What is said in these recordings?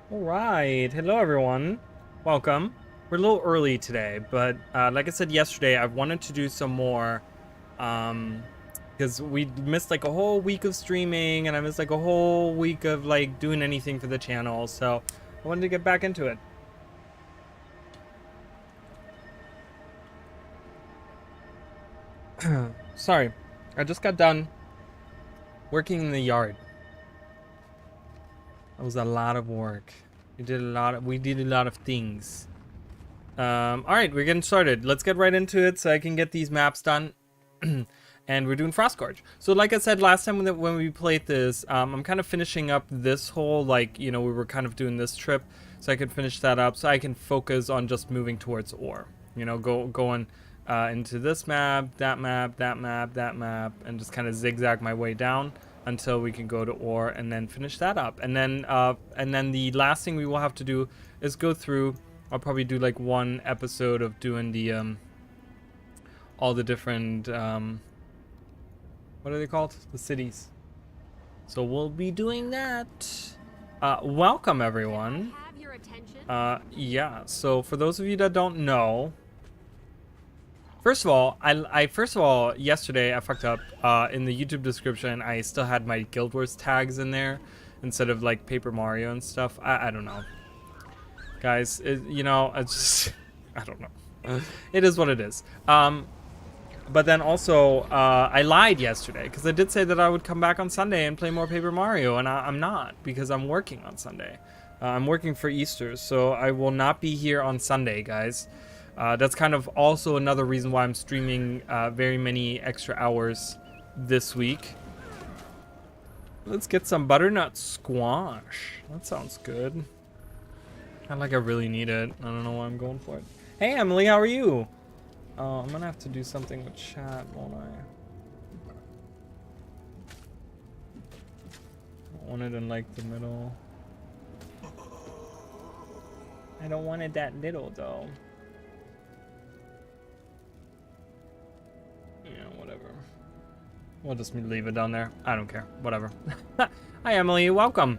All right, hello everyone. Welcome. We're a little early today, but like I said yesterday, I wanted to do some more because we missed like a whole week of streaming and I missed like a whole week of like doing anything for the channel, so I wanted to get back into it. Sorry, I just got done working in the yard. That was a lot of work. We did a lot of things. All right, we're getting started. Let's get right into it so I can get these maps done. And we're doing Frostgorge. So like I said last time when we played this, I'm kind of finishing up this whole, like, you know, we were kind of doing this trip, so I can finish that up so I can focus on just moving towards ore. You know, going into this map, that map, that map, that map, and just kind of zigzag my way down until we can go to ore and then finish that up. And then the last thing we will have to do is go through. I'll probably do like one episode of doing the all the different what are they called? The cities. So we'll be doing that. Welcome everyone. Yeah, so for those of you that don't know, first of all, yesterday I fucked up. In the YouTube description, I still had my Guild Wars tags in there instead of like Paper Mario and stuff. I don't know, guys. You know, it's just I don't know. It is what it is. But then also, I lied yesterday because I did say that I would come back on Sunday and play more Paper Mario, and I'm not because I'm working on Sunday. I'm working for Easter, so I will not be here on Sunday, guys. That's kind of also another reason why I'm streaming very many extra hours this week. Let's get some butternut squash. That sounds good. I really need it. I don't know why I'm going for it. Hey Emily, how are you? I'm gonna have to do something with chat, won't I? I want it in like the middle. I don't want it that little though. Yeah, whatever. We'll just leave it down there. I don't care. Whatever. Hi Emily, welcome.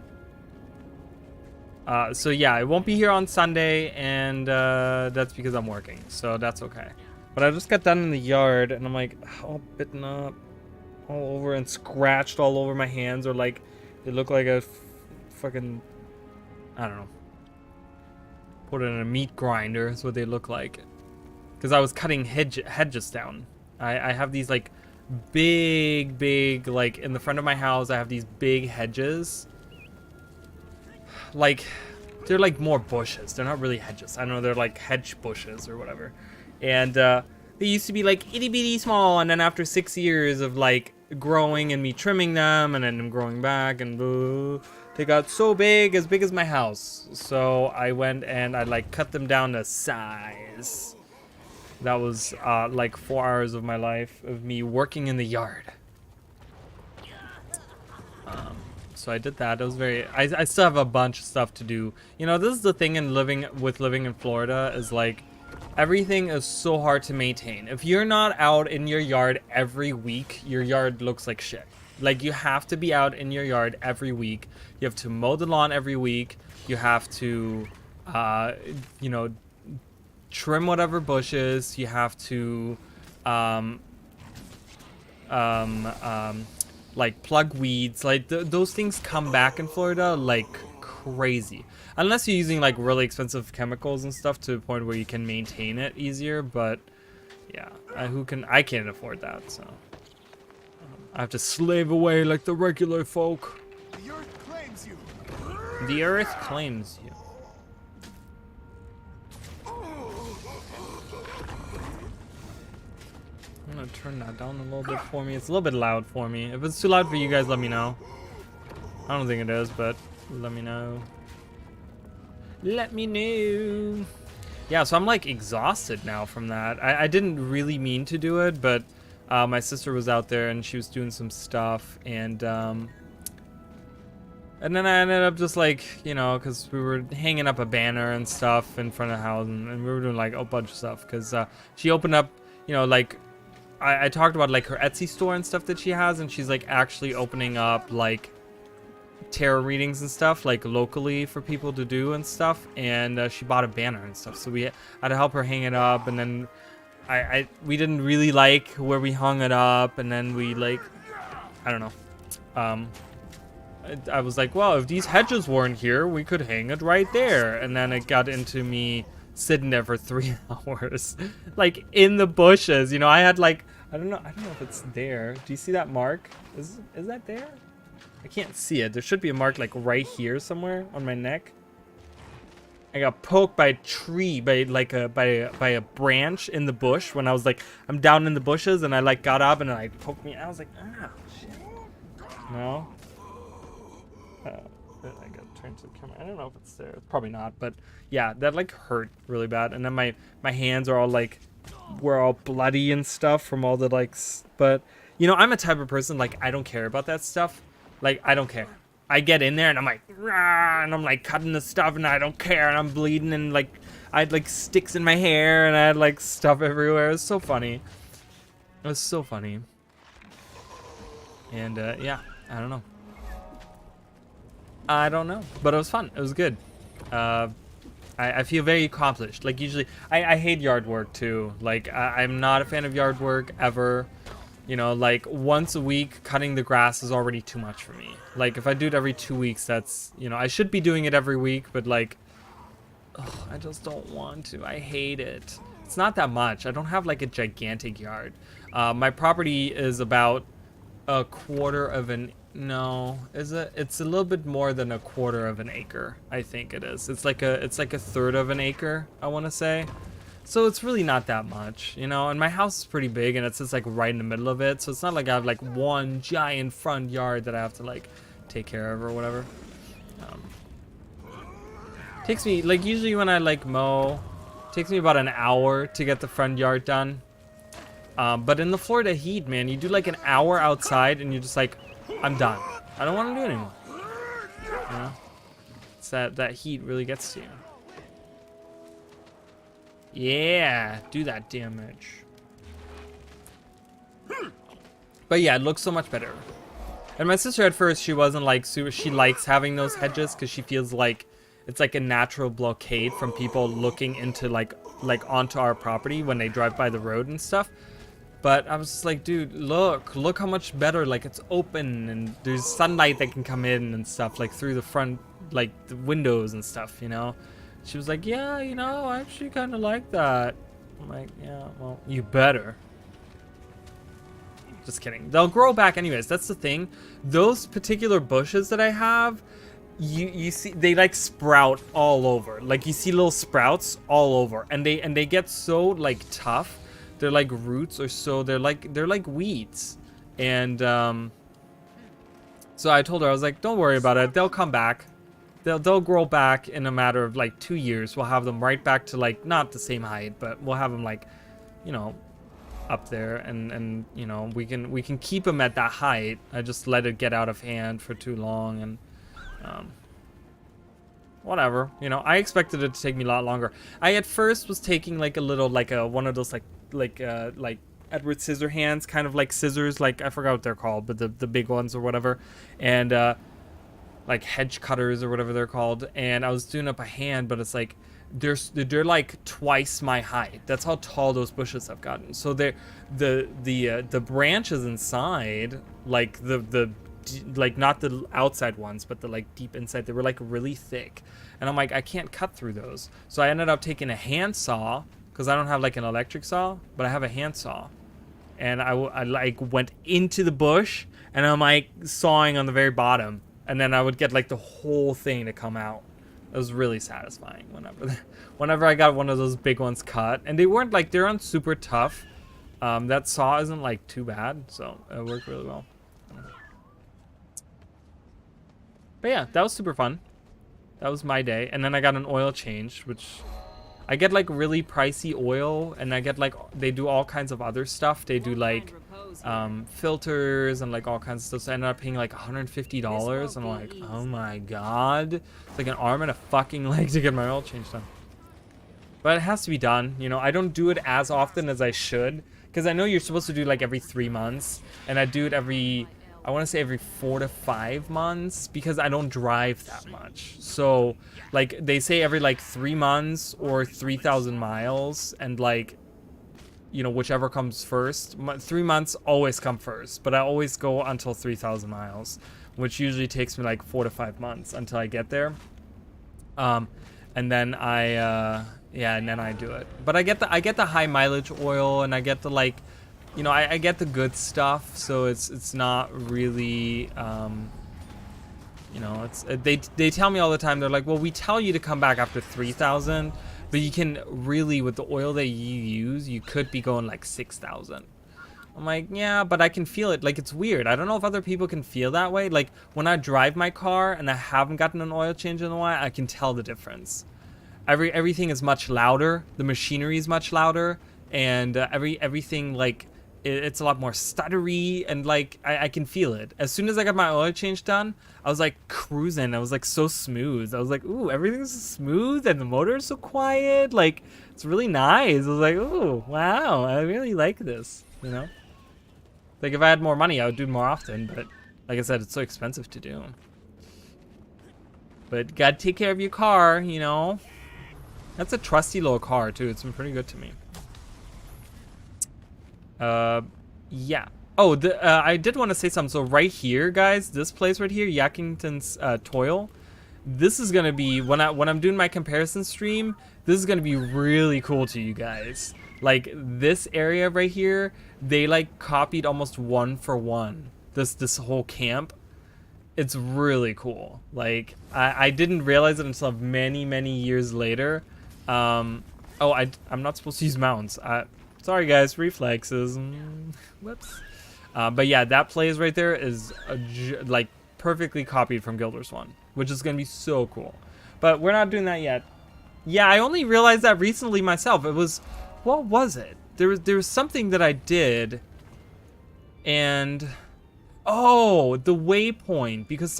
So yeah, I won't be here on Sunday, and that's because I'm working, so that's okay. But I just got done in the yard, and I'm like all bitten up all over and scratched all over my hands, or like they look like a fucking, I don't know. Put it in a meat grinder is what they look like. Because I was cutting hedges down. I have these like big, like in the front of my house, I have these big hedges. Like, they're like more bushes. They're not really hedges. I don't know, they're like hedge bushes or whatever. And they used to be like itty bitty small, and then after 6 years of like growing and me trimming them and then them growing back and boo, they got so big as my house. So I went and I like cut them down to size. That was like 4 hours of my life of me working in the yard. So I did that. It was very. I still have a bunch of stuff to do. You know, this is the thing in living in Florida is like everything is so hard to maintain. If you're not out in your yard every week, your yard looks like shit. Like you have to be out in your yard every week. You have to mow the lawn every week. You have to, you know, trim whatever bushes. You have to, like plug weeds. Like those things come back in Florida like crazy, unless you're using like really expensive chemicals and stuff to the point where you can maintain it easier. But yeah, I can't afford that, so I have to slave away like the regular folk. The earth claims you. The earth claims you. I'm gonna turn that down a little bit for me. It's a little bit loud for me. If it's too loud for you guys, let me know. I don't think it is, but let me know. Let me know. Yeah, so I'm like exhausted now from that. I didn't really mean to do it, but my sister was out there and she was doing some stuff, and then I ended up just like, you know, because we were hanging up a banner and stuff in front of the house, and we were doing like a bunch of stuff because she opened up, you know, like I talked about like her Etsy store and stuff that she has, and she's like actually opening up like tarot readings and stuff, like locally for people to do and stuff. And she bought a banner and stuff, so I had to help her hang it up. And then we didn't really like where we hung it up, and then we like, I don't know. I was like, well, if these hedges weren't here, we could hang it right there. And then it got into me sitting there for 3 hours, like in the bushes. You know, I had like, I don't know if it's there. Do you see that mark? Is that there? I can't see it. There should be a mark like right here somewhere on my neck. I got poked by a tree, by a branch in the bush when I was like, I'm down in the bushes, and I like got up and I poked me. I was like, ah, shit. No. I got turned to the camera. I don't know if it's there. It's probably not, but yeah, that like hurt really bad. And then my hands are all like, were all bloody and stuff from all the like. But you know, I'm a type of person like I don't care about that stuff. Like I don't care. I get in there and I'm like, rah, and I'm like cutting the stuff and I don't care, and I'm bleeding, and like I had like sticks in my hair and I had like stuff everywhere. It was so funny. It was so funny. And yeah, I don't know. I don't know, but it was fun. It was good. I feel very accomplished. Like usually, I hate yard work too. Like I'm not a fan of yard work ever. You know, like once a week cutting the grass is already too much for me. Like if I do it every 2 weeks, that's, you know, I should be doing it every week, but like, ugh, I just don't want to. I hate it. It's not that much. I don't have like a gigantic yard. My property is about a quarter of an, no, is it? It's a little bit more than a quarter of an acre. I think it is. It's like a third of an acre, I want to say. So it's really not that much, you know, and my house is pretty big and it's just like right in the middle of it. So it's not like I have like one giant front yard that I have to like take care of or whatever. Takes me, like usually when I like mow, takes me about an hour to get the front yard done. But in the Florida heat, man, you do like an hour outside and you're just like, I'm done. I don't want to do it anymore. You know? It's that heat really gets to you. Yeah, do that damage. But yeah, it looks so much better. And my sister at first, she wasn't like super, she likes having those hedges because she feels like it's like a natural blockade from people looking into like onto our property when they drive by the road and stuff. But I was just like, dude, look how much better, like it's open and there's sunlight that can come in and stuff, like through the front, like the windows and stuff, you know? She was like, yeah, you know, I actually kind of like that. I'm like, yeah, well, you better. Just kidding. They'll grow back anyways. That's the thing. Those particular bushes that I have, you see, they like sprout all over. Like you see little sprouts all over, and they get so like tough. They're like roots or so. They're like weeds. And so I told her, I was like, don't worry about it. They'll come back. They'll grow back in a matter of like 2 years. We'll have them right back to like not the same height, but we'll have them like, you know, up there, and you know, we can keep them at that height. I just let it get out of hand for too long, and whatever, you know. I expected it to take me a lot longer. I at first was taking like a little like one of those like Edward Scissorhands kind of like scissors, like I forgot what they're called, but the big ones or whatever, and like hedge cutters or whatever they're called, and I was doing it by hand, but it's like they're like twice my height. That's how tall those bushes have gotten. So they're the branches inside, like the like not the outside ones, but the like deep inside, they were like really thick, and I'm like, I can't cut through those. So I ended up taking a hand saw, because I don't have like an electric saw, but I have a hand saw, and I like went into the bush and I'm like sawing on the very bottom. And then I would get like the whole thing to come out. It was really satisfying whenever I got one of those big ones cut. And they weren't like, they aren't super tough. That saw isn't like too bad, so it worked really well. But yeah, that was super fun. That was my day. And then I got an oil change, which I get like really pricey oil, and I get like, they do all kinds of other stuff. They do like filters and like all kinds of stuff. So I ended up paying like $150. I'm like, oh my god, it's like an arm and a fucking leg to get my oil change done. But it has to be done, you know. I don't do it as often as I should, because I know you're supposed to do like every 3 months, and I do it every I want to say every 4 to 5 months because I don't drive that much. So like they say every like 3 months or 3,000 miles, and like, you know, whichever comes first. 3 months always come first, but I always go until 3,000 miles, which usually takes me like 4 to 5 months until I get there. And then and then I do it. But I get the high mileage oil, and I get the like, you know, I get the good stuff, so it's not really, you know, they tell me all the time, they're like, well, we tell you to come back after 3,000, but you can really, with the oil that you use, you could be going like 6,000. I'm like, yeah, but I can feel it. Like, it's weird. I don't know if other people can feel that way. Like, when I drive my car and I haven't gotten an oil change in a while, I can tell the difference. Everything is much louder. The machinery is much louder, and everything, like, it's a lot more stuttery, and like I can feel it. As soon as I got my oil change done, I was like cruising. I was like so smooth. I was like, ooh, everything's smooth, and the motor is so quiet. Like, it's really nice. I was like, ooh, wow, I really like this, you know? Like, if I had more money, I would do it more often, but like I said, it's so expensive to do. But gotta take care of your car, you know? That's a trusty little car, too. It's been pretty good to me. Yeah. Oh, I did want to say something. So right here, guys, this place right here, Yakington's Toil, this is gonna be, when I'm doing my comparison stream, this is gonna be really cool to you guys. Like, this area right here, they like copied almost 1-for-1 this whole camp. It's really cool. Like, I didn't realize it until many years later. I'm not supposed to use mounts. Sorry guys, reflexes. Whoops. But yeah, that plays right there is like perfectly copied from Guild Wars 1, which is gonna be so cool. But we're not doing that yet. Yeah, I only realized that recently myself. It was, what was it? There was something that I did, and oh, the waypoint, because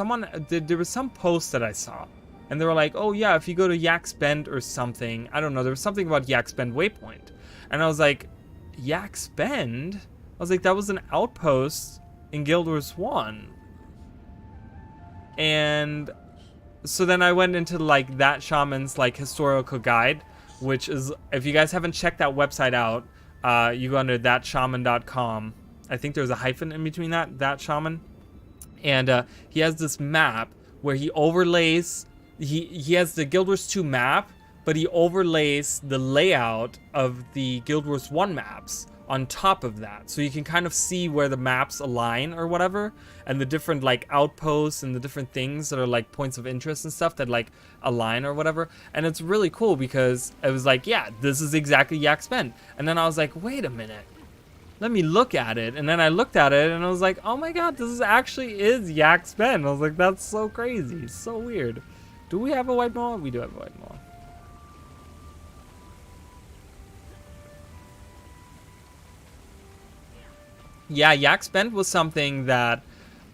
there was some post that I saw, and they were like, oh yeah, if you go to Yak's Bend or something, I don't know, there was something about Yak's Bend waypoint, and I was like, Yak's Bend? I was like, that was an outpost in Guild Wars 1. And so then I went into like that shaman's like historical guide, which is, if you guys haven't checked that website out, you go under thatshaman.com. I think there's a hyphen in between that shaman. And he has this map where he overlays, he has the Guild Wars 2 map, but he overlays the layout of the Guild Wars 1 maps on top of that. So you can kind of see where the maps align or whatever, and the different like outposts and the different things that are like points of interest and stuff that like align or whatever. And it's really cool because it was like, yeah, this is exactly Yak's Bend. And then I was like, wait a minute, let me look at it. And then I looked at it and I was like, oh my god, this actually is Yak's Bend. I was like, that's so crazy, so weird. Do we have a white mall? We do have a white mall. Yeah, Yak's Bend was something that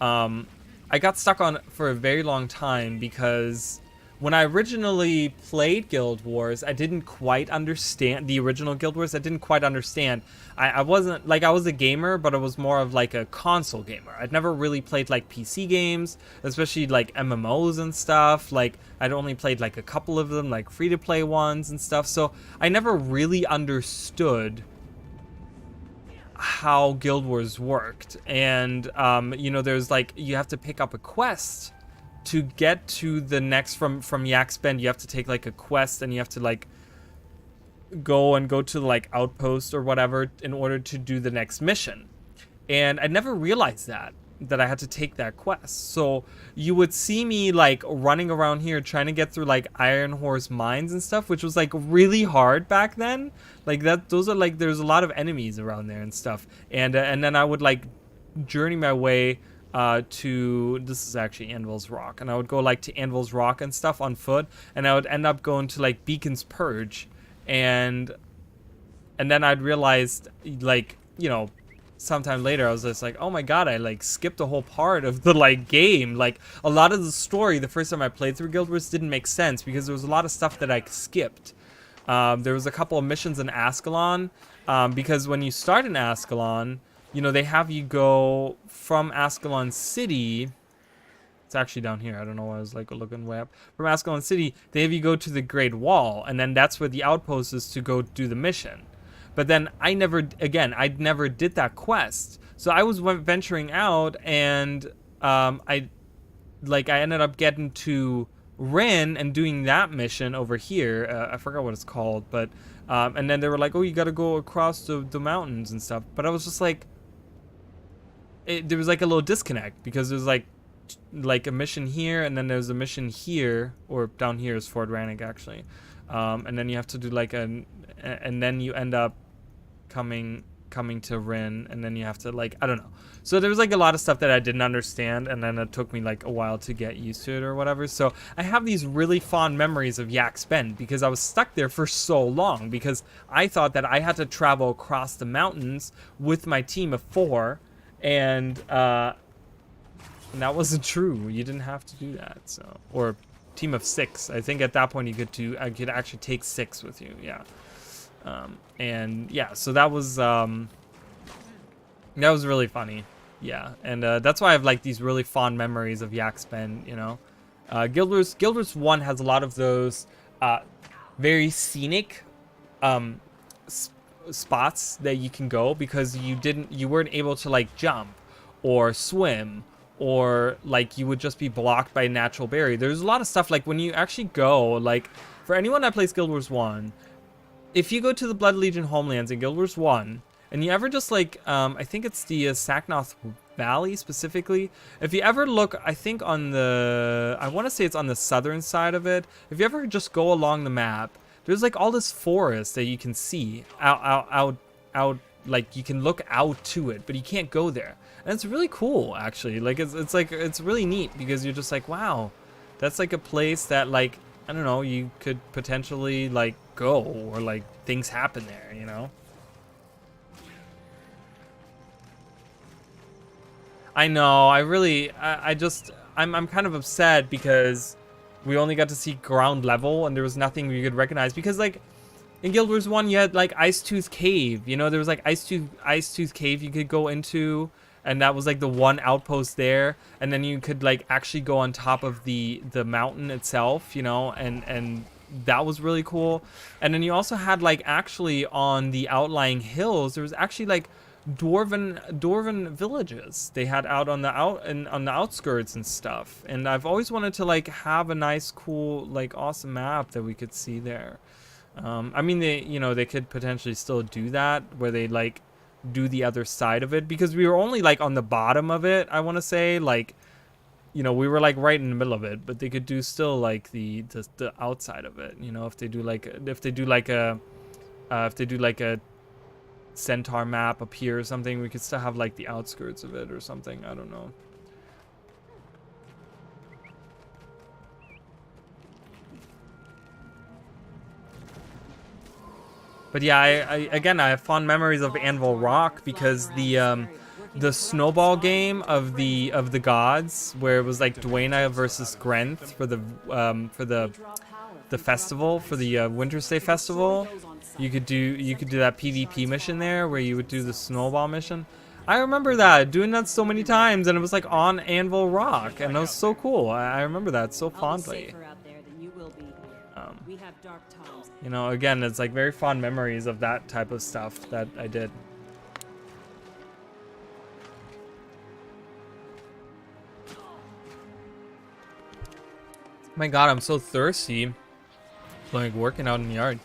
I got stuck on for a very long time, because when I originally played Guild Wars, I didn't quite understand the original Guild Wars. I didn't quite understand. I wasn't, like, I was a gamer, but I was more of like a console gamer. I'd never really played like PC games, especially like MMOs and stuff. Like, I'd only played like a couple of them, like free-to-play ones and stuff. So I never really understood how Guild Wars worked. And you know, there's like, you have to pick up a quest to get to the next, from Yak's Bend. You have to take like a quest, and you have to like go to like outpost or whatever in order to do the next mission. And I never realized that I had to take that quest. So you would see me like running around here trying to get through like Iron Horse mines and stuff, which was like really hard back then. Like that, those are like, there's a lot of enemies around there and stuff. And then I would like journey my way to, this is actually Anvil's Rock, and I would go like to Anvil's Rock and stuff on foot, and I would end up going to like Beacon's Purge, and then I'd realized, like, you know, sometime later I was just like, oh my god, I like skipped a whole part of the like game. Like, a lot of the story the first time I played through Guild Wars didn't make sense because there was a lot of stuff that I skipped. There was a couple of missions in Ascalon, because when you start in Ascalon, you know, they have you go from Ascalon City. It's actually down here. I don't know why I was like looking way up. From Ascalon City, they have you go to the Great Wall, and then that's where the outpost is to go do the mission. But then I never did that quest. So I was venturing out, and I ended up getting to Rin and doing that mission over here. I forgot what it's called, but and then they were like, oh, you got to go across the mountains and stuff. But I was just like, there was like a little disconnect, because there's like a mission here, and then there's a mission here, or down here is Fort Rannick actually, and then you have to do like and then you end up coming to Rin, and then you have to like, I don't know. So there was like a lot of stuff that I didn't understand, and then it took me like a while to get used to it or whatever. So I have these really fond memories of Yak's Bend, because I was stuck there for so long, because I thought that I had to travel across the mountains with my team of 4, and that wasn't true. You didn't have to do that. So, or team of 6. I think at that point you could I could actually take 6 with you. Yeah. And yeah, so that was really funny. Yeah, and that's why I have like these really fond memories of Yak's Bend. You know, Guild Wars 1 has a lot of those very scenic spots that you can go, because you weren't able to like jump or swim, or like you would just be blocked by a natural barrier. There's a lot of stuff like when you actually go, like for anyone that plays Guild Wars 1, if you go to the Blood Legion homelands in Guild Wars 1, and you ever just like, I think it's the Saknoth Valley specifically. If you ever look, I think on the, I want to say it's on the southern side of it. If you ever just go along the map, there's like all this forest that you can see out, like you can look out to it, but you can't go there. And it's really cool, actually. Like it's really neat, because you're just like, wow, that's like a place that like, I don't know, you could potentially like go, or like things happen there, you know? I know, I'm kind of upset, because we only got to see ground level, and there was nothing we could recognize, because like in Guild Wars 1 you had like Icetooth Cave, you know, there was like Icetooth Cave you could go into, and that was like the one outpost there, and then you could like actually go on top of the mountain itself, you know, and that was really cool. And then you also had like actually on the outlying hills, there was actually like dwarven villages they had out on the outskirts and stuff. And I've always wanted to like have a nice, cool, like awesome map that we could see there. I mean, they could potentially still do that, where they like do the other side of it, because we were only like on the bottom of it, I want to say, like, you know, we were like right in the middle of it, but they could do still like the outside of it, you know, if they do like a centaur map up here or something, we could still have like the outskirts of it or something, I don't know. But yeah, I have fond memories of Anvil Rock, because the snowball game of the gods, where it was like Dwayna versus Grenth for the festival, for the Winter Stay festival. You could do that PvP mission there, where you would do the snowball mission. I remember doing that so many times, and it was like on Anvil Rock, and it was so cool. I remember that so fondly. You know, again, it's like very fond memories of that type of stuff that I did. My God, I'm so thirsty. Like working out in the yard.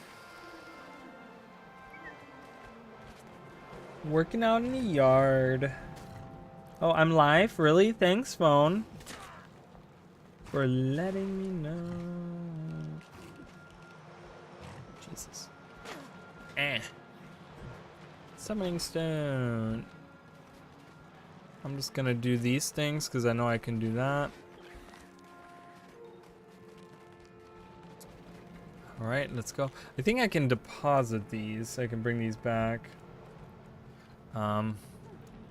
Working out in the yard. Oh, I'm live? Really? Thanks, phone, for letting me know. Jesus. Summoning stone. I'm just gonna do these things because I know I can do that. Alright, let's go. I think I can deposit these. I can bring these back.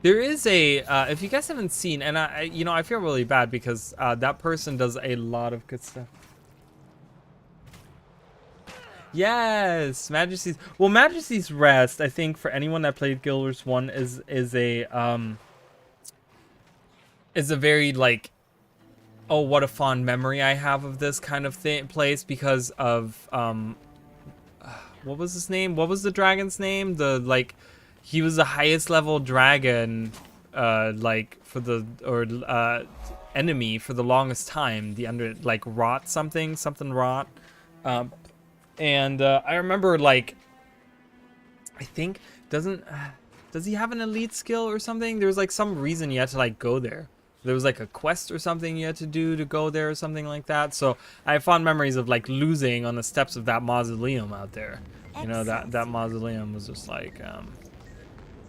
There is a, if you guys haven't seen, and I feel really bad because that person does a lot of good stuff. Yes, Majesty's. Well, Majesty's Rest, I think for anyone that played Guild Wars 1 is a very like, oh, what a fond memory I have of this kind of place because of what was his name? What was the dragon's name? The like, he was the highest level dragon, like for the enemy for the longest time. The under like rot something rot, and I remember like, I think does he have an elite skill or something? There was like some reason you had to like go there. There was like a quest or something you had to do to go there or something like that. So I have fond memories of like losing on the steps of that mausoleum out there. You know, that mausoleum was just like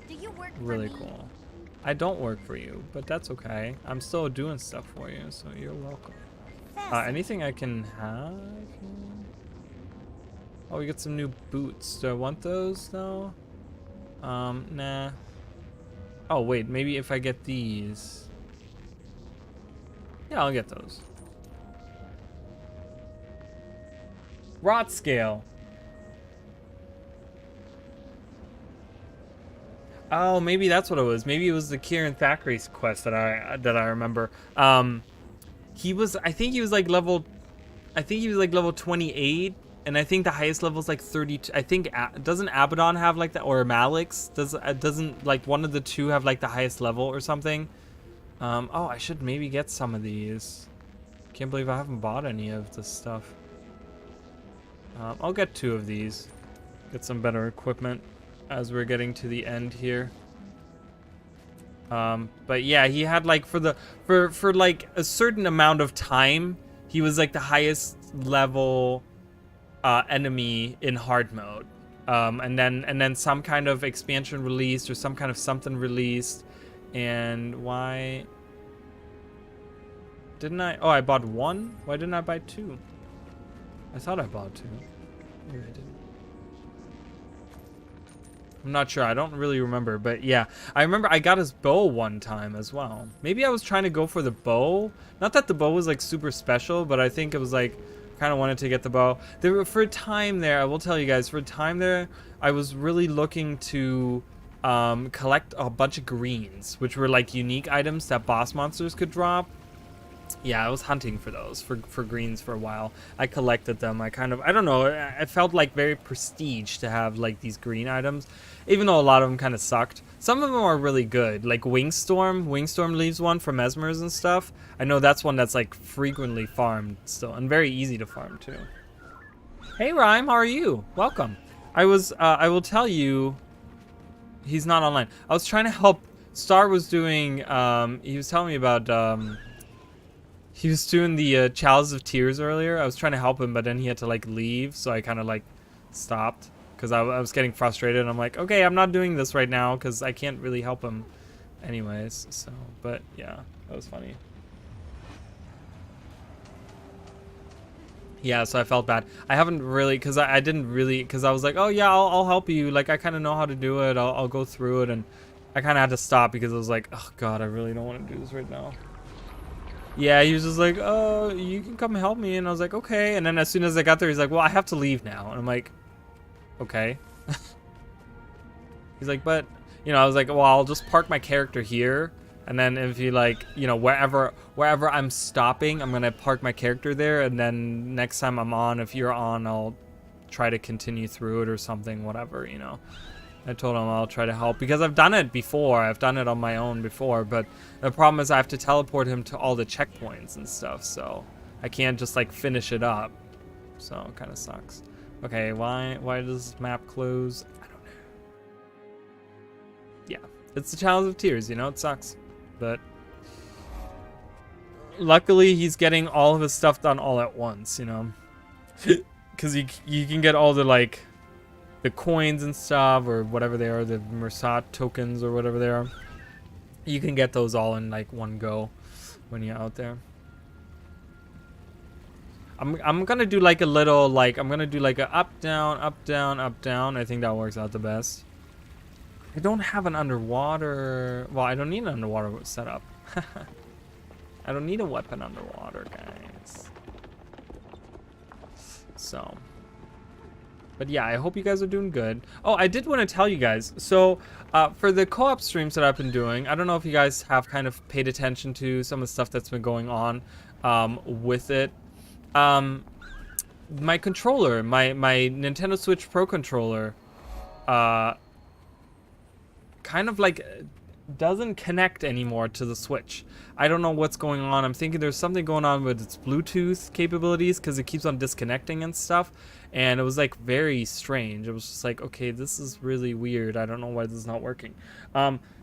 Do you work really for me? cool. I don't work for you, but that's okay. I'm still doing stuff for you, so you're welcome. Anything I can have? Oh, we got some new boots. Do I want those though? Nah. Oh wait, maybe if I get these. Yeah, I'll get those. Rot scale. Oh, maybe that's what it was. Maybe it was the Kieran Thackeray's quest that I remember. He was, I think he was like level 28, and I think the highest level is like 32. I think doesn't Abaddon have like that, or Malix doesn't like one of the two have like the highest level or something? Oh, I should maybe get some of these. Can't believe I haven't bought any of this stuff. I'll get 2 of these. Get some better equipment as we're getting to the end here. But yeah, he had like for like a certain amount of time, he was like the highest level enemy in hard mode. And then some kind of expansion released or some kind of something released. And why didn't I? Oh, I bought 1. Why didn't I buy 2? I thought I bought 2. Maybe I didn't. I'm not sure. I don't really remember, but yeah, I remember I got his bow one time as well. Maybe I was trying to go for the bow. Not that the bow was like super special, but I think it was like kind of wanted to get the bow. There were, for a time there, I will tell you guys, for a time there, I was really looking to collect a bunch of greens, which were like unique items that boss monsters could drop. Yeah, I was hunting for those, for greens for a while. I collected them. I don't know, I felt like very prestige to have like these green items, even though a lot of them kind of sucked. Some of them are really good, like Wingstorm. Wingstorm leaves one for Mesmers and stuff. I know that's one that's like frequently farmed still, and very easy to farm too. Hey Rhyme, how are you? Welcome. I will tell you, he's not online. I was trying to help. Star was doing, he was telling me about, he was doing the Chalice of Tears earlier. I was trying to help him, but then he had to like leave, so I kind of like stopped because I was getting frustrated. And I'm like, okay, I'm not doing this right now because I can't really help him anyways. So, but yeah, that was funny. Yeah, so I felt bad. I haven't really, because I didn't really, because I was like, oh yeah, I'll help you. Like, I kind of know how to do it. I'll go through it. And I kind of had to stop because I was like, oh God, I really don't want to do this right now. Yeah, he was just like, oh, you can come help me. And I was like, okay. And then as soon as I got there, he's like, well, I have to leave now. And I'm like, okay. He's like, but, you know, I was like, well, I'll just park my character here. And then if you like, you know, wherever I'm stopping, I'm going to park my character there. And then next time I'm on, if you're on, I'll try to continue through it or something, whatever, you know. I told him I'll try to help because I've done it before. I've done it on my own before, but the problem is I have to teleport him to all the checkpoints and stuff, so I can't just like finish it up. So it kind of sucks. Okay, why does this map close? I don't know. Yeah, it's the Chalice of Tears, you know, it sucks. But luckily he's getting all of his stuff done all at once, you know. Because you can get all the like the coins and stuff, or whatever they are, the Mersat tokens or whatever they are. You can get those all in like one go when you're out there. I'm gonna do like a little, like, I'm gonna do like a up, down, up, down, up, down. I think that works out the best. I don't have an underwater, well, I don't need an underwater setup. I don't need a weapon underwater, guys. So But yeah, I hope you guys are doing good. Oh, I did want to tell you guys. So, for the co-op streams that I've been doing, I don't know if you guys have kind of paid attention to some of the stuff that's been going on with it. My controller, my Nintendo Switch Pro controller, uh, kind of like doesn't connect anymore to the Switch. I don't know what's going on. I'm thinking there's something going on with its Bluetooth capabilities because it keeps on disconnecting and stuff. And it was like very strange. It was just like, okay, this is really weird. I don't know why this is not working.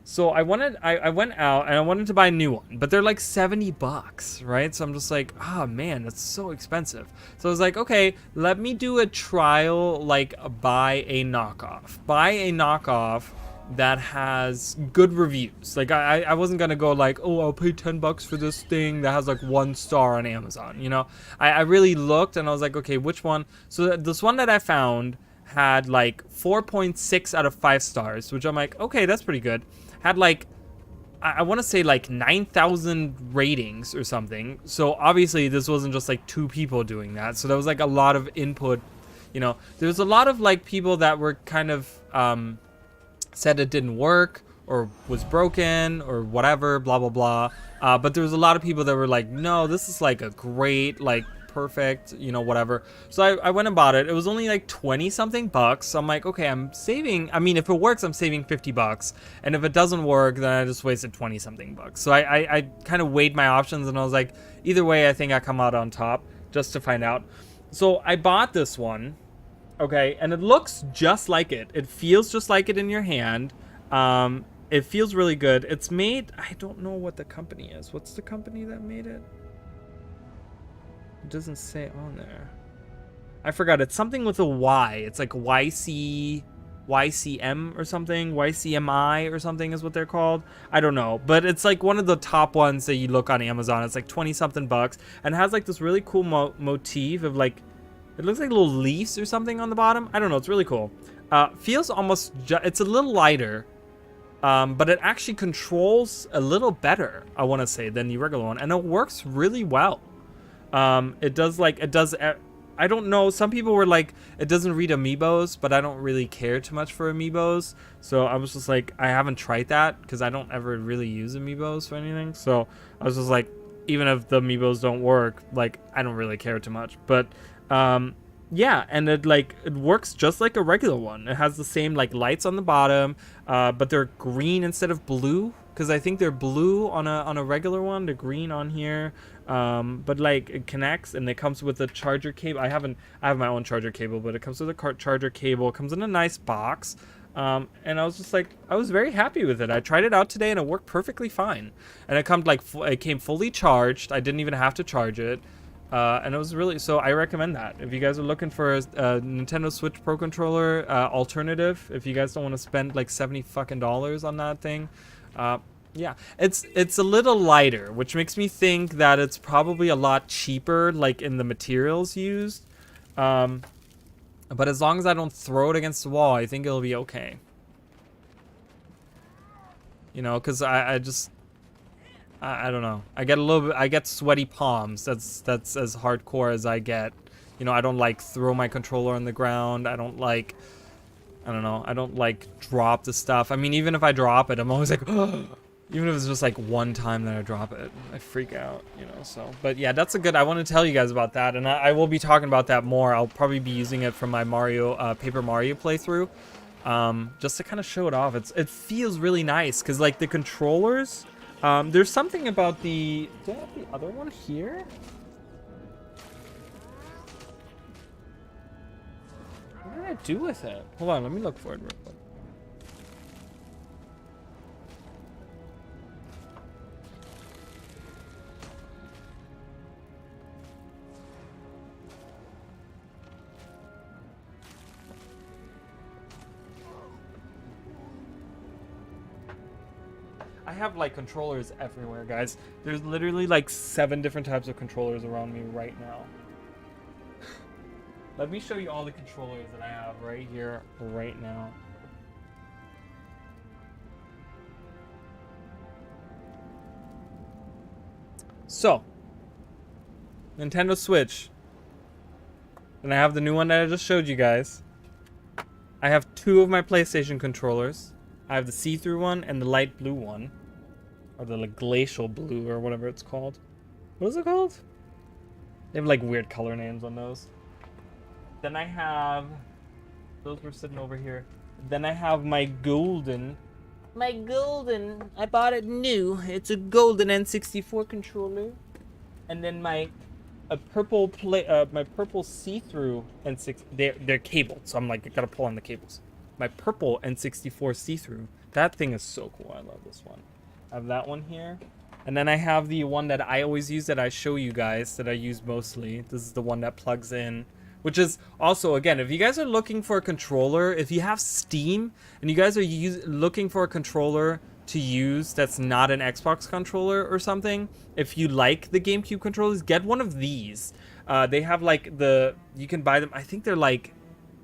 So I went out and I wanted to buy a new one, but they're like $70, right? So I'm just like, oh man, that's so expensive. So I was like, okay, let me do a trial, like buy a knockoff. Buy a knockoff that has good reviews. Like I wasn't gonna go like, oh, I'll pay $10 for this thing that has like 1 star on Amazon, you know. I really looked and I was like, okay, which one? So this one that I found had like 4.6 out of 5 stars, which I'm like, okay, that's pretty good. Had like, I want to say like 9,000 ratings or something. So obviously this wasn't just like 2 people doing that. So there was like a lot of input, you know. There was a lot of like people that were kind of said it didn't work or was broken or whatever, blah blah blah. But there was a lot of people that were like, no, this is like a great, like perfect, you know, whatever. So I went and bought it. It was only like 20 something bucks. So I'm like, okay, I'm saving. I mean, if it works, I'm saving $50, and if it doesn't work, then I just wasted 20 something bucks. So I kind of weighed my options, and I was like, either way, I think I come out on top, just to find out. So I bought this one. Okay, and it looks just like it. It feels just like it in your hand. It feels really good. It's made, I don't know what the company is. What's the company that made it? It doesn't say on there. I forgot. It's something with a Y. It's like YCM or something. YCMI or something is what they're called. I don't know. But it's like one of the top ones that you look on Amazon. It's like 20 something bucks. And it has like this really cool motif of like, it looks like little leaves or something on the bottom. I don't know. It's really cool. Feels almost, it's a little lighter. But it actually controls a little better, I want to say, than the regular one. And it works really well. It does like, I don't know. Some people were like, it doesn't read amiibos, but I don't really care too much for amiibos. So I was just like, I haven't tried that because I don't ever really use amiibos for anything. So I was just like, even if the amiibos don't work, like, I don't really care too much. But, yeah, and it works just like a regular one. It has the same like lights on the bottom, but they're green instead of blue, because I think they're blue on a regular one. They're green on here, but like it connects and it comes with a charger cable. I have my own charger cable, but it comes with a charger cable. It comes in a nice box, and I was just like, I was very happy with it. I tried it out today and it worked perfectly fine. And it came fully charged. I didn't even have to charge it. And it was really, so I recommend that. If you guys are looking for a Nintendo Switch Pro controller alternative, if you guys don't want to spend like $70 fucking on that thing, yeah, it's a little lighter, which makes me think that it's probably a lot cheaper, like in the materials used. But as long as I don't throw it against the wall, I think it'll be okay. You know, because I don't know. I get sweaty palms. That's as hardcore as I get. You know, I don't like throw my controller on the ground. I don't like drop the stuff. I mean, even if I drop it, I'm always like, even if it's just like one time that I drop it, I freak out, you know, so. But yeah, that's I want to tell you guys about that, and I will be talking about that more. I'll probably be using it for my Paper Mario playthrough, just to kind of show it off. It feels really nice, because like the controllers, there's something about do I have the other one here? What did I do with it? Hold on, let me look for it real quick. I have like controllers everywhere, guys. There's literally like 7 different types of controllers around me right now. Let me show you all the controllers that I have right here, right now. So, Nintendo Switch. And I have the new one that I just showed you guys. I have two of my PlayStation controllers. I have the see-through one and the light blue one. Or the like glacial blue or whatever it's called. What is it called? They have like weird color names on those. Then I have... Those were sitting over here. Then I have my golden... My golden... I bought it new. It's a golden N64 controller. And then my... my purple see-through N6... They're cabled, so I'm like, I gotta pull on the cables. My purple N64 see-through. That thing is so cool. I love this one. I have that one here. And then I have the one that I always use that I show you guys that I use mostly. This is the one that plugs in. Which is also, again, if you guys are looking for a controller, if you have Steam and you guys are looking for a controller to use that's not an Xbox controller or something, if you like the GameCube controllers, get one of these. They have like you can buy them, I think they're like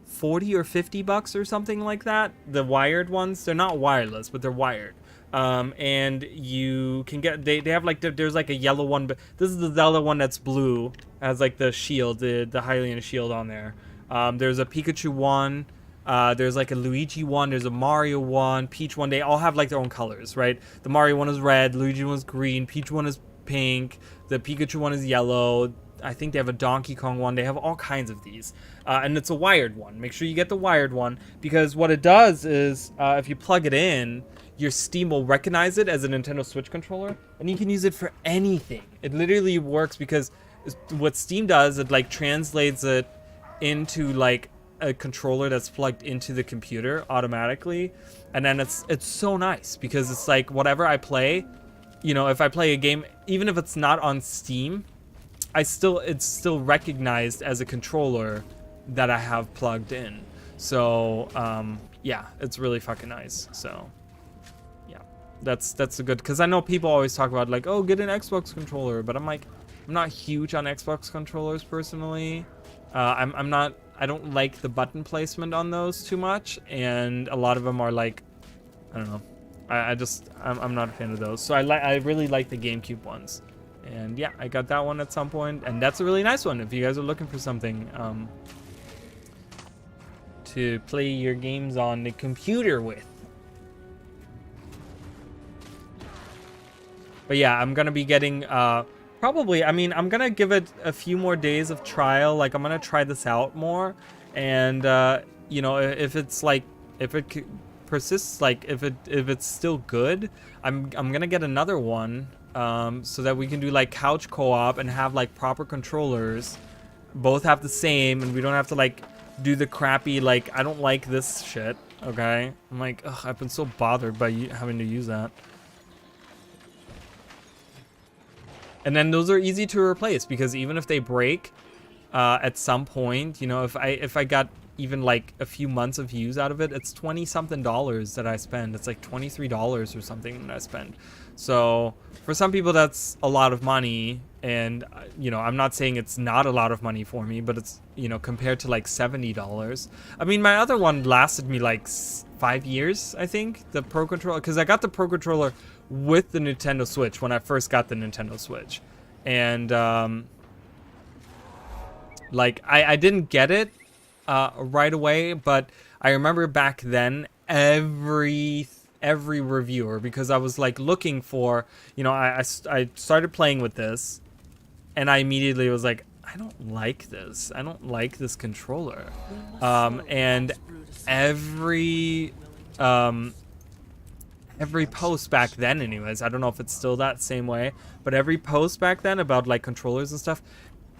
40 or 50 bucks or something like that. The wired ones, they're not wireless, but they're wired. And you can get, they have like, there's like a yellow one, but this is the Zelda one that's blue. It has like the shield, the Hylian shield on there. There's a Pikachu one. There's like a Luigi one. There's a Mario one, Peach one. They all have like their own colors, right? The Mario one is red, Luigi one is green, Peach one is pink, the Pikachu one is yellow. I think they have a Donkey Kong one. They have all kinds of these. And it's a wired one. Make sure you get the wired one, because what it does is if you plug it in, your Steam will recognize it as a Nintendo Switch controller, and you can use it for anything. It literally works because what Steam does, it like translates it into like a controller that's plugged into the computer automatically, and then it's so nice because it's like whatever I play, you know, if I play a game, even if it's not on Steam, it's still recognized as a controller that I have plugged in. So yeah, it's really fucking nice. So that's a good, because I know people always talk about like, oh, get an Xbox controller, but I'm like, I'm not huge on Xbox controllers personally. I don't like the button placement on those too much, and a lot of them are like, I don't know, I'm not a fan of those. So I really like the GameCube ones, and yeah, I got that one at some point, and that's a really nice one if you guys are looking for something to play your games on the computer with. But yeah, I'm gonna be getting probably, I mean, I'm gonna give it a few more days of trial. Like, I'm gonna try this out more, and you know, if it's like, if it persists, like if it's still good, I'm gonna get another one so that we can do like couch co-op and have like proper controllers, both have the same, and we don't have to like do the crappy, like, I don't like this shit. Okay, I'm like, ugh, I've been so bothered by having to use that. And then those are easy to replace, because even if they break at some point, you know, if I got even like a few months of use out of it, it's $20-something that I spend. It's like $23 or something that I spend. So for some people that's a lot of money, and you know, I'm not saying it's not a lot of money for me, but it's, you know, compared to like $70. I mean, my other one lasted me like 5 years, I think, the Pro Controller, because I got the Pro Controller with the Nintendo Switch when I first got the Nintendo Switch, and like I didn't get it right away, but I remember back then every reviewer, because I was like looking for, you know, I started playing with this, and I immediately was like, I don't like this. I don't like this controller. And every post back then, anyways, I don't know if it's still that same way, but every post back then about like controllers and stuff,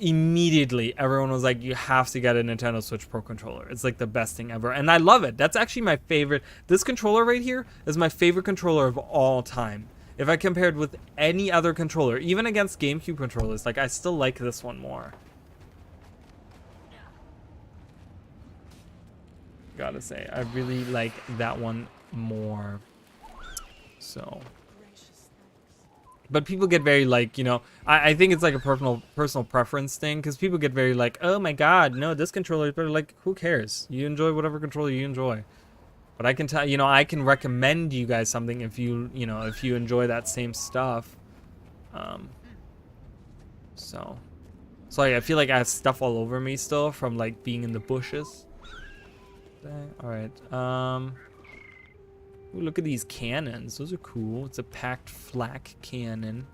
immediately everyone was like, you have to get a Nintendo Switch Pro controller. It's like the best thing ever, and I love it. That's actually my favorite. This controller right here is my favorite controller of all time. If I compared with any other controller, even against GameCube controllers, like, I still like this one more. Gotta say, I really like that one more. So, but people get very like, you know, I think it's like a personal preference thing, because people get very like, oh my god, no, this controller is better. Like, who cares? You enjoy whatever controller you enjoy. But I can tell, you know, I can recommend you guys something if you know, if you enjoy that same stuff. So yeah, I feel like I have stuff all over me still from like being in the bushes. All right. Ooh, look at these cannons. Those are cool. It's a packed flak cannon.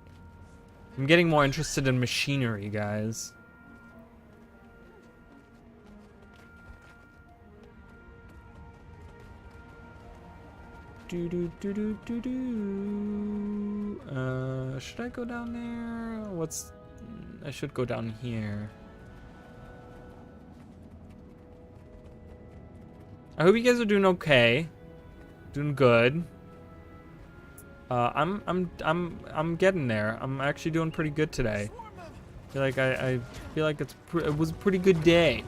I'm getting more interested in machinery, guys. Do. Should I go down there? I should go down here. I hope you guys are doing okay. Doing good. I'm getting there. I'm actually doing pretty good today. I feel like it was a pretty good day.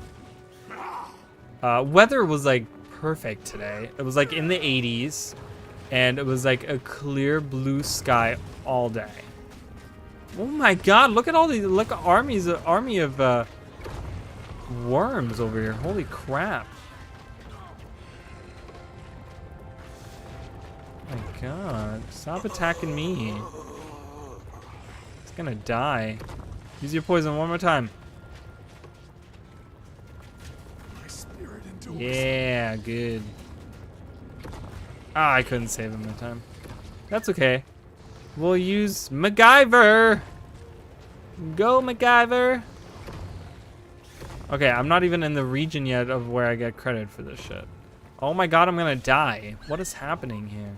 Weather was like perfect today. It was like in the 80s, and it was like a clear blue sky all day. Oh my God! Look at all these. Look at army of worms over here. Holy crap! Oh my God! Stop attacking me. It's gonna die. Use your poison one more time. Yeah, good. Ah, I couldn't save him in time. That's okay. We'll use MacGyver. Go, MacGyver. Okay, I'm not even in the region yet of where I get credit for this shit. Oh my God, I'm gonna die. What is happening here?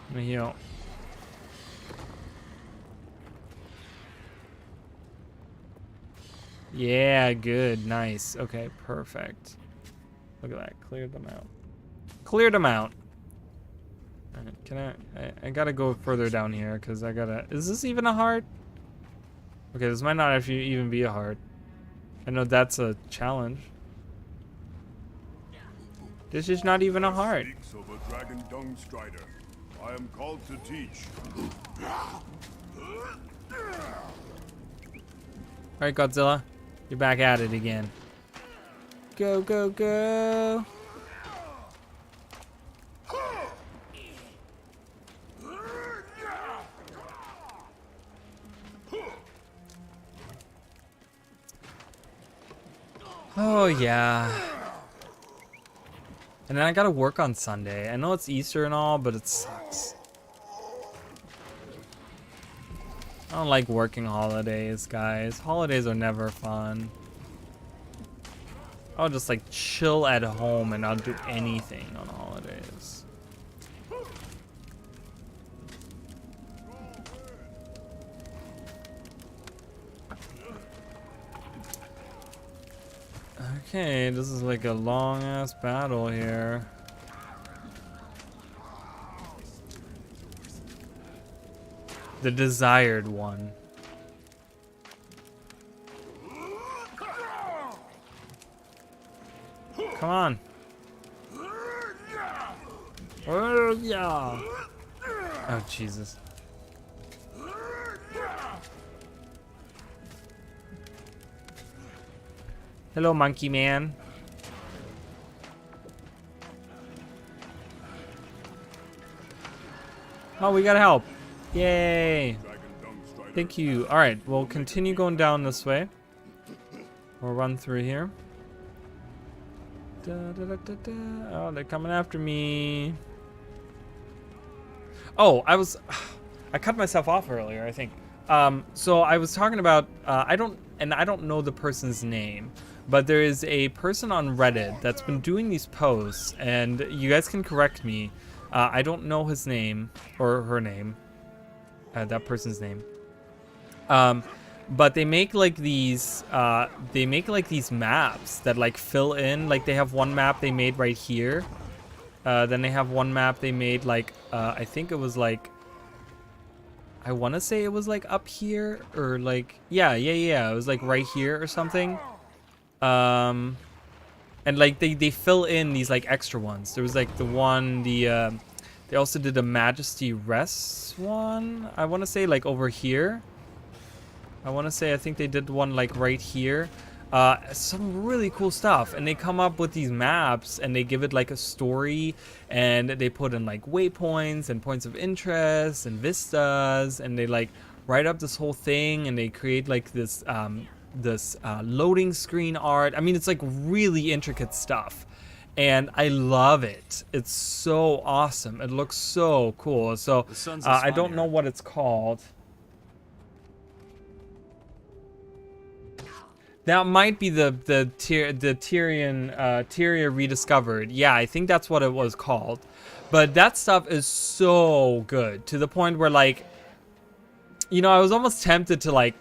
Let me heal. Yeah, good, nice. Okay, perfect. Look at that, cleared them out. Cleared them out. All right, can I gotta go further down here because I gotta, is this even a heart? Okay, this might not actually even be a heart. I know that's a challenge. This is not even a heart. Of a dragon dung strider. I am called to teach. All right, Godzilla, you're back at it again. Go, go, go. Oh, yeah. And then I gotta work on Sunday. I know it's Easter and all, but it sucks. I don't like working holidays, guys. Holidays are never fun. I'll just like chill at home and not do anything on holidays. Okay, this is like a long ass battle here. The desired one. Come on. Oh, yeah. Oh, Jesus. Hello, monkey man. Oh, we gotta help. Yay. Thank you. All right, we'll continue going down this way. We'll run through here. Da, da, da, da, da. Oh, they're coming after me. Oh, I cut myself off earlier, I think. So I was talking about, I don't know the person's name, but there is a person on Reddit that's been doing these posts, and you guys can correct me. I don't know his name or her name, that person's name. But they make like these maps that like fill in, like they have one map they made right here. Then they have one map they made like, I think it was like, I want to say it was like up here or like, yeah. It was like right here or something. And like they fill in these like extra ones. There was like the one, they also did a Majesty Rests one. I want to say like over here. I think they did one like right here. Some really cool stuff, and they come up with these maps and they give it like a story, and they put in like waypoints and points of interest and vistas, and they like write up this whole thing, and they create like this this loading screen art. I mean, it's like really intricate stuff, and I love it. It's so awesome. It looks so cool. So I don't know what it's called. That might be the Tyria rediscovered. Yeah, I think that's what it was called. But that stuff is so good to the point where, like, you know, I was almost tempted to like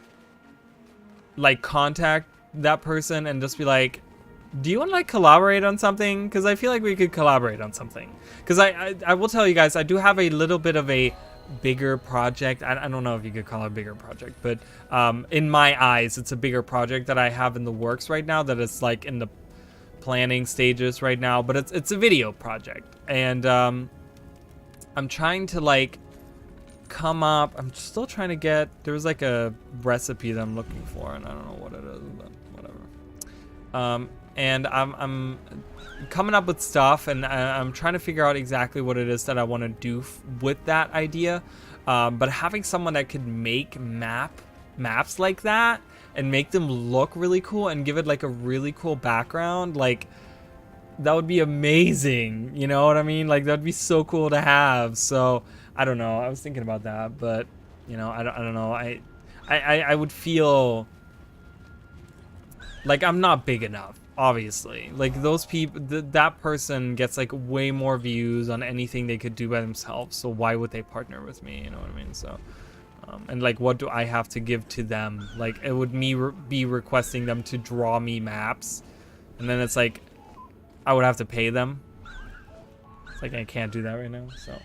contact that person and just be like, do you want to like collaborate on something? Because I feel like we could collaborate on something. Because I will tell you guys, I do have a little bit of a bigger project. I don't know if you could call it a bigger project, but in my eyes, it's a bigger project that I have in the works right now that is like in the planning stages right now. But it's a video project, and I'm trying to like come up. I'm still trying to get. There was like a recipe that I'm looking for, and I don't know what it is, but whatever. And I'm coming up with stuff, and I'm trying to figure out exactly what it is that I want to do with that idea. But having someone that could make maps like that and make them look really cool and give it like a really cool background, like that would be amazing. You know what I mean? Like that'd be so cool to have. So I don't know. I was thinking about that, but you know, I don't know. I would feel like I'm not big enough. Obviously, like those people, that person gets like way more views on anything they could do by themselves. So why would they partner with me? You know what I mean? So, and like, what do I have to give to them? Like, it would be requesting them to draw me maps, and then it's like, I would have to pay them. It's like I can't do that right now. So,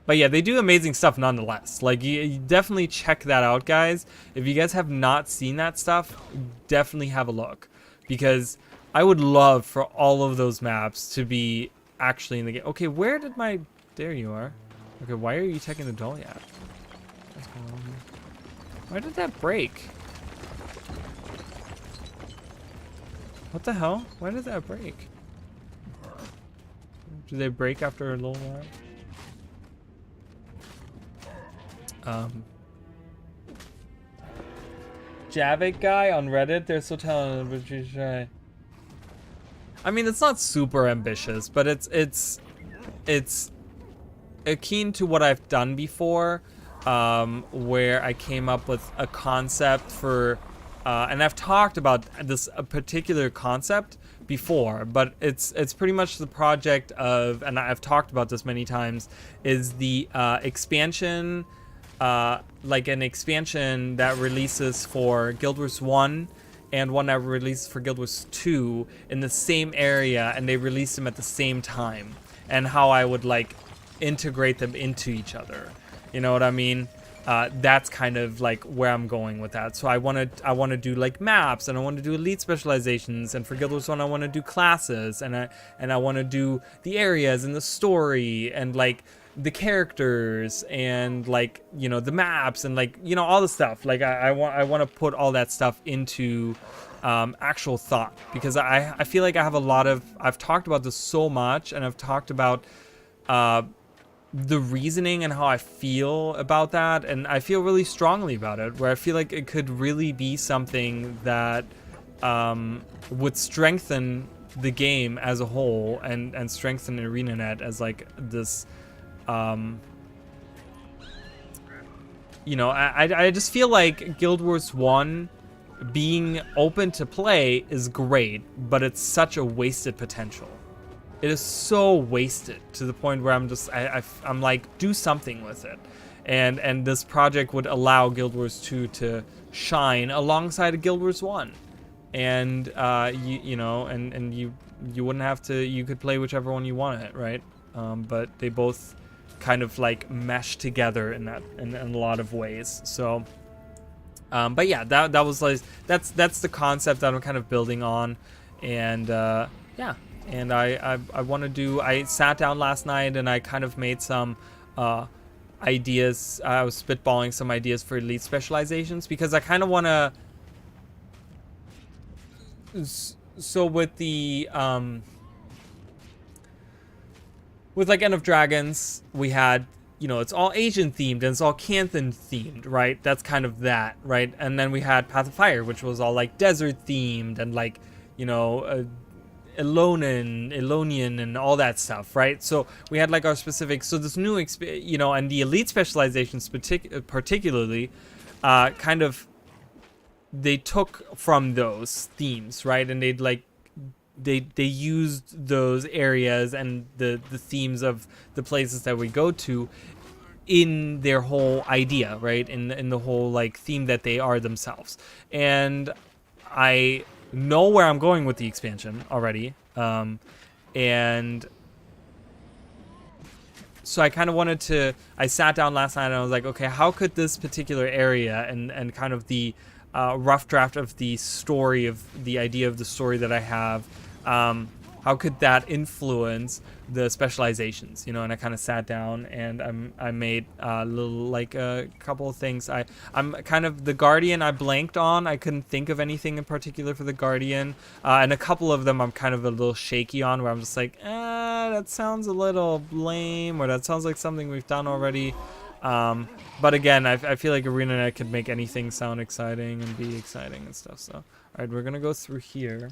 but yeah, they do amazing stuff nonetheless. Like you definitely check that out, guys. If you guys have not seen that stuff, definitely have a look. Because I would love for all of those maps to be actually in the game. Okay, where did my... There you are. Okay, why are you taking the doll yet? What's going on here? Why did that break? What the hell? Why did that break? Do they break after a little while? Javik guy on Reddit, they're so talented, but you try. I mean, it's not super ambitious, but it's akin to what I've done before, where I came up with a concept for, and I've talked about this a particular concept before, but it's pretty much the project of, and I've talked about this many times, is the expansion. Like an expansion that releases for Guild Wars 1 and one that releases for Guild Wars 2 in the same area, and they release them at the same time, and how I would like integrate them into each other. You know what I mean? That's kind of like where I'm going with that. So I want to do like maps, and I want to do elite specializations, and for Guild Wars 1 I want to do classes, and I want to do the areas and the story and like the characters and like, you know, the maps and like, you know, all the stuff. Like I want to put all that stuff into actual thought, because I feel like I have a lot of, I've talked about this so much, and I've talked about the reasoning and how I feel about that, and I feel really strongly about it, where I feel like it could really be something that would strengthen the game as a whole, and strengthen ArenaNet as like this you know, I just feel like Guild Wars 1 being open to play is great, but it's such a wasted potential. It is so wasted to the point where I'm like, do something with it. And this project would allow Guild Wars 2 to shine alongside Guild Wars 1. And you know, and you wouldn't have to, you could play whichever one you wanted, right? But they both kind of like mesh together in a lot of ways. So but yeah, that was like, that's the concept that I'm kind of building on. And yeah, and I want to do, I sat down last night and I kind of made some ideas. I was spitballing some ideas for elite specializations, because I kind of want to, so with the with like End of Dragons, we had, you know, it's all Asian themed and it's all Canthan themed, right? That's kind of that, right? And then we had Path of Fire, which was all like desert themed and like, you know, Elonian and all that stuff, right? So we had like our specific, so this new, you know, and the elite specializations particularly, kind of, they took from those themes, right? And they'd like, they used those areas and the themes of the places that we go to in their whole idea, right? In the whole like theme that they are themselves. And I know where I'm going with the expansion already. And so I kind of wanted to, I sat down last night and I was like, okay, how could this particular area and kind of the rough draft of the story, of the idea of the story that I have, how could that influence the specializations, you know? And I kind of sat down and I made a little, like a couple of things. I'm kind of, the Guardian I blanked on. I couldn't think of anything in particular for the Guardian. And a couple of them I'm kind of a little shaky on, where I'm just like, that sounds a little lame, or that sounds like something we've done already. But again, I feel like ArenaNet could make anything sound exciting and be exciting and stuff. So, all right, we're gonna go through here.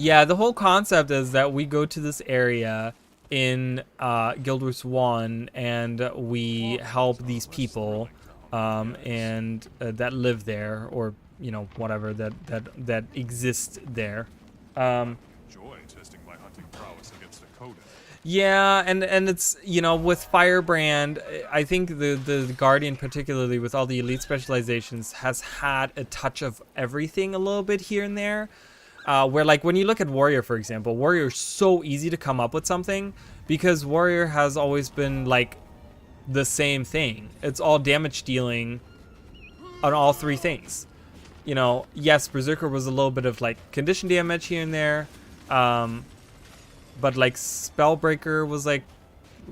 Yeah, the whole concept is that we go to this area in Guild Wars 1 and we help these people and that live there, or you know, whatever that exist there. Joy testing my hunting prowess against a Coda. Yeah, and it's, you know, with Firebrand, I think the Guardian, particularly with all the elite specializations, has had a touch of everything a little bit here and there. Where, like, when you look at Warrior, for example, Warrior is so easy to come up with something because Warrior has always been, like, the same thing. It's all damage dealing on all three things. You know, yes, Berserker was a little bit of, like, condition damage here and there. But, like, Spellbreaker was, like,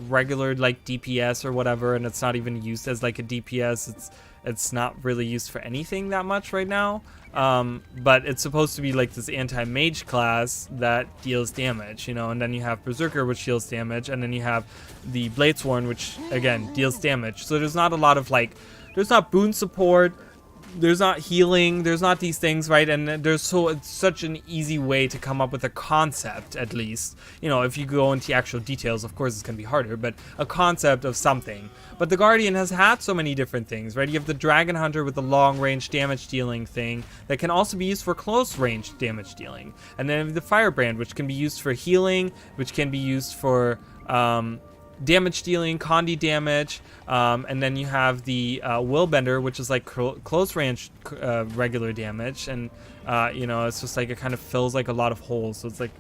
regular, like, DPS or whatever, and it's not even used as, like, a DPS. It's not really used for anything that much right now. But it's supposed to be like this anti-mage class that deals damage, you know, and then you have Berserker, which deals damage, and then you have the Bladesworn, which, again, deals damage. So there's not a lot of, like, there's not boon support, there's not healing, there's not these things, right? And there's it's such an easy way to come up with a concept, at least. You know, if you go into actual details, of course it's going to be harder, but a concept of something. But the Guardian has had so many different things, right? You have the Dragon Hunter with the long-range damage dealing thing that can also be used for close-range damage dealing. And then the Firebrand, which can be used for healing, which can be used for damage dealing, condi damage, and then you have the Willbender, which is like close range regular damage, and you know, it's just like it kind of fills like a lot of holes, so it's like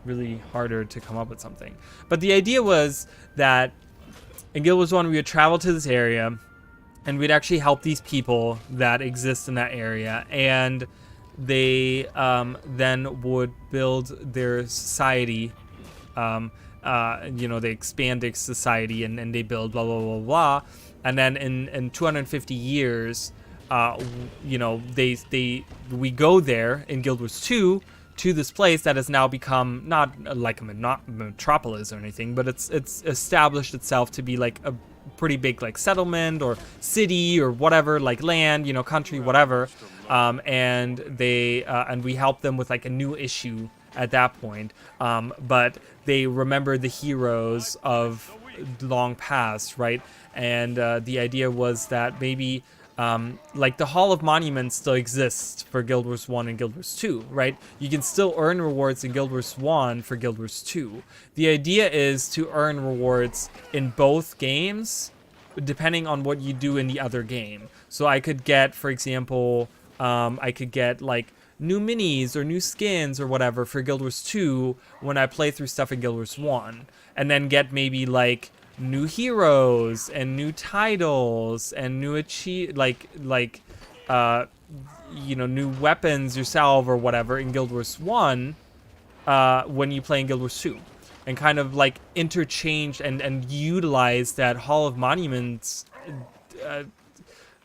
really harder to come up with something. But the idea was that in Guild Wars 1 we would travel to this area and we'd actually help these people that exist in that area, and they then would build their society. You know, they expand their society and they build blah, blah, blah, blah. And then in 250 years, you know, we go there in Guild Wars 2 to this place that has now become not like a metropolis or anything, but it's established itself to be like a pretty big like settlement or city or whatever, like land, you know, country, whatever. And they and we help them with like a new issue at that point, but they remember the heroes of long past, right? And the idea was that maybe like the Hall of Monuments still exists for Guild Wars 1 and Guild Wars 2, right? You can still earn rewards in Guild Wars 1 for Guild Wars 2. The idea is to earn rewards in both games, depending on what you do in the other game. So I could get, for example, I could get like new minis or new skins or whatever for Guild Wars 2 when I play through stuff in Guild Wars 1, and then get maybe like new heroes and new titles and new you know, new weapons yourself or whatever in Guild Wars 1 when you play in Guild Wars 2, and kind of like interchange and utilize that Hall of Monuments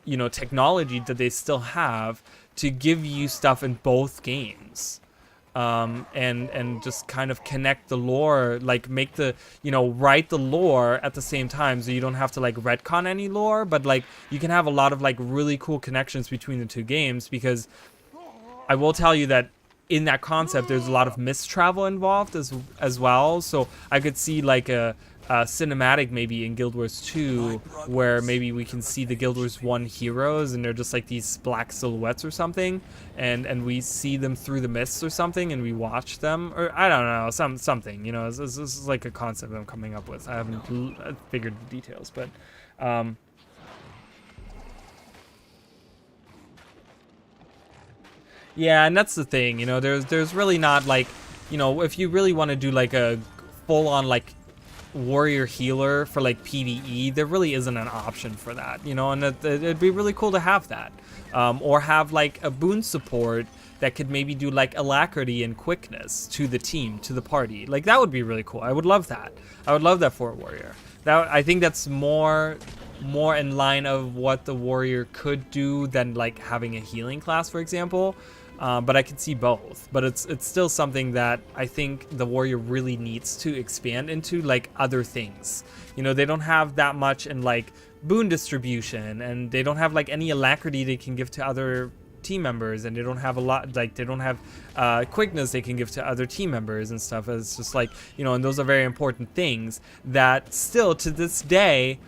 you know, technology that they still have to give you stuff in both games. and just kind of connect the lore, like make the, write the lore at the same time, so you don't have to like retcon any lore, but like you can have a lot of like really cool connections between the two games, because I will tell you that in that concept there's a lot of mist travel involved as well. So I could see like a cinematic maybe in Guild Wars 2 where maybe we can see the Guild Wars 1 heroes and they're just like these black silhouettes or something, and we see them through the mists or something and we watch them, or I don't know, something, this is like a concept I'm coming up with. I haven't figured the details, but yeah, and that's the thing, there's really not like, if you really want to do like a full on like warrior healer for like PvE, there really isn't an option for that, and it'd be really cool to have that, or have like a boon support that could maybe do like alacrity and quickness to the team, to the party. Like that would be really cool. I would love that. I would love that for a warrior. I think that's more in line of what the warrior could do than like having a healing class, for example. But I can see both. But it's still something that I think the warrior really needs to expand into, like other things. They don't have that much in like boon distribution, and they don't have like any alacrity they can give to other team members, and they don't have a lot, like they don't have quickness they can give to other team members and stuff. It's just like, and those are very important things that still to this day,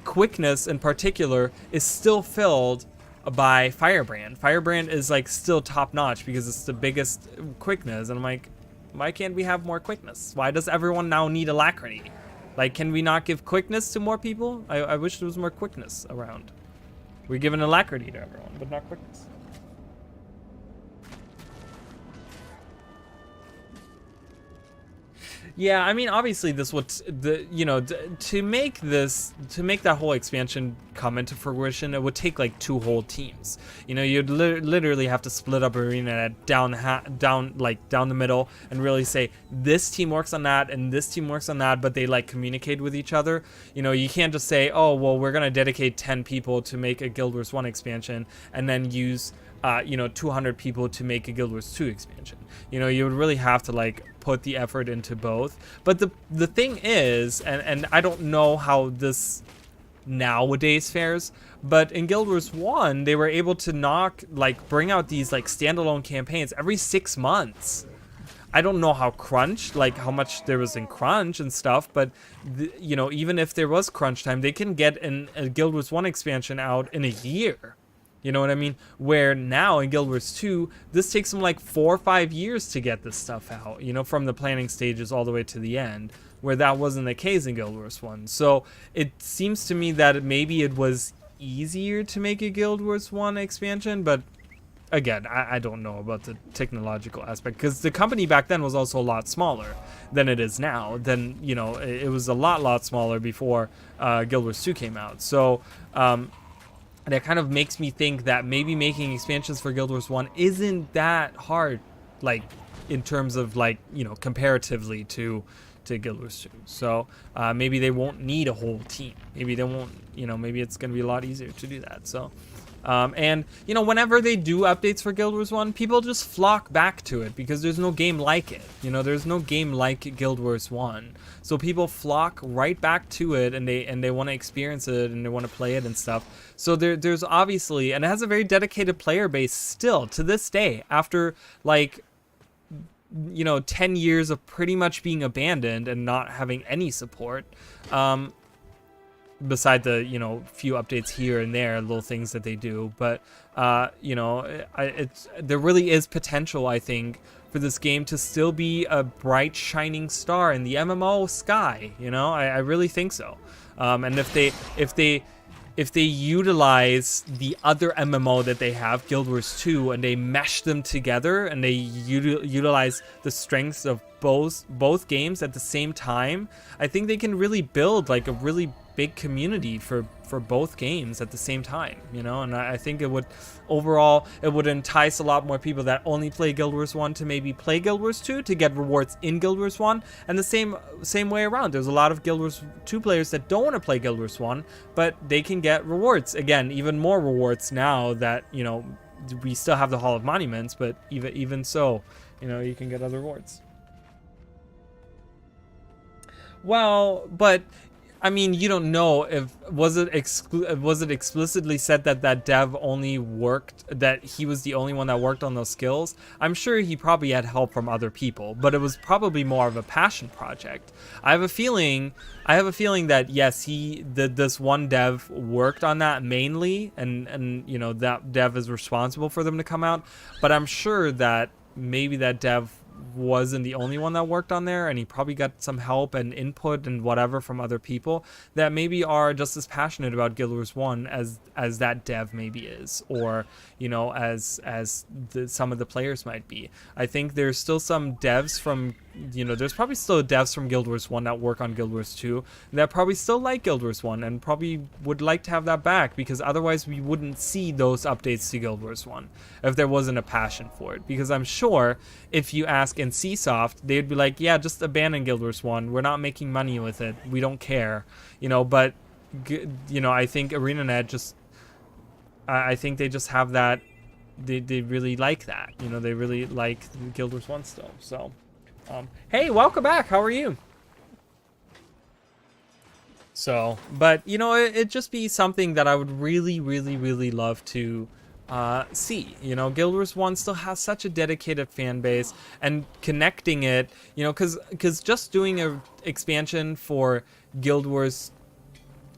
quickness in particular is still filled by Firebrand. Firebrand is like still top notch because it's the biggest quickness, and I'm like, why can't we have more quickness? Why does everyone now need alacrity? Like, can we not give quickness to more people? I wish there was more quickness around. We're giving alacrity to everyone, but not quickness. Yeah, I mean, obviously this would, to make that whole expansion come into fruition, it would take like 2 whole teams. You'd literally have to split up arena down the middle and really say this team works on that and this team works on that, but they like communicate with each other. You can't just say, oh well, we're gonna dedicate 10 people to make a Guild Wars 1 expansion and then use 200 people to make a Guild Wars 2 expansion. You would really have to like put the effort into both. But the thing is, and I don't know how this nowadays fares, but in Guild Wars 1 they were able to bring out these like standalone campaigns every 6 months. I don't know how how much there was in crunch and stuff, but even if there was crunch time, they can get a Guild Wars 1 expansion out in a year. You know what I mean? Where now in Guild Wars 2, this takes them like 4 or 5 years to get this stuff out, from the planning stages all the way to the end, where that wasn't the case in Guild Wars 1. So it seems to me that maybe it was easier to make a Guild Wars 1 expansion, but again, I don't know about the technological aspect, because the company back then was also a lot smaller than it is now. Then, it was a lot smaller before Guild Wars 2 came out. So, that kind of makes me think that maybe making expansions for Guild Wars 1 isn't that hard, like, in terms of, like, comparatively to Guild Wars 2. So, maybe they won't need a whole team. Maybe they won't, maybe it's going to be a lot easier to do that. So, and, whenever they do updates for Guild Wars 1, people just flock back to it because there's no game like it. There's no game like Guild Wars 1. So people flock right back to it, and they want to experience it, and they want to play it and stuff. So there's obviously, and it has a very dedicated player base still to this day, after like 10 years of pretty much being abandoned and not having any support. Beside the few updates here and there, little things that they do, but there really is potential, I think, for this game to still be a bright shining star in the MMO sky. I really think so. And if they utilize the other MMO that they have, Guild Wars 2, and they mesh them together, and they utilize the strengths of both games at the same time, I think they can really build like a really big community for both games at the same time, and I think it would entice a lot more people that only play Guild Wars 1 to maybe play Guild Wars 2 to get rewards in Guild Wars 1, and the same way around. There's a lot of Guild Wars 2 players that don't want to play Guild Wars 1, but they can get rewards, again, even more rewards now that we still have the Hall of Monuments, but even so, you know, you can get other rewards. Well, but I mean, you don't know if was it explicitly said that that dev only worked, that he was the only one that worked on those skills. I'm sure he probably had help from other people, but it was probably more of a passion project. I have a feeling that yes, this one dev worked on that mainly, and you know, that dev is responsible for them to come out. But I'm sure that maybe that dev wasn't the only one that worked on there, and he probably got some help and input and whatever from other people that maybe are just as passionate about Guild Wars 1 as that dev maybe is, or you know, as some of the players might be. I think there's still some devs from, you know, there's probably still devs from Guild Wars 1 that work on Guild Wars 2 that probably still like Guild Wars 1 and probably would like to have that back, because otherwise we wouldn't see those updates to Guild Wars 1 if there wasn't a passion for it. Because I'm sure if you ask NCSoft, they'd be like, yeah, just abandon Guild Wars 1. We're not making money with it. We don't care. You know, but, you know, I think ArenaNet just, I think they just have that, they really like that. You know, they really like Guild Wars 1 still. So, hey, welcome back. How are you? So, but, you know, it'd just be something that I would really, really, really love to see. You know, Guild Wars 1 still has such a dedicated fan base, and connecting it, you know, because just doing a expansion for Guild Wars,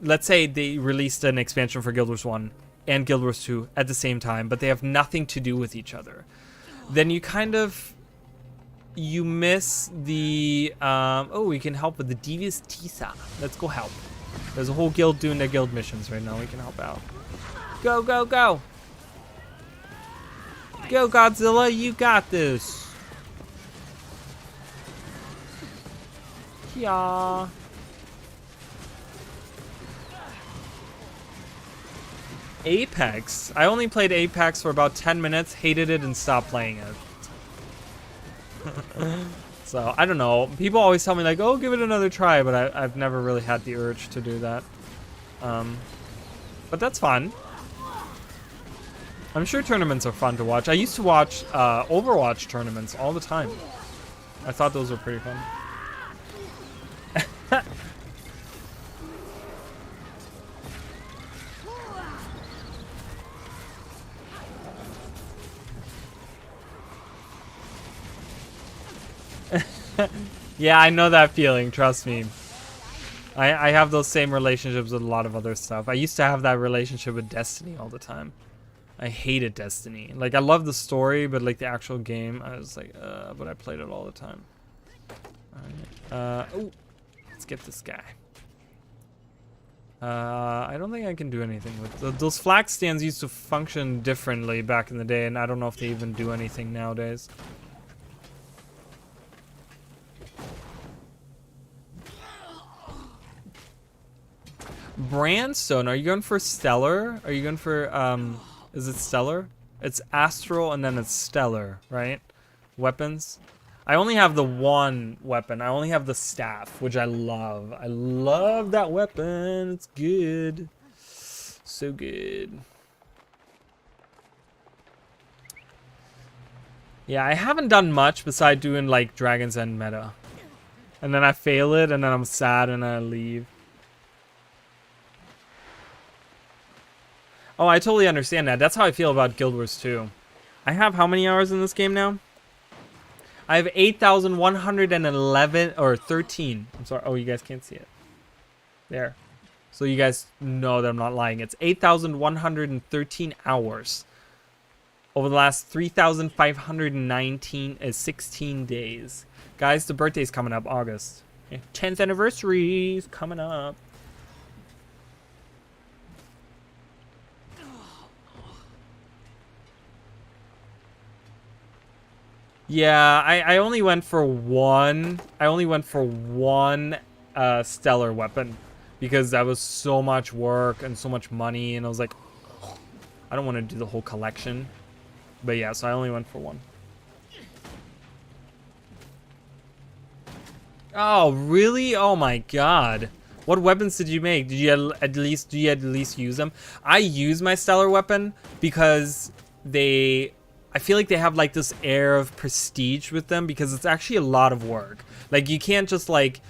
let's say they released an expansion for Guild Wars 1 and Guild Wars 2 at the same time, but they have nothing to do with each other, then you kind of, you miss the, oh, we can help with the Devious Tisa. Let's go help. There's a whole guild doing their guild missions right now. We can help out. Go, go, go. Go, Godzilla, you got this. Yeah. Apex. I only played Apex for about 10 minutes, hated it, and stopped playing it. So, I don't know. People always tell me, like, oh, give it another try, but I've never really had the urge to do that. But that's fun. I'm sure tournaments are fun to watch. I used to watch Overwatch tournaments all the time. I thought those were pretty fun. Yeah, I know that feeling, trust me. I have those same relationships with a lot of other stuff. I used to have that relationship with Destiny all the time. I hated Destiny. Like, I love the story, but like the actual game, I was like, but I played it all the time. Alright. Oh, let's get this guy. I don't think I can do anything with those flag stands. Used to function differently back in the day, and I don't know if they even do anything nowadays. Brandstone, are you going for Stellar? Are you going for, is it Stellar? It's Astral and then it's Stellar, right? Weapons. I only have the one weapon. I only have the staff, which I love. I love that weapon. It's good. So good. Yeah, I haven't done much besides doing like Dragon's End meta. And then I fail it and then I'm sad and I leave. Oh, I totally understand that. That's how I feel about Guild Wars 2. I have how many hours in this game now? I have 8,111 or 13. I'm sorry. Oh, you guys can't see it. There. So you guys know that I'm not lying. It's 8,113 hours. Over the last 3,519 is 16 days. Guys, the birthday's coming up, August. 10th anniversary is coming up. Yeah, I only went for one. I only went for one stellar weapon because that was so much work and so much money, and I was like, oh, I don't want to do the whole collection. But yeah, so I only went for one. Oh, really? Oh my god. What weapons did you make? Did you at least use them? I use my stellar weapon because I feel like they have like this air of prestige with them because it's actually a lot of work. Like you can't just like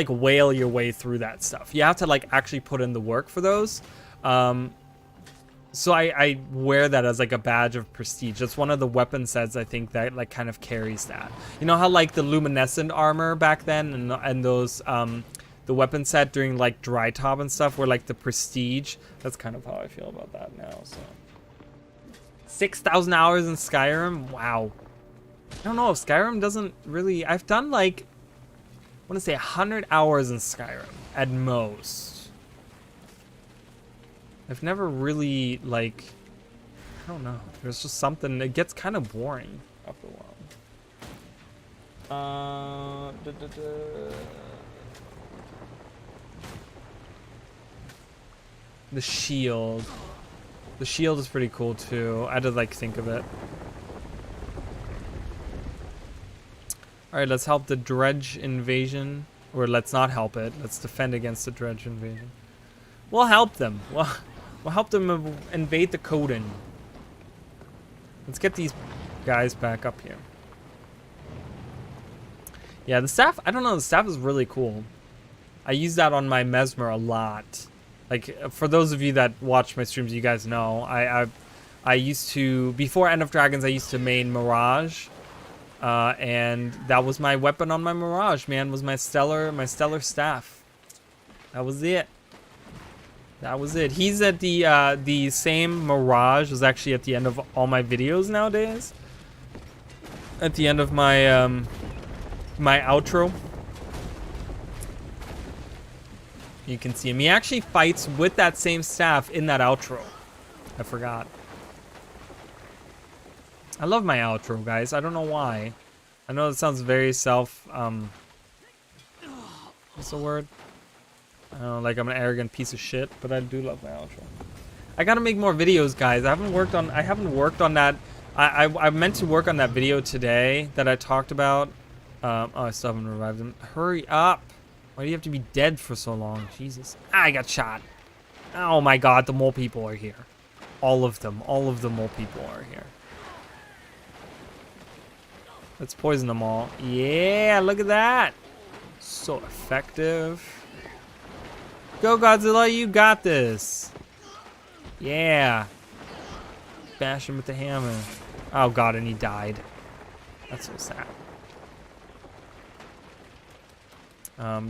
whale your way through that stuff. You have to like actually put in the work for those. So I wear that as like a badge of prestige. That's one of the weapon sets I think that like kind of carries that. You know how like the luminescent armor back then and those the weapon set during like dry top and stuff were like the prestige. That's kind of how I feel about that now. So 6,000 hours in Skyrim. Wow. I don't know if Skyrim doesn't really. I've done like I want to say 100 hours in Skyrim at most. I've never really, like, I don't know. There's just something, it gets kind of boring after a while. The shield. The shield is pretty cool too. I had to like think of it. Alright, let's help the dredge invasion. Or let's not help it. Let's defend against the dredge invasion. We'll help them. We'll help them invade the Coden. Let's get these guys back up here. Yeah, the staff, I don't know, the staff is really cool. I use that on my Mesmer a lot. Like, for those of you that watch my streams, you guys know, I used to, before End of Dragons, I used to main Mirage. And that was my weapon on my Mirage, man, was my stellar staff. That was it. That was it. He's at the same Mirage is actually at the end of all my videos nowadays. At the end of my my outro. You can see him. He actually fights with that same staff in that outro. I forgot. I love my outro, guys. I don't know why. I know it sounds very self what's the word? Like I'm an arrogant piece of shit, but I do love my outro. I gotta make more videos, guys. I haven't worked on that. I meant to work on that video today that I talked about. Oh, I still haven't revived him. Hurry up! Why do you have to be dead for so long? Jesus! I got shot. Oh my God! The mole people are here. All of them. All of the mole people are here. Let's poison them all. Yeah! Look at that! So effective. Go Godzilla, you got this. Yeah. Bash him with the hammer. Oh God, and he died. That's so sad.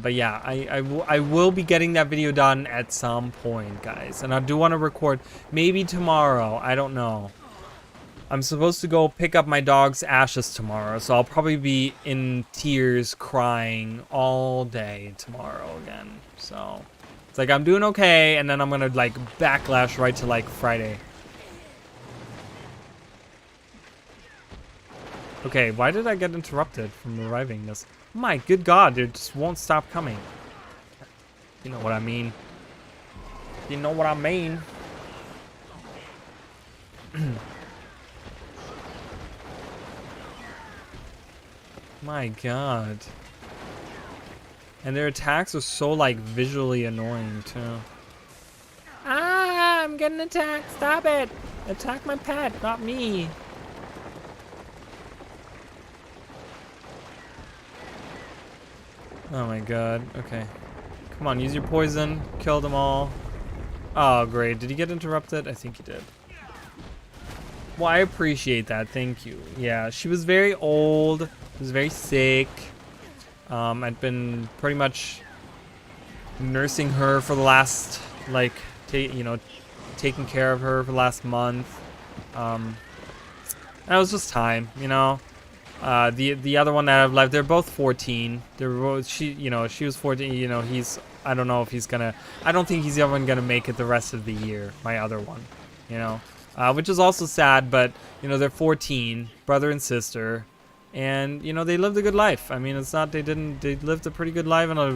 But yeah, I will be getting that video done at some point, guys. And I do want to record maybe tomorrow. I don't know. I'm supposed to go pick up my dog's ashes tomorrow, so I'll probably be in tears crying all day tomorrow again. So it's like I'm doing okay, and then I'm gonna like backlash right to like Friday. Okay, why did I get interrupted from reviving this? My good God, it just won't stop coming. You know what I mean. You know what I mean. My God. And their attacks are so like visually annoying too. Ah, I'm getting attacked. Stop it. Attack my pet, not me. Oh my God. Okay. Come on, use your poison. Kill them all. Oh, great. Did he get interrupted? I think he did. Well, I appreciate that. Thank you. Yeah, she was very old. She was very sick. I'd been pretty much nursing her for the last, like, taking care of her for the last month. And it was just time, you know. The other one that I've left, they're both 14. They're both, she was 14. You know, I don't know if he's gonna. I don't think he's even gonna make it the rest of the year. My other one, you know, which is also sad. But you know, they're 14, brother and sister, and you know they lived a good life. I mean, it's not they lived a pretty good life and a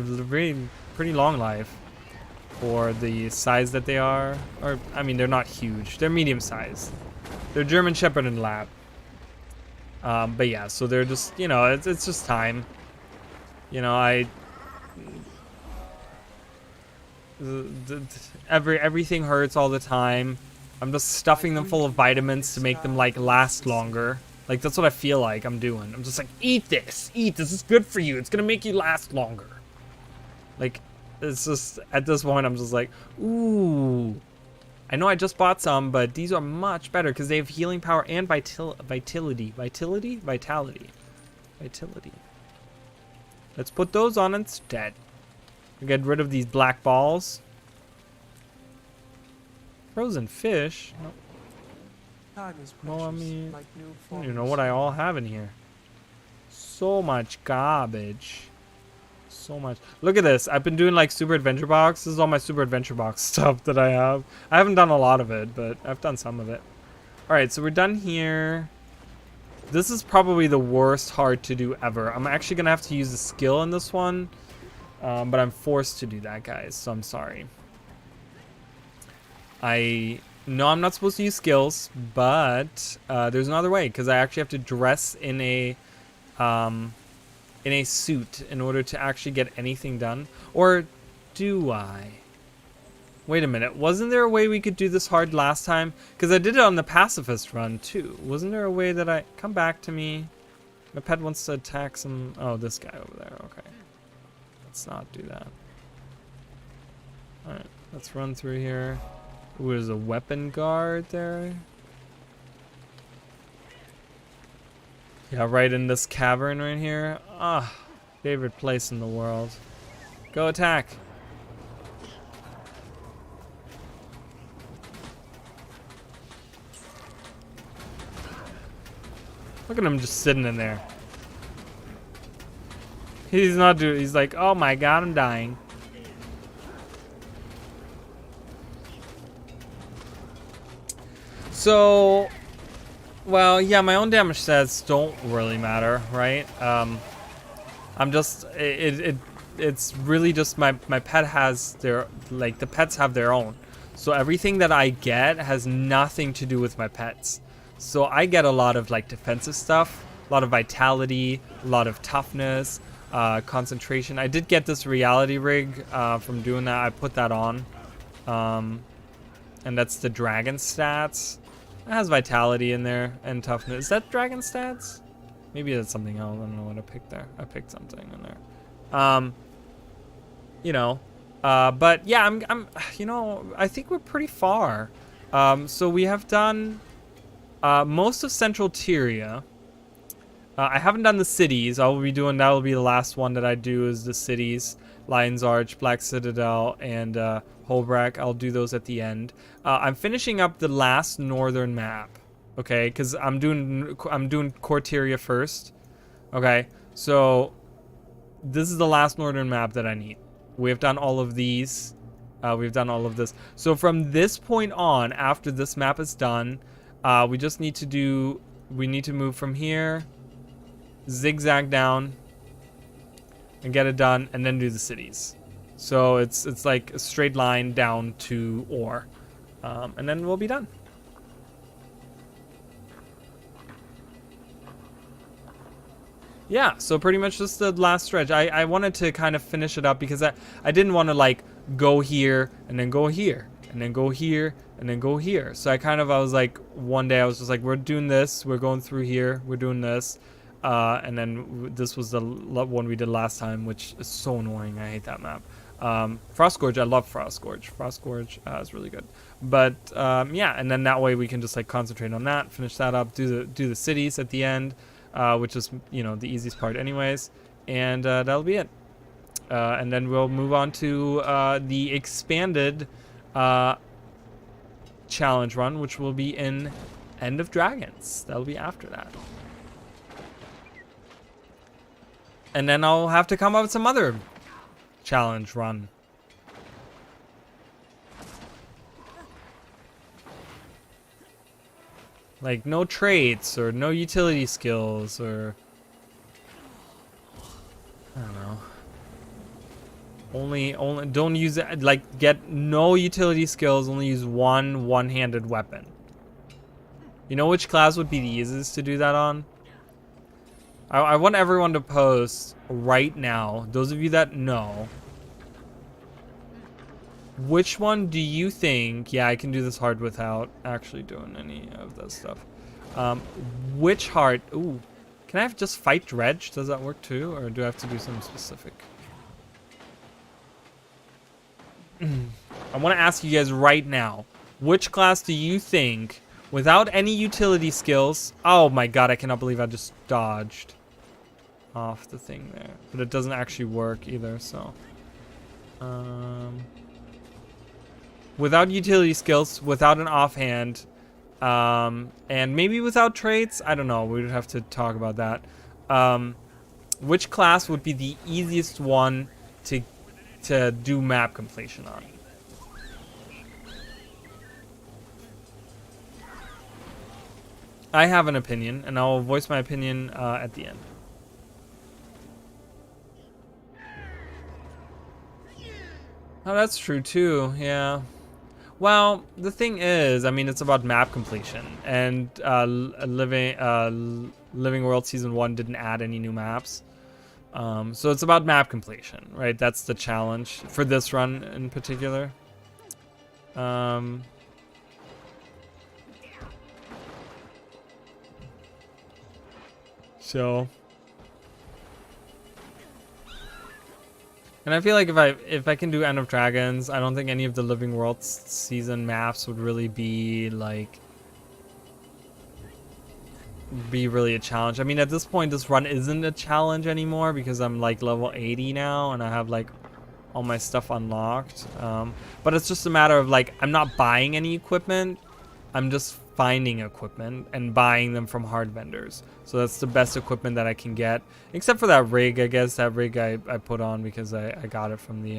pretty long life for the size that they are. Or I mean, they're not huge. They're medium sized. They're German Shepherd and Lab. But yeah, so they're just, you know, it's just time. You know, everything hurts all the time. I'm just stuffing them full of vitamins to make them like last longer. Like that's what I feel like I'm doing. I'm just like, eat this, this is good for you. It's gonna make you last longer. Like, it's just, at this point I'm just like, ooh. I know I just bought some, but these are much better because they have healing power and vitality. Let's put those on instead. Get rid of these black balls. Frozen fish? No. Well, I mean, I don't even know what I all have in here. So much garbage. So much. Look at this. I've been doing like Super Adventure Box. This is all my Super Adventure Box stuff that I have. I haven't done a lot of it, but I've done some of it. Alright, so we're done here. This is probably the worst hard to do ever. I'm actually going to have to use a skill in this one. But I'm forced to do that, guys. So I'm sorry. I know I'm not supposed to use skills, but there's another way. Because I actually have to dress in a suit in order to actually get anything done. Or do I? Wait a minute. Wasn't there a way we could do this hard last time? Because I did it on the pacifist run too. Wasn't there a way that I... Come back to me. My pet wants to attack some... Oh, this guy over there. Okay. Let's not do that. Alright. Let's run through here. Ooh, there's a weapon guard there. Yeah, right in this cavern right here. Ah, favorite place in the world. Go attack. Look at him just sitting in there. He's not doing, he's like, oh my god, I'm dying. So, well, yeah, my own damage stats don't really matter, right? I'm just, it's really just my pet has their, like, the pets have their own. So everything that I get has nothing to do with my pets. So I get a lot of, like, defensive stuff, a lot of vitality, a lot of toughness, concentration. I did get this reality rig from doing that. I put that on. And that's the dragon stats. It has vitality in there and toughness. Is that dragon stats? Maybe that's something else. I don't know what I picked there. I picked something in there. You know, but yeah, I'm, you know, I think we're pretty far. So we have done most of Central Tyria. I haven't done the cities. I will be doing, that will be the last one that I do, is the cities. Lion's Arch, Black Citadel, and Holbrack. I'll do those at the end. I'm finishing up the last northern map, okay? Because I'm doing Corteria first, okay? So this is the last northern map that I need. We have done all of these. We've done all of this. So from this point on, after this map is done, we just need to do. We need to move from here, zigzag down, and get it done, and then do the cities. So it's like a straight line down to ore, and then we'll be done. Yeah, so pretty much just the last stretch. I wanted to kind of finish it up because I didn't want to like go here and then go here and then go here and then go here. So I was like, one day I was just like, we're doing this, we're going through here, we're doing this. And then this was the one we did last time, which is so annoying. I hate that map. Frostgorge, I love Frostgorge. Frostgorge is really good. But yeah, and then that way we can just like concentrate on that, finish that up, do the cities at the end, which is, you know, the easiest part anyways. And that'll be it. And then we'll move on to the expanded challenge run, which will be in End of Dragons. That'll be after that. And then I'll have to come up with some other challenge run. Like no traits or no utility skills or I don't know. Only don't use it, like get no utility skills, only use one-handed weapon. You know which class would be the easiest to do that on? I want everyone to post right now, those of you that know, Which one do you think? Yeah, I can do this hard without actually doing any of that stuff. Which heart? Ooh, can I have just fight dredge? Does that work too, or do I have to do something specific? I want to ask you guys right now, which class do you think, without any utility skills? Oh my god, I cannot believe I just dodged off the thing there, but it doesn't actually work either. So, without utility skills, without an offhand, and maybe without traits. I don't know. We would have to talk about that. Which class would be the easiest one to do map completion on? I have an opinion, and I'll voice my opinion at the end. Oh, that's true too. Yeah. Well, the thing is, I mean, it's about map completion, and Living World Season 1 didn't add any new maps. So it's about map completion, right? That's the challenge for this run in particular. So, and I feel like if I can do End of Dragons, I don't think any of the Living World season maps would really be like a challenge. I mean, at this point, this run isn't a challenge anymore because I'm like level 80 now and I have like all my stuff unlocked. But it's just a matter of like, I'm not buying any equipment. I'm just finding equipment and buying them from hard vendors. So that's the best equipment that I can get, except for that rig. I guess that rig I put on because I got it from the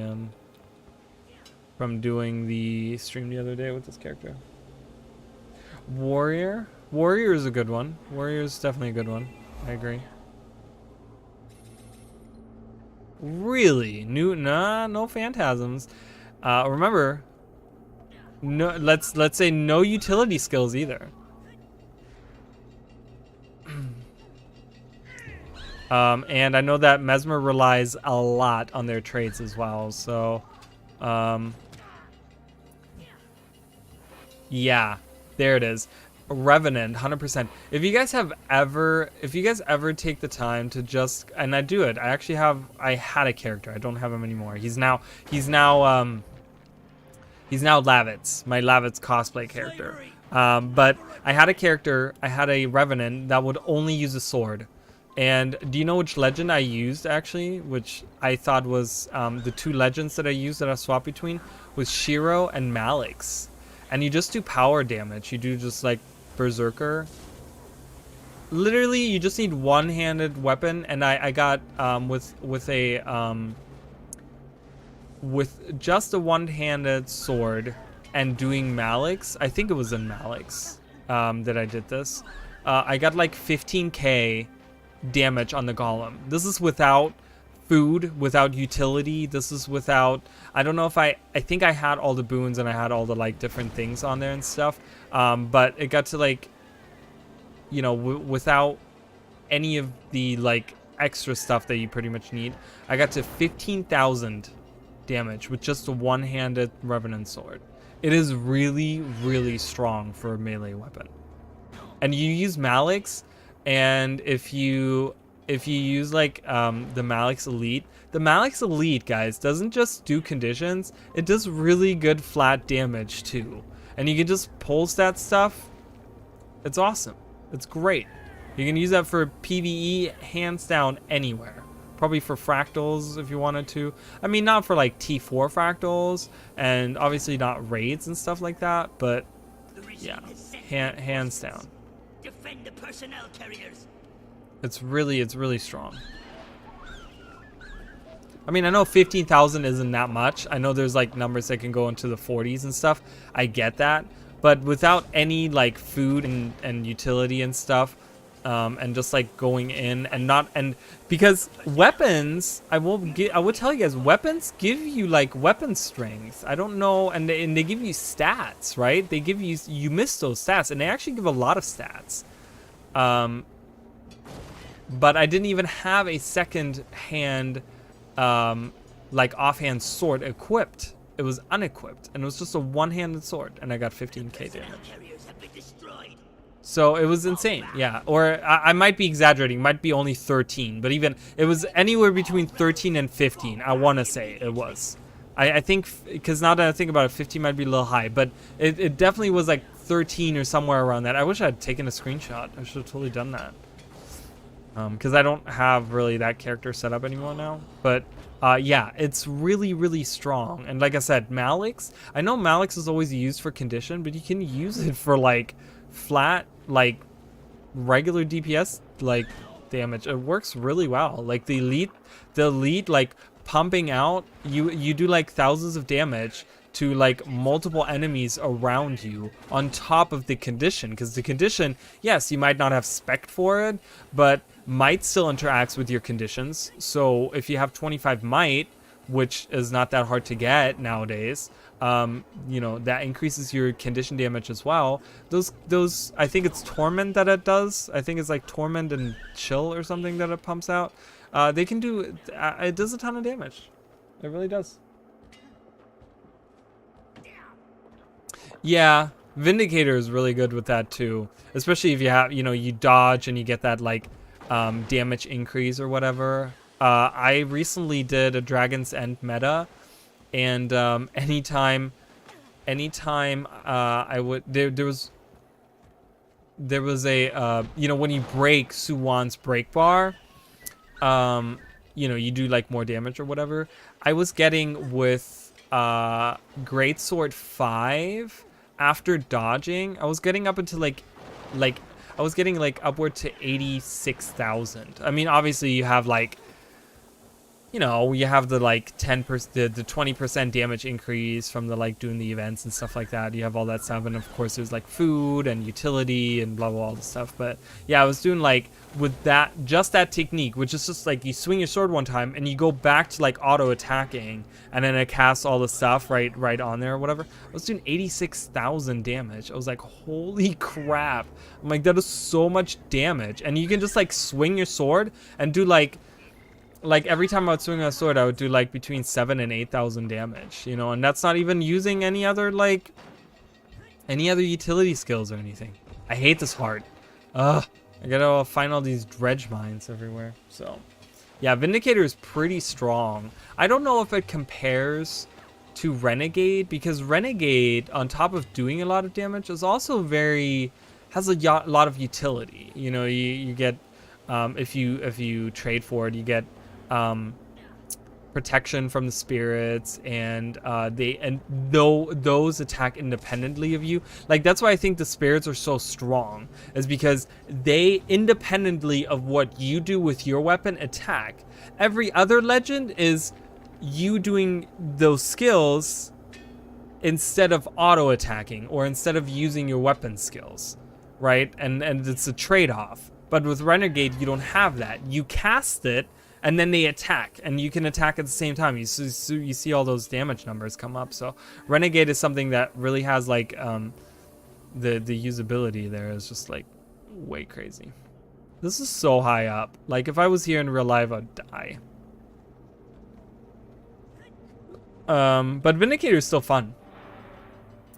from doing the stream the other day with this character. Warrior is a good one. Warrior is definitely a good one. I agree. Really? No phantasms. Remember, no. Let's say no utility skills either. And I know that Mesmer relies a lot on their traits as well. So, yeah, there it is. Revenant, 100%. If you guys ever take the time to just, and I do it, I had a character. I don't have him anymore. He's now Lavitz, my Lavitz cosplay character. But I had a Revenant that would only use a sword. And do you know which legend I used actually? Which I thought was the two legends that I used that I swapped between was Shiro and Malix. And you just do power damage. You do just like Berserker. Literally, you just need one-handed weapon, and I got with just a one-handed sword and doing Malix. I think it was in Malix that I did this. I got like 15k damage on the golem. This is without food, without utility. This is without, I don't know if I think I had all the boons and I had all the like different things on there and stuff, but it got to like, you know, without any of the like extra stuff that you pretty much need, I got to 15,000 damage with just a one-handed Revenant sword. It is really, really strong for a melee weapon. And you use Malix, and if you use like the Malix Elite, guys, doesn't just do conditions, it does really good flat damage too. And you can just pulse that stuff. It's awesome. It's great. You can use that for PvE hands down anywhere. Probably for fractals if you wanted to. I mean, not for like T4 fractals, and obviously not raids and stuff like that, but yeah, hands down. Defend the personnel carriers. It's really strong. I mean, I know 15,000 isn't that much. I know there's like numbers that can go into the 40s and stuff. I get that, but without any like food and utility and stuff, and just like going in and because weapons, I will tell you guys, weapons give you like weapon strength. I don't know, and they give you stats, right? They give you miss those stats, and they actually give a lot of stats. But I didn't even have a second hand, like offhand sword equipped it was unequipped, and it was just a one-handed sword, and I got 15k Personnel damage. carriers have been destroyed. So it was insane, yeah. Or I might be exaggerating, might be only 13, but even it was anywhere between 13 and 15. I want to say it was. I think because now that I think about it, 15 might be a little high, but it definitely was like 13 or somewhere around that. I wish I had taken a screenshot. I should have totally done that. Because I don't have really that character set up anymore now. But yeah, it's really, really strong. And like I said, Malik's, I know Malik's is always used for condition, but you can use it for like flat, like regular DPS like damage. It works really well. Like the elite like pumping out, you do like thousands of damage to like multiple enemies around you on top of the condition, because the condition, yes, you might not have spec for it, but might still interacts with your conditions. So if you have 25 might, which is not that hard to get nowadays, you know, that increases your condition damage as well. Those I think it's torment that it does. I think it's like torment and chill or something that it pumps out. They can do it does a ton of damage. It really does. Yeah, Vindicator is really good with that too, especially if you have, you know, you dodge and you get that like damage increase or whatever. I recently did a Dragon's End meta, and anytime I would there was a you know, when you break Suwan's break bar, you know, you do like more damage or whatever. I was getting with Greatsword 5 after dodging, I was getting up into like I was getting like upward to 86,000. I mean, obviously you have like, you know, you have the like 10%, the 20% damage increase from the like doing the events and stuff like that. You have all that stuff, and of course there's like food and utility and blah blah all the stuff. But yeah, I was doing like with that, just that technique, which is just like you swing your sword one time and you go back to like auto attacking, and then it casts all the stuff right on there or whatever. I was doing 86,000 damage. I was like, holy crap! I'm like, that is so much damage, and you can just like swing your sword and do like every time I would swing a sword, I would do like between 7,000 and 8,000 damage, you know, and that's not even using any other utility skills or anything. I hate this part. Ugh, I gotta find all these dredge mines everywhere. So yeah, Vindicator is pretty strong. I don't know if it compares to Renegade, because Renegade, on top of doing a lot of damage, is also has a lot of utility. You know, you get if you trade for it, you get protection from the spirits, and those attack independently of you. Like, that's why I think the spirits are so strong, is because they independently of what you do with your weapon attack. Every other legend is you doing those skills instead of auto attacking, or instead of using your weapon skills, right? And it's a trade-off. But with Renegade, you don't have that. You cast it, and then they attack, and you can attack at the same time. You see all those damage numbers come up. So Renegade is something that really has like the usability there is just like way crazy. This is so high up. Like, if I was here in real life, I'd die. But Vindicator is still fun.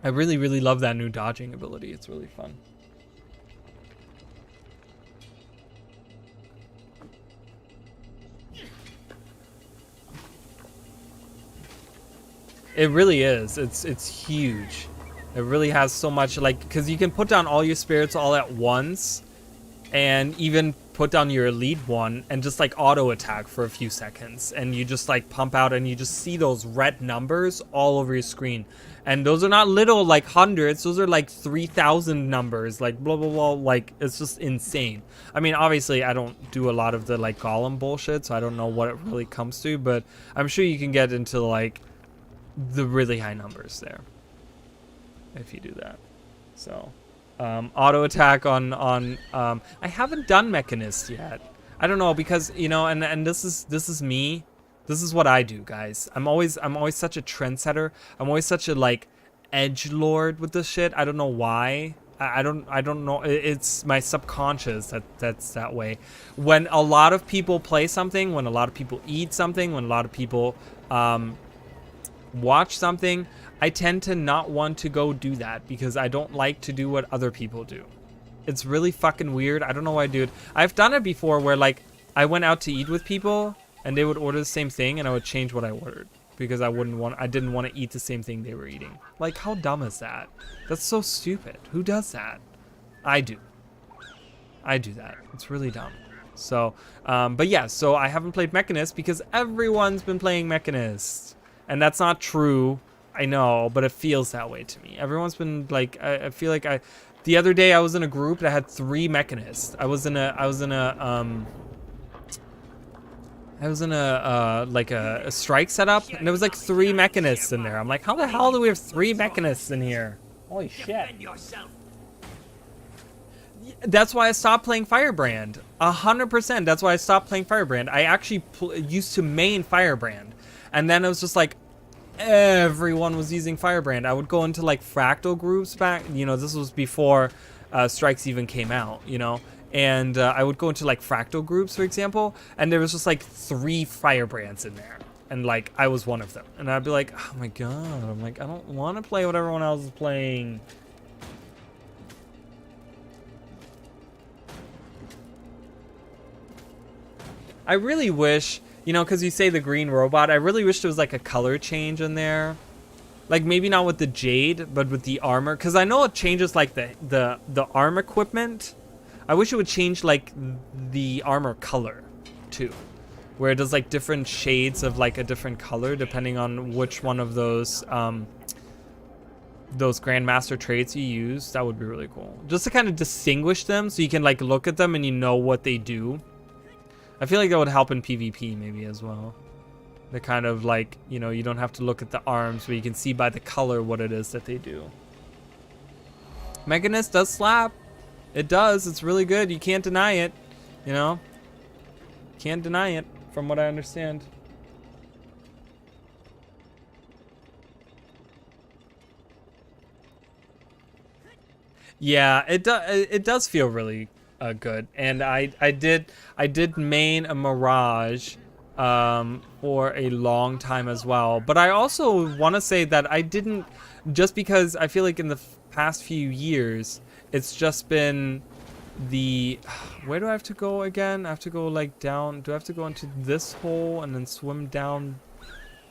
I really, really love that new dodging ability. It's really fun. It really is. It's huge. It really has so much, like, because you can put down all your spirits all at once, and even put down your elite one and just like auto attack for a few seconds, and you just like pump out, and you just see those red numbers all over your screen. And those are not little like hundreds, those are like 3,000 numbers, like blah blah blah. Like, it's just insane. I mean, obviously I don't do a lot of the like golem bullshit, so I don't know what it really comes to, but I'm sure you can get into like the really high numbers there if you do that. So auto attack on I haven't done Mechanist yet. I don't know, because, you know, and this is me. This is what I do, guys. I'm always such a trendsetter. I'm always such a like edge lord with this shit. I don't know why. I don't know. It's my subconscious that's that way. When a lot of people play something, when a lot of people eat something, when a lot of people watch something, I tend to not want to go do that because I don't like to do what other people do. It's really fucking weird. I don't know why I do it. I've done it before where like I went out to eat with people and they would order the same thing and I would change what I ordered because I didn't want to eat the same thing they were eating. Like, how dumb is that? That's so stupid. Who does that? I do. I do that. It's really dumb. So, but yeah, so I haven't played Mechanist because everyone's been playing Mechanist. And that's not true, I know, but it feels that way to me. Everyone's been like, I feel like the other day I was in a group that had 3 Mechanists. I was in a like a strike setup, and there was like 3 Mechanists in there. I'm like, how the hell do we have 3 Mechanists in here? Holy shit. Defend yourself. That's why I stopped playing Firebrand. 100%. That's why I stopped playing Firebrand. I actually used to main Firebrand. And then it was just like, everyone was using Firebrand. I would go into like fractal groups back. You know, this was before strikes even came out, you know. And I would go into like fractal groups, for example. And there was just like 3 Firebrands in there. And like, I was one of them. And I'd be like, oh my god. I'm like, I don't want to play what everyone else is playing. I really wish, you know, because you say the green robot, I really wish there was like a color change in there. Like maybe not with the Jade, but with the armor. Because I know it changes like the arm equipment. I wish it would change like the armor color too. Where it does like different shades of like a different color depending on which one of those Grandmaster traits you use. That would be really cool. Just to kind of distinguish them so you can like look at them and you know what they do. I feel like that would help in PvP maybe as well. The kind of like, you know, you don't have to look at the arms, but you can see by the color what it is that they do. Mechanist does slap. It does. It's really good. You can't deny it. You know? Can't deny it from what I understand. Yeah, it does feel really good, and I did main a Mirage for a long time as well. But I also want to say that I didn't, just because I feel like in the past few years it's just been the, where do I have to go again? I have to go like down. Do I have to go into this hole and then swim down?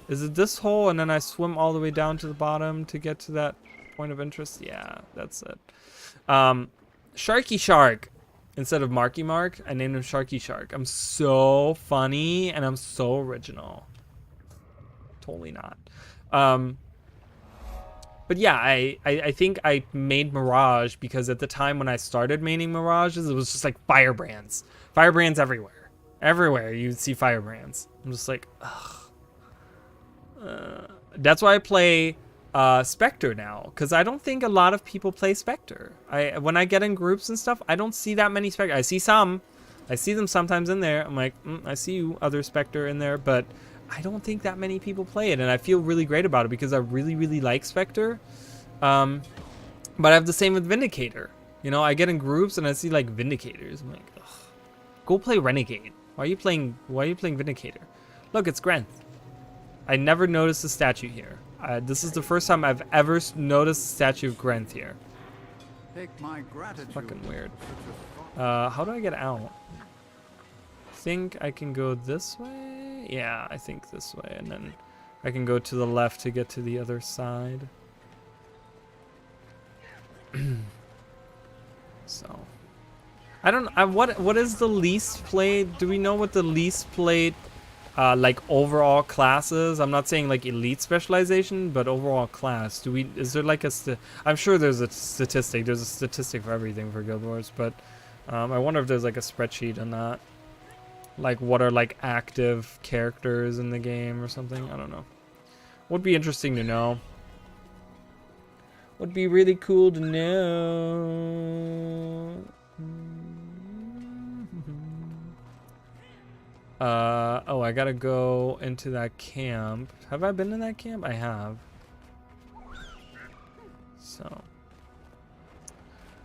Is it this hole and then I swim all the way down to the bottom to get to that point of interest? Yeah, that's it. Sharky Shark. Instead of Marky Mark, I named him Sharky Shark. I'm so funny and I'm so original. Totally not. But yeah, I think I made Mirage because at the time when I started maining Mirages, it was just like Firebrands. Firebrands everywhere. Everywhere you'd see Firebrands. I'm just like, ugh. That's why I play Spectre now, because I don't think a lot of people play Spectre. When I get in groups and stuff, I don't see that many Spectre. I see some. I see them sometimes in there. I'm like, I see you, other Spectre in there, but I don't think that many people play it, and I feel really great about it because I really, really like Spectre. But I have the same with Vindicator. You know, I get in groups and I see like Vindicators. I'm like, ugh. Go play Renegade. Why are you playing Vindicator? Look, it's Grenth. I never noticed the statue here. This is the first time I've ever noticed the statue of Grenth here. Take my gratitude. Fucking weird. How do I get out? Think I can go this way? Yeah, I think this way, and then I can go to the left to get to the other side. So, I don't. What is the least played? Do we know what the least played? Like overall classes. I'm not saying like elite specialization, but overall class. Is there like I'm sure there's a statistic. There's a statistic for everything for Guild Wars, but I wonder if there's like a spreadsheet on that. Like what are like active characters in the game or something. I don't know. Would be interesting to know. Would be really cool to know. Oh, I gotta go into that camp. Have I been in that camp? I have. So.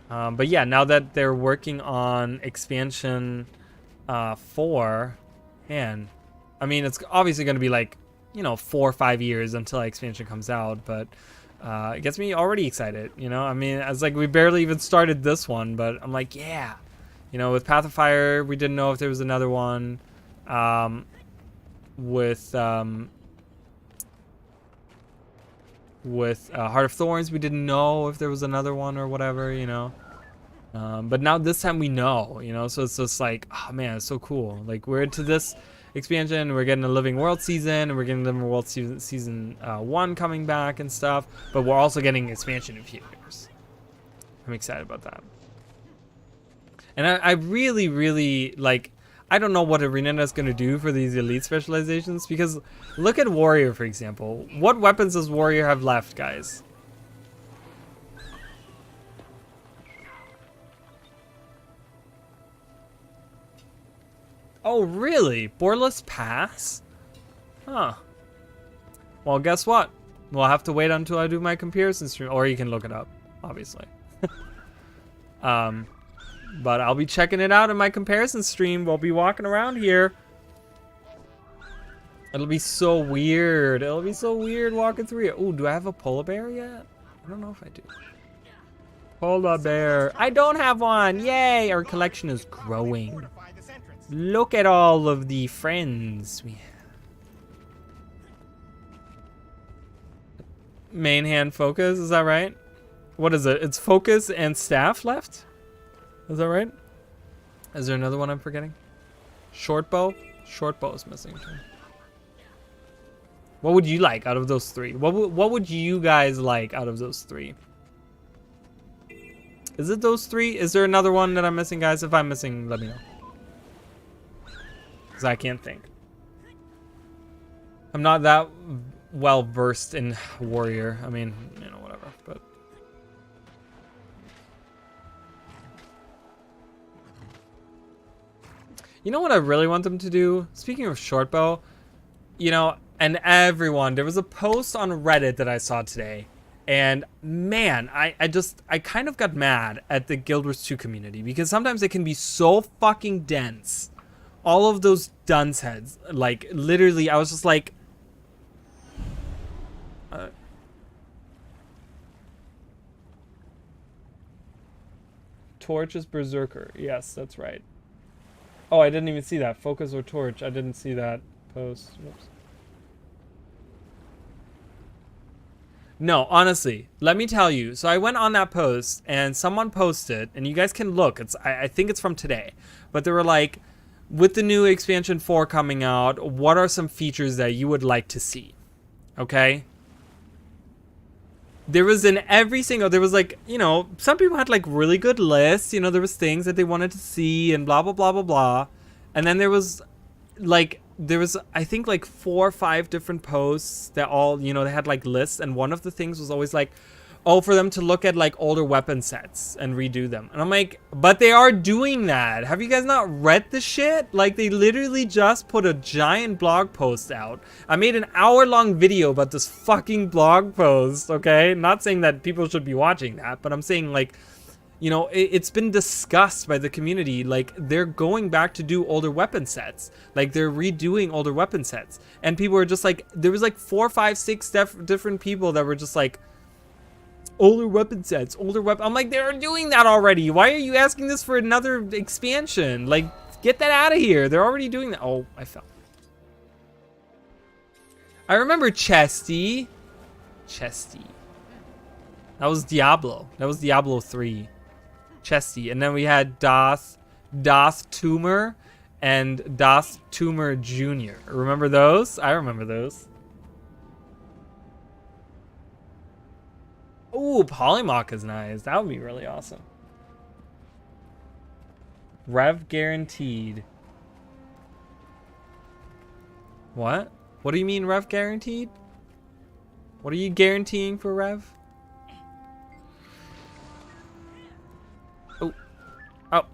But yeah, now that they're working on expansion 4, man, I mean, it's obviously gonna be like you know, 4 or 5 years until expansion comes out, but it gets me already excited, you know? I mean, it's like we barely even started this one, but I'm like, yeah. You know, with Path of Fire, we didn't know if there was another one. With Heart of Thorns, we didn't know if there was another one or whatever, you know? But now this time we know, you know? So it's just like, oh man, it's so cool. Like, we're into this expansion, we're getting a Living World season, and we're getting Living World season 1 coming back and stuff, but we're also getting expansion in a few years. I'm excited about that. And I really, really, like, I don't know what Arena is going to do for these elite specializations, because look at Warrior, for example. What weapons does Warrior have left, guys? Oh, really? Boarless Pass? Huh. Well, guess what? We'll have to wait until I do my comparison stream, or you can look it up, obviously. But I'll be checking it out in my comparison stream. We'll be walking around here. It'll be so weird. It'll be so weird walking through it. Ooh, do I have a polar bear yet? I don't know if I do. Polar bear. I don't have one. Yay! Our collection is growing. Look at all of the friends we have. Main hand focus, is that right? What is it? It's focus and staff left? Is that right? Is there another one I'm forgetting? Short bow? Short bow is missing too. What would you like out of those 3? What would you guys like out of those 3? Is it those 3? Is there another one that I'm missing, guys? If I'm missing, let me know. Because I can't think. I'm not that well versed in Warrior. I mean, you know, whatever. But you know what I really want them to do? Speaking of short bow, you know, and everyone, there was a post on Reddit that I saw today, and man, I kind of got mad at the Guild Wars 2 community, because sometimes it can be so fucking dense. All of those dunce heads, like, literally, I was just like, Torch is Berserker. Yes, that's right. Oh, I didn't even see that. Focus or Torch. I didn't see that post. Whoops. No, honestly, let me tell you. So I went on that post and someone posted, and you guys can look. I think it's from today. But they were like, with the new expansion 4 coming out, what are some features that you would like to see? Okay? There was in every single, there was like, you know, some people had like really good lists, you know, there was things that they wanted to see and blah, blah, blah, blah, blah. And then there was like, I think like 4 or 5 different posts that all, you know, they had like lists. And one of the things was always like, oh, for them to look at like older weapon sets and redo them. And I'm like, but they are doing that. Have you guys not read the shit? Like, they literally just put a giant blog post out. I made an hour-long video about this fucking blog post, okay? Not saying that people should be watching that, but I'm saying, like, you know, it's been discussed by the community. Like, they're going back to do older weapon sets. Like, they're redoing older weapon sets. And people are just like, there was like 4, 5, 6 different people that were just like, older weapon sets, older weapon. I'm like, they're doing that already. Why are you asking this for another expansion? Like, get that out of here. They're already doing that. Oh, I fell. I remember Chesty. That was Diablo. That was Diablo 3. Chesty. And then we had Doth Tamer and Doth Tamer Jr. Remember those? I remember those. Ooh, Polymach is nice. That would be really awesome. Rev guaranteed. What? What do you mean Rev guaranteed? What are you guaranteeing for Rev? Oh. Oh.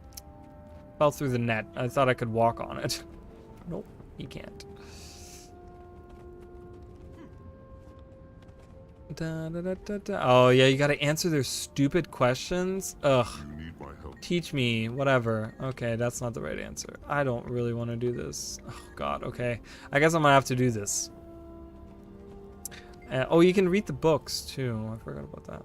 Fell through the net. I thought I could walk on it. Nope, you can't. Oh yeah, you gotta answer their stupid questions. Ugh. You need my help. Teach me, whatever. Okay, that's not the right answer. I don't really want to do this. Oh god, okay. I guess I'm gonna have to do this. Oh, you can read the books too. I forgot about that.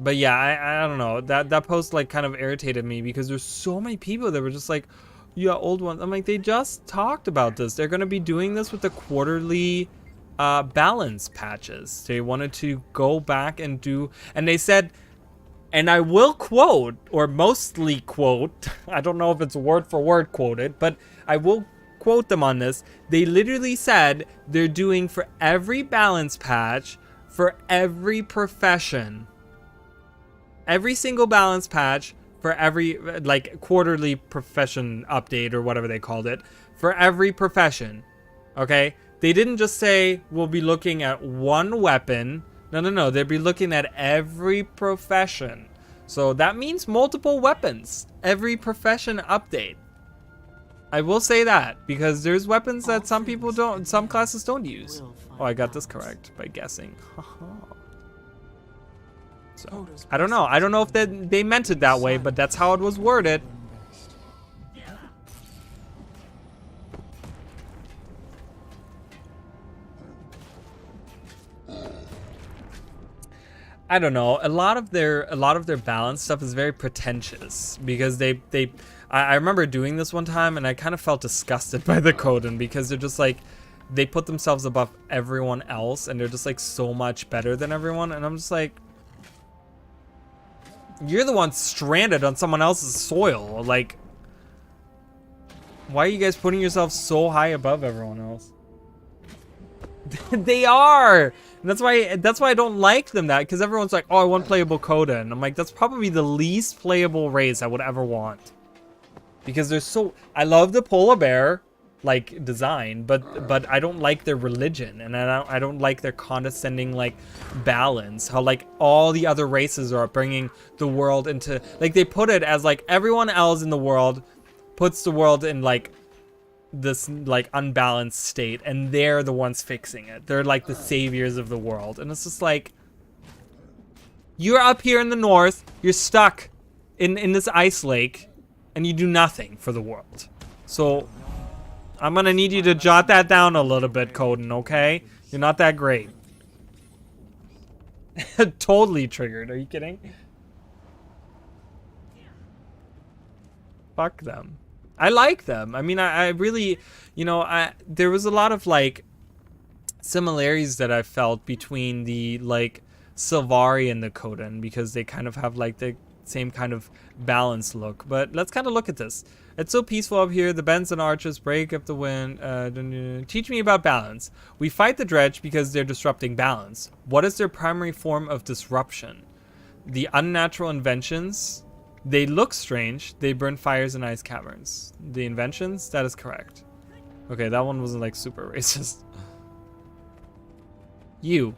But yeah, I don't know. That post like kind of irritated me because there's so many people that were just like, yeah, old ones. I'm like, they just talked about this. They're gonna be doing this with the quarterly balance patches. They wanted to go back and do, and they said, and I will quote, or mostly quote, I don't know if it's word for word quoted, but I will quote them on this. They literally said they're doing for every balance patch for every profession. Every single balance patch for every like quarterly profession update or whatever they called it for every profession. Okay? They didn't just say we'll be looking at one weapon. No. They'll be looking at every profession. So that means multiple weapons. Every profession update. I will say that because there's weapons that some people don't, some classes don't use. Oh, I got this correct by guessing. So, I don't know. I don't know if they meant it that way, but that's how it was worded. I don't know. A lot of their balance stuff is very pretentious because I remember doing this one time and I kind of felt disgusted by the Coden because they're just like, they put themselves above everyone else and they're just like so much better than everyone, and I'm just like, you're the one stranded on someone else's soil. Like, why are you guys putting yourself so high above everyone else? They are. And that's why I don't like them that, because everyone's like, oh, I want playable Coda, and I'm like, that's probably the least playable race I would ever want. Because they're so, I love the polar bear like design, but I don't like their religion, and I don't like their condescending like balance, how like all the other races are bringing the world into, like they put it as like everyone else in the world puts the world in like this like unbalanced state, and they're the ones fixing it. They're like the saviors of the world, and it's just like, you're up here in the north, you're stuck in this ice lake, and you do nothing for the world. So I'm gonna need you to jot that down a little bit, Coden, okay? You're not that great. Totally triggered, are you kidding? Fuck them. I like them. I mean, I really, you know, there was a lot of like similarities that I felt between the like Sylvari and the Coden, because they kind of have like the same kind of balanced look. But let's kind of look at this. It's so peaceful up here. The bends and arches break up the wind. Teach me about balance. We fight the dredge because they're disrupting balance. What is their primary form of disruption? The unnatural inventions. They look strange. They burn fires in ice caverns. The inventions? That is correct. Okay, that one wasn't like super racist. You.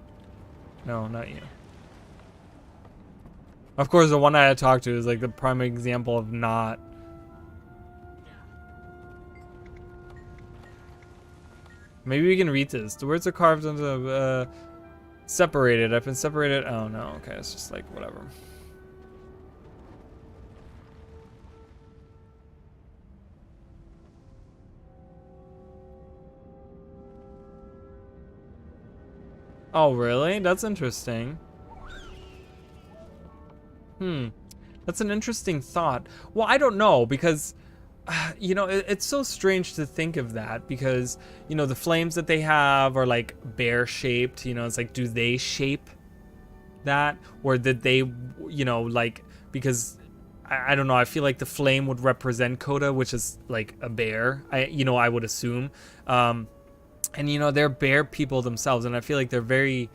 No, not you. Of course, the one I talked to is like the prime example of not. Maybe we can read this. The words are carved into separated. I've been separated. Oh no, okay, it's just like whatever. Oh really? That's interesting. That's an interesting thought. Well, I don't know, because you know, it's so strange to think of that, because, you know, the flames that they have are like bear shaped, you know, it's like, do they shape that, or did they, you know, like, because I don't know, I feel like the flame would represent Coda, which is like a bear, I would assume, and you know, they're bear people themselves, and I feel like they're very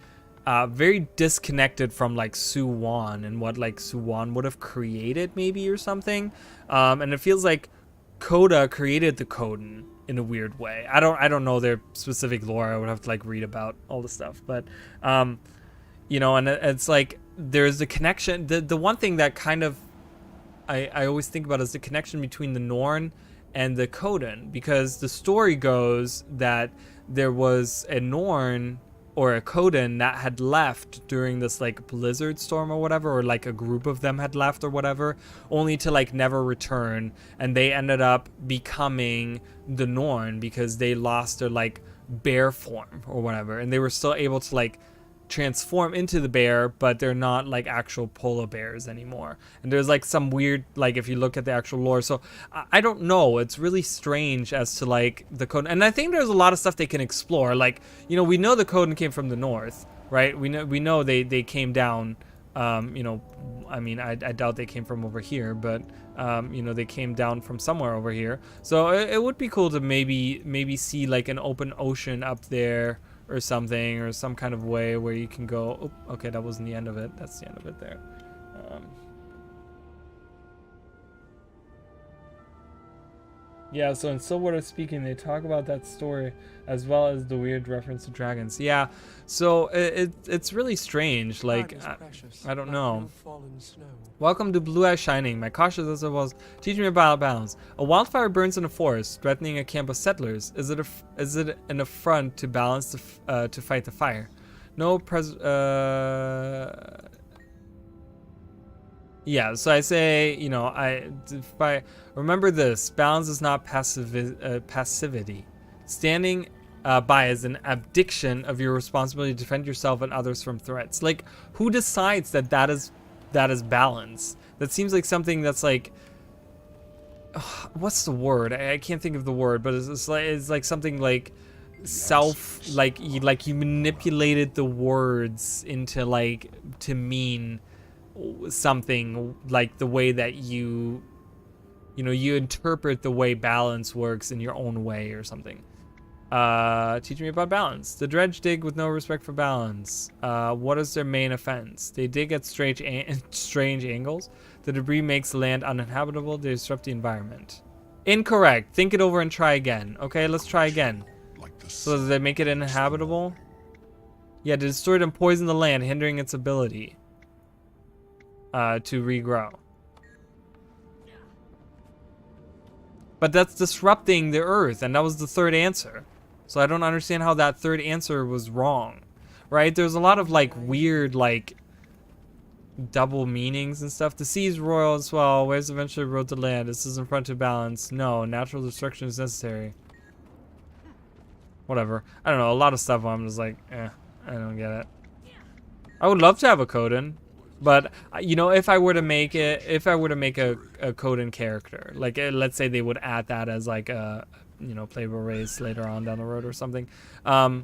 disconnected from like Suwon and what like Suwon would have created maybe or something, and it feels like Coda created the Coden in a weird way. I don't know their specific lore. I would have to like read about all the stuff, but you know, and it's like there's the connection. The one thing that kind of I always think about is the connection between the Norn and the Coden, because the story goes that there was a Norn or a Coden that had left during this like blizzard storm or whatever, or like a group of them had left or whatever, only to like never return, and they ended up becoming the Norn because they lost their like bear form or whatever, and they were still able to like transform into the bear, but they're not like actual polar bears anymore. And there's like some weird, like if you look at the actual lore, so I don't know, it's really strange as to like the code. And I think there's a lot of stuff they can explore, like, you know, we know the Coden came from the north, right? We know they came down, you know, I mean, I doubt they came from over here, but you know, they came down from somewhere over here. So it would be cool to maybe see like an open ocean up there or something, or some kind of way where you can go. Oh, okay, that wasn't the end of it. That's the end of it there. Yeah, so in Stillwater Speaking, they talk about that story as well as the weird reference to dragons. Yeah, so it's really strange. Like, I don't know. Welcome to Blue Eye Shining. My cautious as I was, teach me about balance. A wildfire burns in a forest, threatening a camp of settlers. Is it an affront to balance to fight the fire? No Yeah, so I say, you know, if I remember this, balance is not passivity. Standing by is an abdication of your responsibility to defend yourself and others from threats. Like, who decides that is balance? That seems like something that's like, what's the word? I can't think of the word, but it's like something like like you manipulated the words into like to mean something, like the way that you know, you interpret the way balance works in your own way or something. Teach me about balance. The dredge dig with no respect for balance. What is their main offense? They dig at strange angles. The debris makes the land uninhabitable. They disrupt the environment. Incorrect. Think it over and try again. Okay, let's try again. So they make it uninhabitable? Yeah, they destroy it and poison the land, hindering its ability to regrow. But that's disrupting the earth, and that was the third answer. So I don't understand how that third answer was wrong, right? There's a lot of like weird like double meanings and stuff. The sea is royal as well. Waves eventually erode the land. This is in front of balance. No, natural destruction is necessary. Whatever. I don't know. A lot of stuff I'm just like, I don't get it. I would love to have a Coden. But you know, if I were to make a Coden character, like let's say they would add that as like a, you know, playable race later on down the road or something, I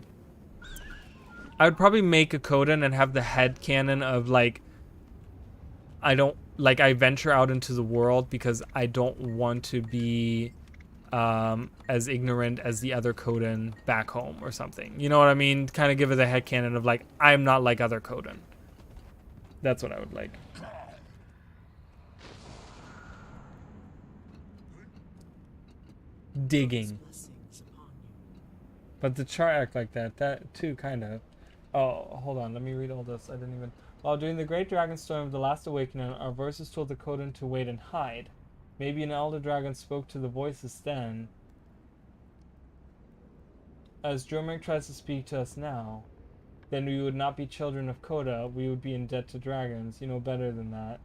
would probably make a Coden and have the headcanon of like, I venture out into the world because I don't want to be as ignorant as the other Coden back home or something. You know what I mean? Kind of give it the headcanon of like, I'm not like other Coden. That's what I would like. Digging. But the char act like that too, kind of. Oh, hold on, let me read all this. I didn't even... While during the Great Dragon Storm of the Last Awakening, our voices told the Coden to wait and hide. Maybe an elder dragon spoke to the voices then. As Dromek tries to speak to us now, then we would not be children of Coda. We would be in debt to dragons. You know better than that.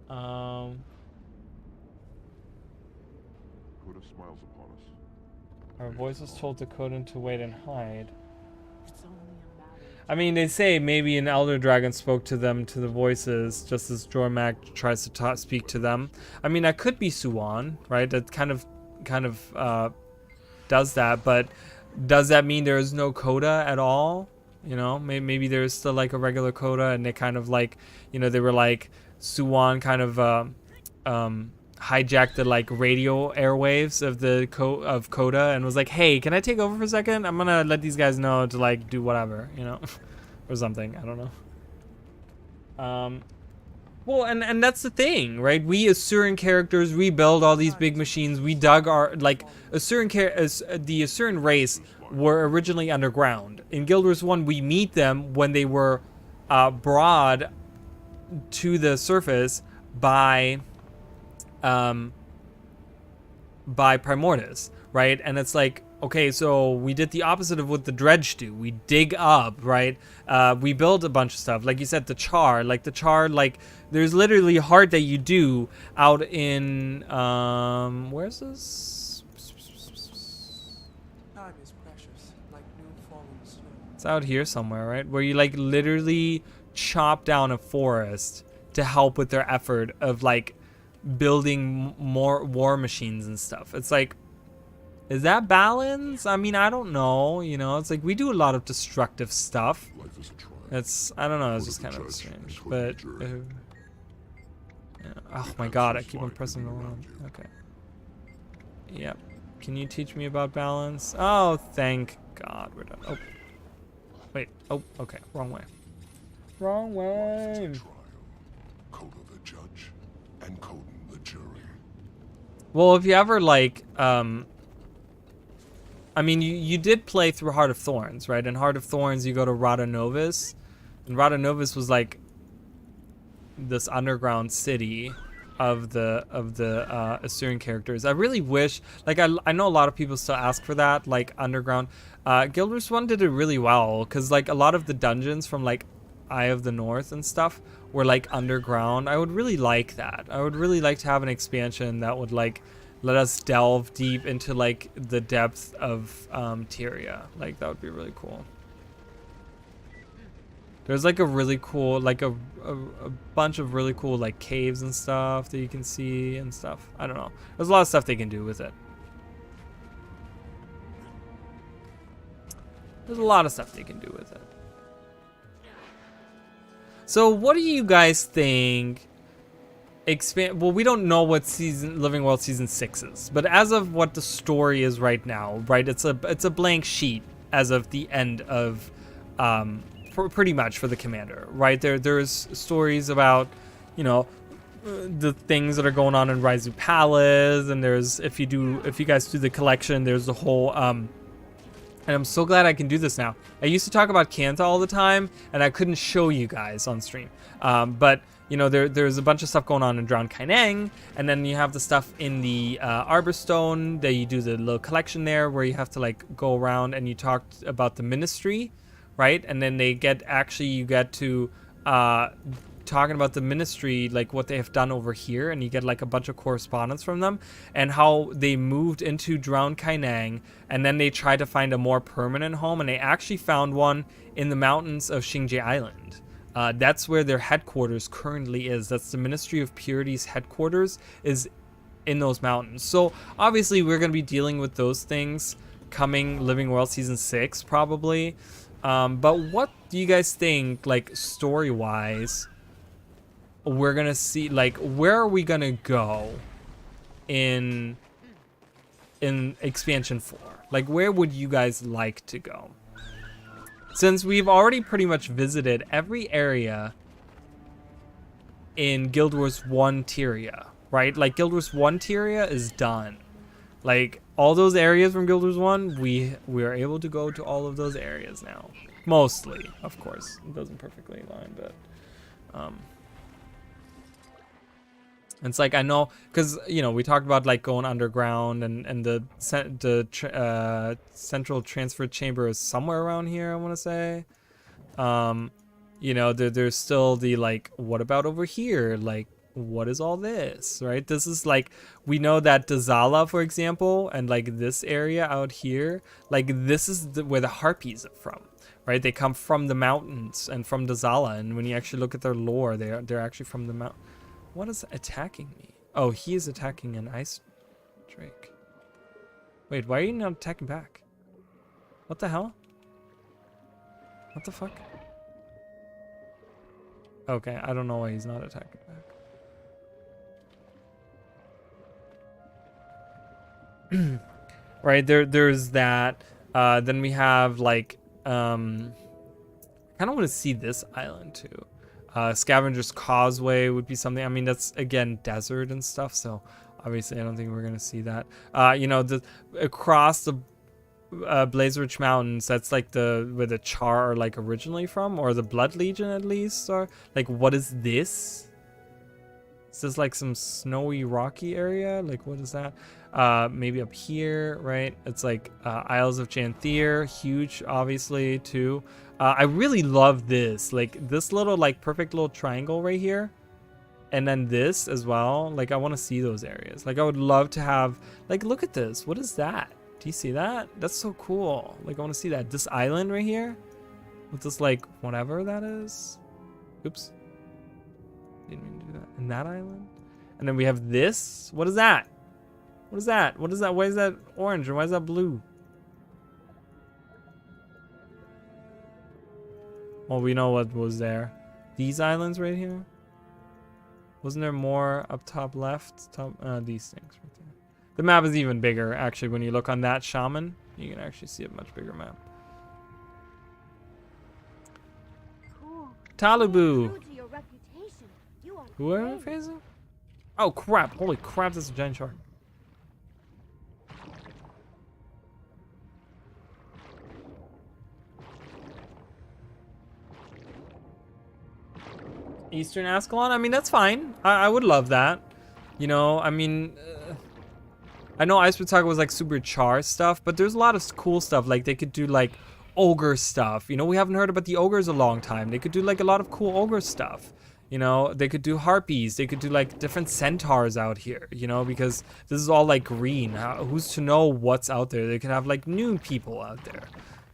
Coda smiles upon us. Our voices told the Coden to wait and hide. I mean, they say maybe an elder dragon spoke to them, to the voices, just as Jormak tries to speak to them. I mean, that could be Suwan, right? That kind of does that, but does that mean there is no Coda at all? You know, maybe there's still like a regular Coda, and they kind of like, you know, they were like, Suwan kind of hijacked the like radio airwaves of the Coda and was like, hey, can I take over for a second? I'm gonna let these guys know to like do whatever, you know, or something. I don't know. Well, and that's the thing, right? We Asuran characters, we build all these big machines. We dug our, like, the Asuran race were originally underground. In Guild Wars 1, we meet them when they were brought to the surface by Primordus, right? And it's like, okay, so we did the opposite of what the dredge do. We dig up, right? We build a bunch of stuff. Like you said, the char, like, there's literally a heart that you do out in, where's this? It's out here somewhere, right? Where you like literally chop down a forest to help with their effort of like building more war machines and stuff. It's like, is that balance? I mean, I don't know. You know, it's like we do a lot of destructive stuff. Life is a trial. It's, I don't know, it's just kind of strange. But, yeah. Oh my god, I keep on pressing the one. Okay. Yep. Can you teach me about balance? Oh, thank god, we're done. Oh. Wait. Oh, okay. Wrong way. Wrong way. Trial. Coda the judge and Coden the jury. Well, if you ever like, I mean, you did play through Heart of Thorns, right? In Heart of Thorns, you go to Rada Novus, and Rada Novus was like this underground city of the Assyrian characters. I really wish, like, I know a lot of people still ask for that, like underground. Guild Wars 1 did it really well, because like a lot of the dungeons from like Eye of the North and stuff were like underground. I would really like that. I would really like to have an expansion that would like let us delve deep into like the depth of Tyria. Like that would be really cool. There's like a really cool, like a bunch of really cool like caves and stuff that you can see and stuff. I don't know. There's a lot of stuff they can do with it. There's a lot of stuff they can do with it. So what do you guys think? Well, we don't know what Living World season 6 is, but as of what the story is right now, right? It's a blank sheet as of the end of pretty much for the commander, right? There's stories about, you know, the things that are going on in Raizu Palace, and there's if you guys do the collection, there's the whole and I'm so glad I can do this now. I used to talk about Kanta all the time, and I couldn't show you guys on stream. But you know, there's a bunch of stuff going on in Drowned Kaineng, and then you have the stuff in the Arborstone that you do the little collection there, where you have to like go around and you talked about the ministry, right? And then you get to talking about the ministry, like what they have done over here, and you get like a bunch of correspondence from them and how they moved into Drowned Kaineng, and then they tried to find a more permanent home, and they actually found one in the mountains of Xingje Island. That's where their headquarters currently is. That's the Ministry of Purity's headquarters is in those mountains. So obviously we're going to be dealing with those things coming Living World Season 6 probably. But what do you guys think, like story-wise, we're going to see, like where are we going to go in Expansion 4? Like where would you guys like to go? Since we've already pretty much visited every area in Guild Wars 1 Tyria, right? Like Guild Wars 1 Tyria is done. Like all those areas from Guild Wars 1, we are able to go to all of those areas now. Mostly, of course. It doesn't perfectly align, but it's like, I know, because, you know, we talked about like going underground, and the central transfer chamber is somewhere around here, I want to say. You know, there's still the like, what about over here? Like, what is all this, right? This is like, we know that Dazala, for example, and like this area out here, like this is where the Harpies are from, right? They come from the mountains and from Dazala, and when you actually look at their lore, they're actually from the mountain. What is attacking me? Oh, he is attacking an ice drake. Wait, why are you not attacking back? What the hell? What the fuck? Okay, I don't know why he's not attacking back. Right, there's that. Then we have like, I kind of want to see this island too. Scavenger's Causeway would be something. I mean, that's again desert and stuff, so obviously I don't think we're gonna see that. You know, across the Blaze Mountains, that's like where the Char are like originally from, or the Blood Legion at least. Or like, what is this? Is this like some snowy, rocky area? Like, what is that? Maybe up here, right? It's like Isles of Janthier, huge, obviously too. I really love this, like this little like perfect little triangle right here, and then this as well. Like I want to see those areas. Like I would love to have, like, look at this. What is that? Do you see that? That's so cool. Like I want to see that. This island right here, with this, like, whatever that is. Oops. Didn't mean to do that. And that island. And then we have this. What is that? What is that? What is that? Why is that orange and why is that blue? Well, we know what was there. These islands right here. Wasn't there more up top left? These things right there. The map is even bigger, actually. When you look on that shaman, you can actually see a much bigger map. Cool. Talibu. True to your reputation, you are Who are we brave. facing? Oh crap! Holy crap! That's a giant shark. Eastern Ascalon? I mean, that's fine. I would love that. You know, I mean, I know Ice Spectacle was like super char stuff, but there's a lot of cool stuff. Like they could do like ogre stuff. You know, we haven't heard about the ogres a long time. They could do like a lot of cool ogre stuff. You know, they could do harpies. They could do like different centaurs out here, you know, because this is all like green. Who's to know what's out there? They could have like new people out there.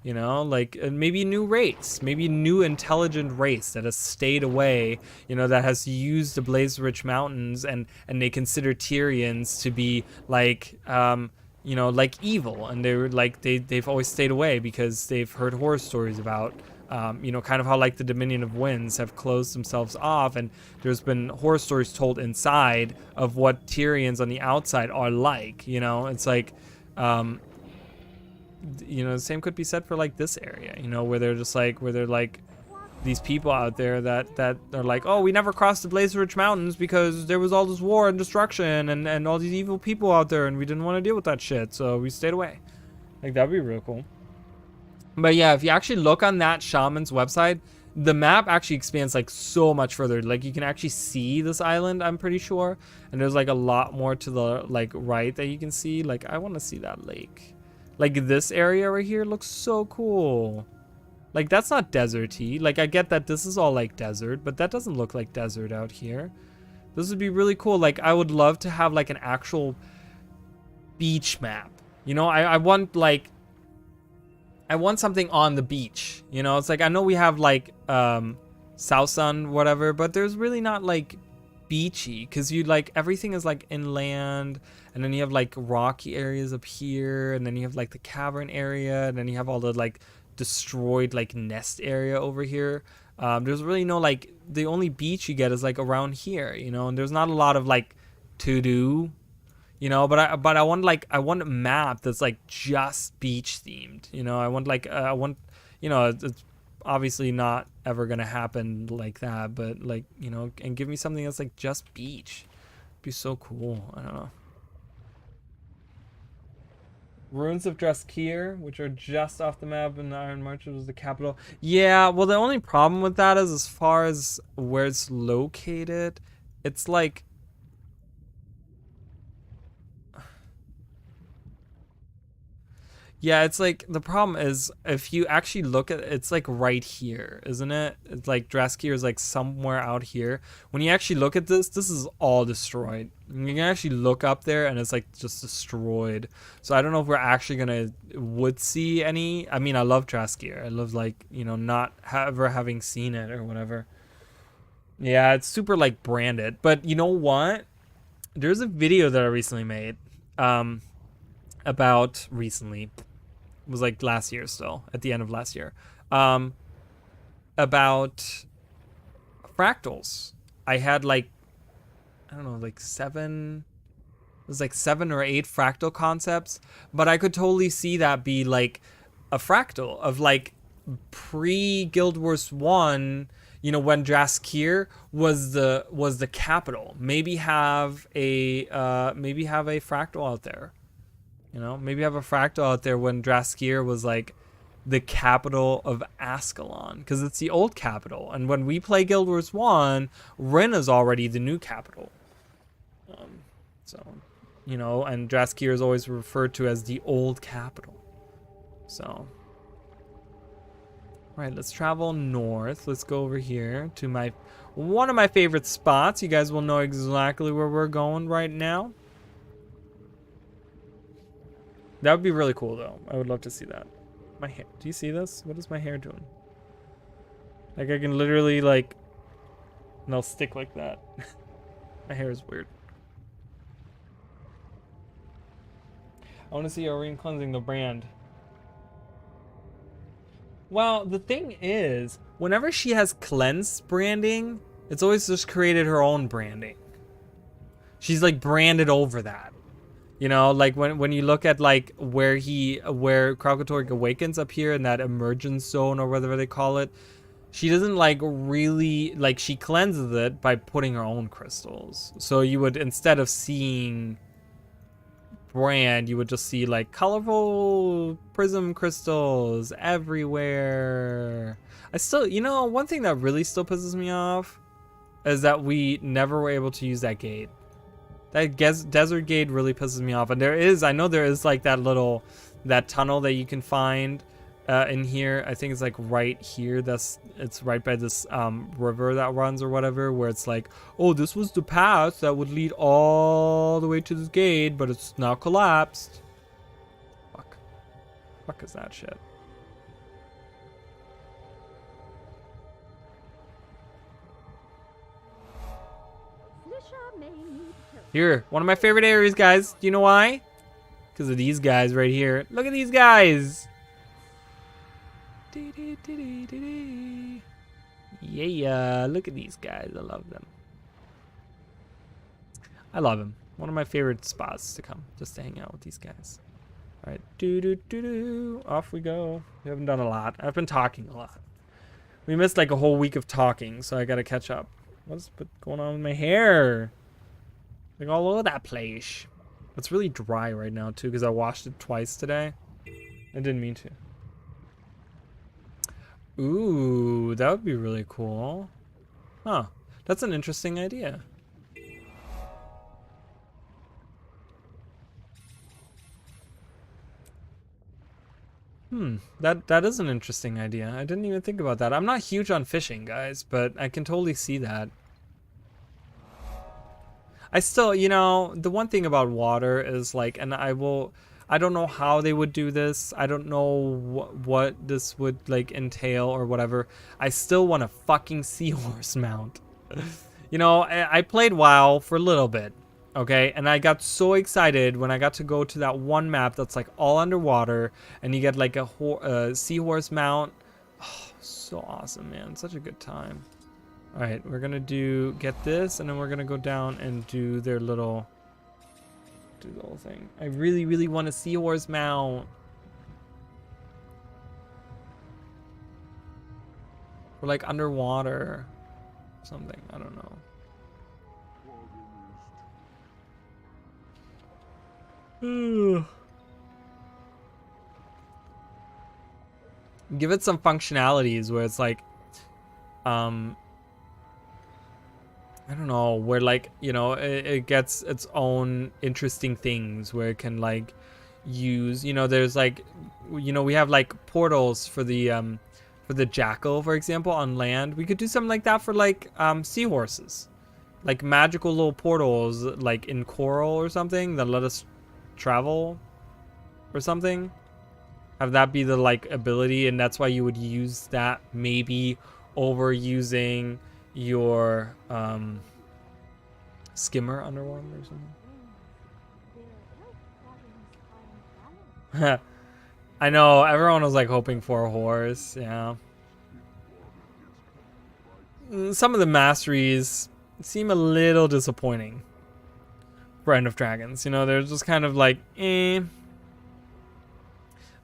You know, like maybe a new race, maybe a new intelligent race that has stayed away, you know, that has used the Blaze-Rich Mountains and they consider Tyrians to be like, you know, like evil. And they're like, they've always stayed away because they've heard horror stories about, you know, kind of how like the Dominion of Winds have closed themselves off. And there's been horror stories told inside of what Tyrians on the outside are like, you know, it's like, you know, the same could be said for like this area, you know, where they're just like, where they're like these people out there that are like, oh, we never crossed the Blaze-Rich Mountains because there was all this war and destruction and all these evil people out there and we didn't want to deal with that shit, so we stayed away. Like, that'd be real cool. But yeah, if you actually look on that shaman's website, the map actually expands like so much further. Like you can actually see this island, I'm pretty sure, and there's like a lot more to the like right that you can see. Like, I want to see that lake. Like this area right here looks so cool. Like that's not deserty. Like I get that this is all like desert, but that doesn't look like desert out here. This would be really cool. Like I would love to have like an actual beach map. You know, I want like, I want something on the beach. You know, it's like, I know we have like South Sun, whatever, but there's really not like beachy, because you like everything is like inland, and then you have like rocky areas up here, and then you have like the cavern area, and then you have all the like destroyed like nest area over here. There's really no like, the only beach you get is like around here, you know, and there's not a lot of like to do, you know, but I want like, I want a map that's like just beach themed, you know. I want like I want, you know, it's obviously not ever gonna happen like that, but like, you know, and give me something that's like just beach. It'd be so cool. I don't know. Ruins of Draskir, which are just off the map, and the Iron Marches was the capital. Yeah, well, the only problem with that is, as far as where it's located, it's like, yeah, it's like, the problem is, if you actually look at it, it's like right here, isn't it? It's like Draskir is like somewhere out here. When you actually look at this is all destroyed. You can actually look up there and it's like just destroyed. So I don't know if we're actually would see any. I mean, I love Draskir. I love, like, you know, not ever having seen it or whatever. Yeah, it's super like branded. But you know what? There's a video that I recently made. About recently. It was like last year still, at the end of last year. About fractals. I had like, I don't know, like 7, it was like 7 or 8 fractal concepts, but I could totally see that be like a fractal of like pre-Guild Wars 1, you know, when Draskir was the capital. Maybe have a fractal out there. You know, maybe have a fractal out there when Draskir was like the capital of Ascalon, because it's the old capital. And when we play Guild Wars 1, Rin is already the new capital. So, you know, and Draskir is always referred to as the old capital. So, right, let's travel north. Let's go over here to one of my favorite spots. You guys will know exactly where we're going right now. That would be really cool, though. I would love to see that. My hair. Do you see this? What is my hair doing? Like I can literally like, and they'll stick like that. My hair is weird. I want to see Irene cleansing the brand. Well, the thing is, whenever she has cleansed branding, it's always just created her own branding. She's like branded over that. You know, like when you look at like where Kralkatorg awakens up here in that emergence zone or whatever they call it, she doesn't like really, like she cleanses it by putting her own crystals. So you would, instead of seeing brand, you would just see like colorful prism crystals everywhere. I still, you know, one thing that really still pisses me off is that we never were able to use that gate. That desert gate really pisses me off. And there is, I know there is like that tunnel that you can find in here. I think it's like right here. It's right by this river that runs or whatever, where it's like, oh, this was the path that would lead all the way to this gate, but it's now collapsed. Fuck is that shit? Here, one of my favorite areas, guys. Do you know why? Because of these guys right here. Look at these guys. Yeah, look at these guys. I love them. I love them. One of my favorite spots to come, just to hang out with these guys. All right, off we go. We haven't done a lot. I've been talking a lot. We missed like a whole week of talking, so I gotta catch up. What's going on with my hair? Like all over that place. It's really dry right now too because I washed it twice today. I didn't mean to. Ooh, that would be really cool. Huh. That's an interesting idea. That is an interesting idea. I didn't even think about that. I'm not huge on fishing, guys, but I can totally see that. I still, you know, the one thing about water is like, and I don't know how they would do this. I don't know what this would like entail or whatever. I still want a fucking seahorse mount. You know, I played WoW for a little bit, okay? And I got so excited when I got to go to that one map that's like all underwater and you get like a seahorse mount. Oh, so awesome, man. Such a good time. All right, we're gonna get this, and then we're gonna go down and do the little thing. I really, really want a seahorse mount. Or like underwater, something. I don't know. Give it some functionalities where it's like, I don't know, where like, you know, it gets its own interesting things where it can like use, you know, there's like, you know, we have like portals for the jackal, for example, on land. We could do something like that for like seahorses, like magical little portals like in coral or something that let us travel or something. Have that be the like ability, and that's why you would use that maybe over using your skimmer underwater or something. I know everyone was like hoping for a horse. Yeah, some of the masteries seem a little disappointing for End of Dragons. You know, they're just kind of like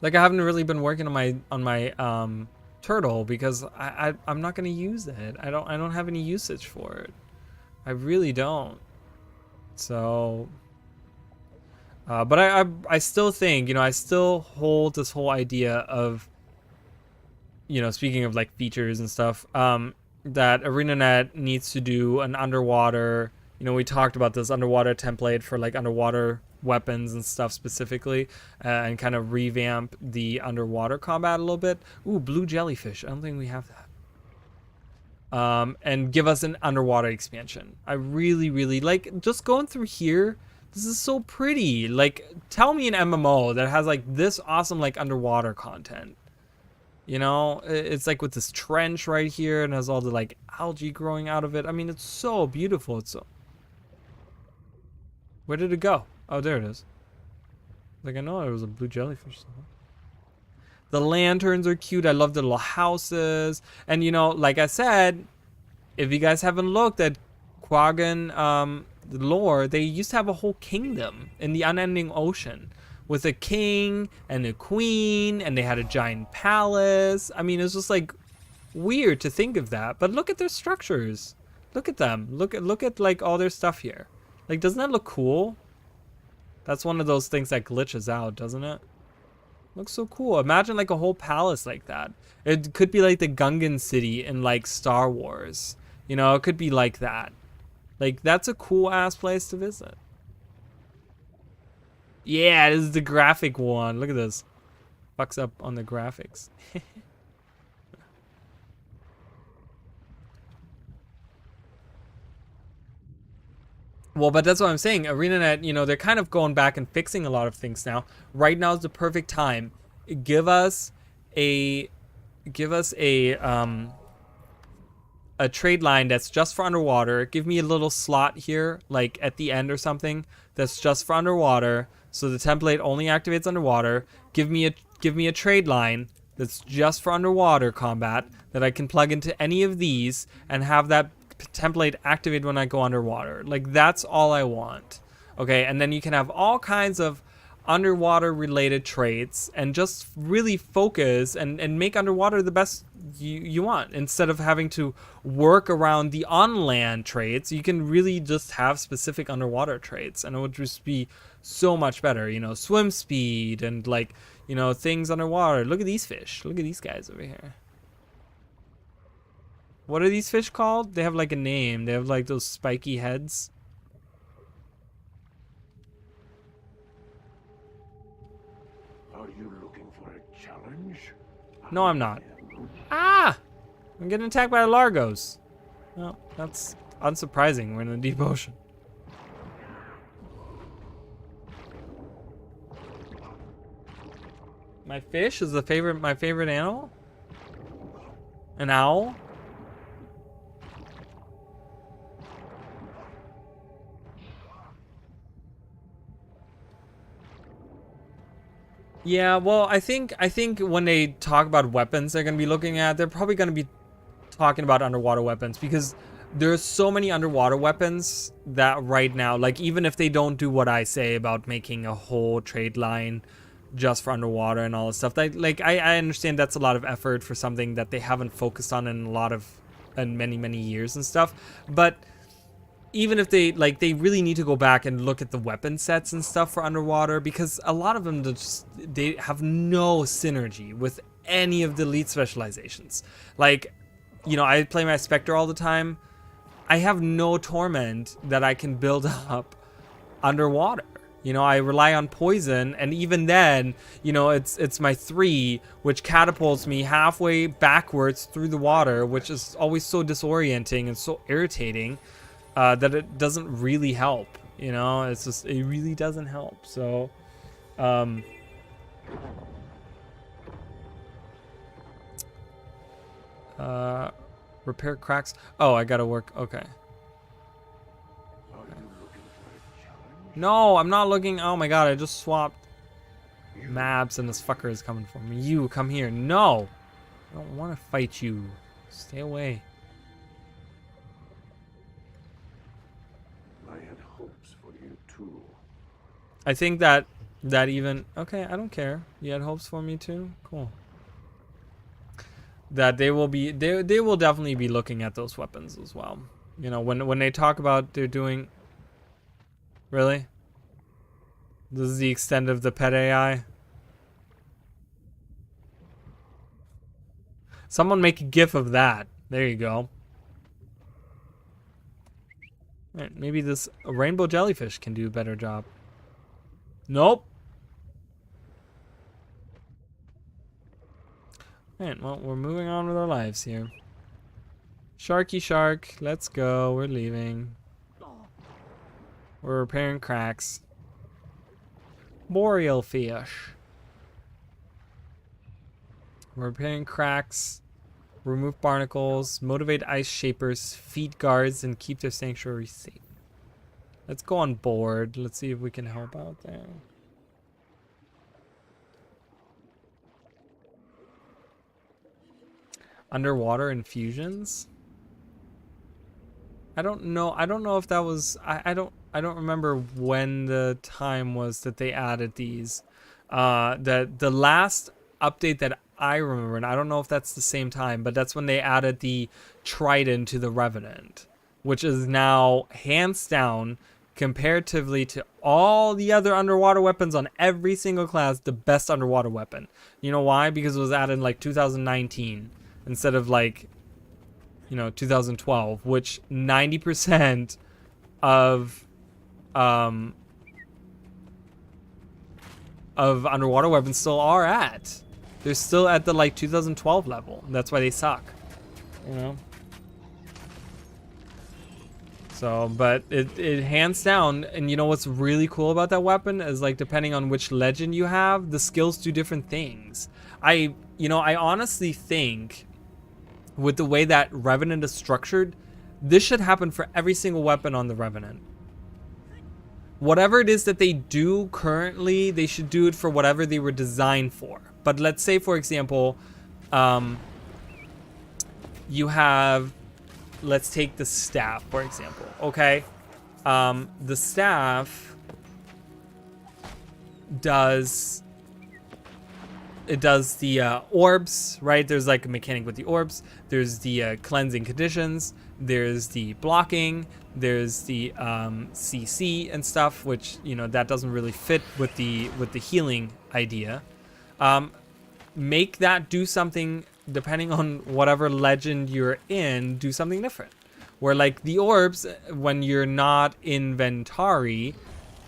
like I haven't really been working on my turtle because I'm not gonna use it. I don't have any usage for it. I really don't. So but I still think, you know, I still hold this whole idea of, you know, speaking of like features and stuff, that ArenaNet needs to do an underwater, you know, we talked about this underwater template for like underwater weapons and stuff specifically, and kind of revamp the underwater combat a little bit. Ooh, blue jellyfish. I don't think we have that. And give us an underwater expansion. I really, really like just going through here. This is so pretty. Like, tell me an MMO that has like this awesome like underwater content. You know, it's like with this trench right here and has all the like algae growing out of it. I mean, it's so beautiful. It's so... Where did it go? Oh, there it is. Like, I know there was a blue jellyfish somewhere. The lanterns are cute. I love the little houses. And, you know, like I said, if you guys haven't looked at Quaggan lore, they used to have a whole kingdom in the unending ocean with a king and a queen, and they had a giant palace. I mean, it's just like weird to think of that, but look at their structures. Look at them. Look at like all their stuff here. Like, doesn't that look cool? That's one of those things that glitches out, doesn't it? Looks so cool. Imagine like a whole palace like that. It could be like the Gungan city in like Star Wars. You know, it could be like that. Like, that's a cool ass place to visit. Yeah, this is the graphic one. Look at this. Fucks up on the graphics. Well, but that's what I'm saying. ArenaNet, you know, they're kind of going back and fixing a lot of things now. Right now is the perfect time. Give us a trade line that's just for underwater. Give me a little slot here, like at the end or something, that's just for underwater. So the template only activates underwater. Give me a trade line that's just for underwater combat that I can plug into any of these and have that template activate when I go underwater. Like, that's all I want. Okay, and then you can have all kinds of underwater related traits and just really focus and make underwater the best you want. Instead of having to work around the on land traits, you can really just have specific underwater traits, and it would just be so much better. You know, swim speed and like, you know, things underwater. Look at these fish. Look at these guys over here. What are these fish called? They have like a name. They have like those spiky heads. Are you looking for a challenge? No, I'm not. Ah! I'm getting attacked by Largos. Well, that's unsurprising. We're in the deep ocean. My fish is my favorite animal? An owl? Yeah, well, I think when they talk about weapons they're going to be looking at, they're probably going to be talking about underwater weapons, because there's so many underwater weapons that right now, like, even if they don't do what I say about making a whole trade line just for underwater and all this stuff, like I understand that's a lot of effort for something that they haven't focused on in many years and stuff, but even if they really need to go back and look at the weapon sets and stuff for underwater, because a lot of them they have no synergy with any of the elite specializations. Like, you know, I play my Spectre all the time. I have no torment that I can build up underwater. You know, I rely on poison, and even then, you know, it's my 3, which catapults me halfway backwards through the water, which is always so disorienting and so irritating. That it doesn't really help, you know. It's just, it really doesn't help. So repair cracks. Oh, I gotta work. Okay. No, I'm not looking. Oh my god, I just swapped maps and this fucker is coming for me. You come here. No, I don't want to fight you. Stay away. I think that even, okay, I don't care. You had hopes for me too? Cool. That they will definitely be looking at those weapons as well. You know, when they talk about they're doing, really? This is the extent of the pet AI? Someone make a gif of that. There you go. Right, maybe this rainbow jellyfish can do a better job. Nope. Alright, well, we're moving on with our lives here. Sharky shark, let's go. We're leaving. We're repairing cracks. Boreal fish. Repairing cracks, remove barnacles, motivate ice shapers, feed guards, and keep their sanctuary safe. Let's go on board. Let's see if we can help out there. Underwater infusions? I don't know. I don't know if that was I don't remember when the time was that they added these. The last update that I remember, and I don't know if that's the same time, but that's when they added the Trident to the Revenant, which is now hands down, comparatively to all the other underwater weapons on every single class, the best underwater weapon. You know why? Because it was added in like 2019 instead of like, you know, 2012, which 90% of underwater weapons still are at. They're still at the like 2012 level. That's why they suck, you know. So, but it hands down, and you know what's really cool about that weapon is like depending on which legend you have, the skills do different things. I honestly think with the way that Revenant is structured, this should happen for every single weapon on the Revenant. Whatever it is that they do currently, they should do it for whatever they were designed for. But let's say, for example, you have, let's take the staff, for example, okay? The staff does the orbs, right? There's like a mechanic with the orbs. There's the cleansing conditions. There's the blocking. There's the CC and stuff, which, you know, that doesn't really fit with the healing idea. Make that do something, depending on whatever legend you're in, do something different. Where like the orbs, when you're not in Ventari,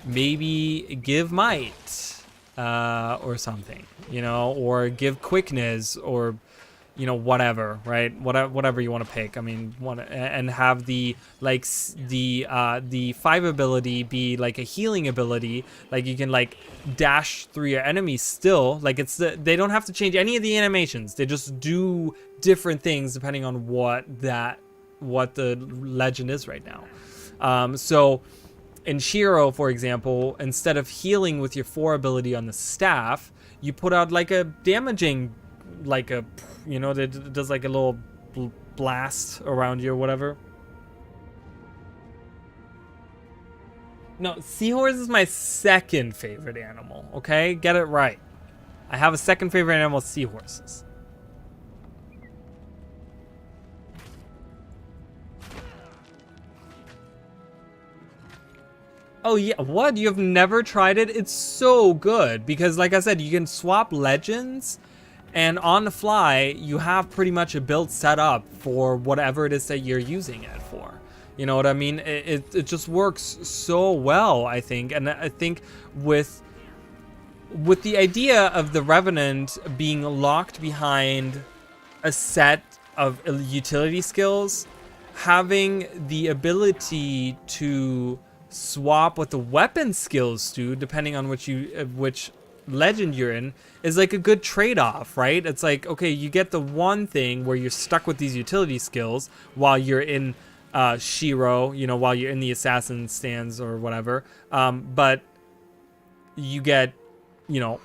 maybe give might or something, you know, or give quickness, or, you know, whatever, right? Whatever you want to pick. I mean, and have the like the 5 ability be like a healing ability. Like you can like dash through your enemies still. Like they don't have to change any of the animations. They just do different things depending on what the legend is right now. So in Shiro, for example, instead of healing with your 4 ability on the staff, you put out like a damaging, like a, you know, that does like a little blast around you or whatever. No, seahorse is my second favorite animal, okay? Get it right. I have a second favorite animal, seahorses. Oh yeah, what? You've never tried it? It's so good because, like I said, you can swap legends, and on the fly, you have pretty much a build set up for whatever it is that you're using it for. You know what I mean? It just works so well, I think. And I think with the idea of the Revenant being locked behind a set of utility skills, having the ability to swap what the weapon skills do, depending on which legend you're in, is like a good trade-off, right? It's like, okay, you get the one thing where you're stuck with these utility skills while you're in Shiro, you know, while you're in the assassin stands or whatever, but you get, you know,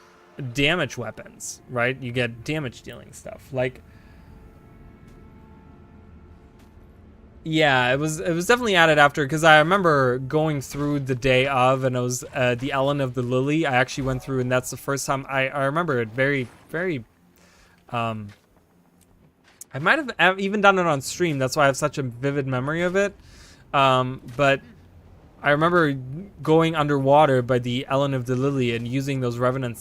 damage weapons, right? You get damage dealing stuff. Like, yeah, it was definitely added after, because I remember going through the day of, and it was the Ellen of the Lily. I actually went through, and that's the first time I remember it very, very. I might have even done it on stream. That's why I have such a vivid memory of it. But I remember going underwater by the Ellen of the Lily and using those Revenant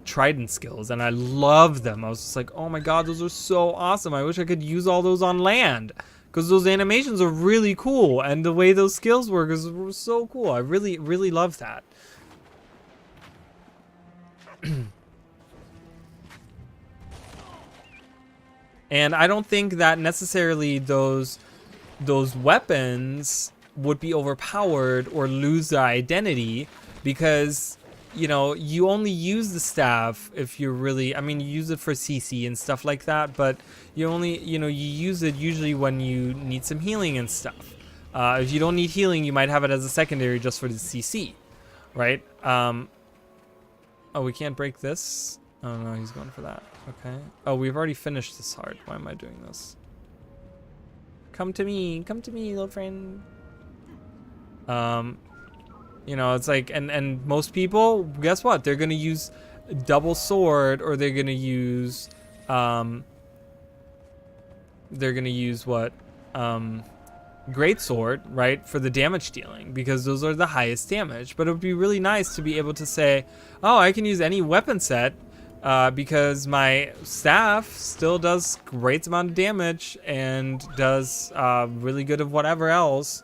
Trident skills, and I loved them. I was just like, oh my god, those are so awesome. I wish I could use all those on land, because those animations are really cool, and the way those skills work is so cool. I really, really love that. And I don't think that necessarily those weapons would be overpowered or lose their identity, because you know, you only use the staff if you're really, I mean, you use it for CC and stuff like that, but you only, you know, you use it usually when you need some healing and stuff. If you don't need healing, you might have it as a secondary just for the CC, right? Oh, we can't break this? Oh no, he's going for that. Okay. Oh, we've already finished this hard. Why am I doing this? Come to me, little friend. You know, it's like, and most people, guess what? They're gonna use double sword, or they're gonna use, what? Great sword, right? For the damage dealing, because those are the highest damage. But it would be really nice to be able to say, oh, I can use any weapon set, because my staff still does great amount of damage and does really good of whatever else,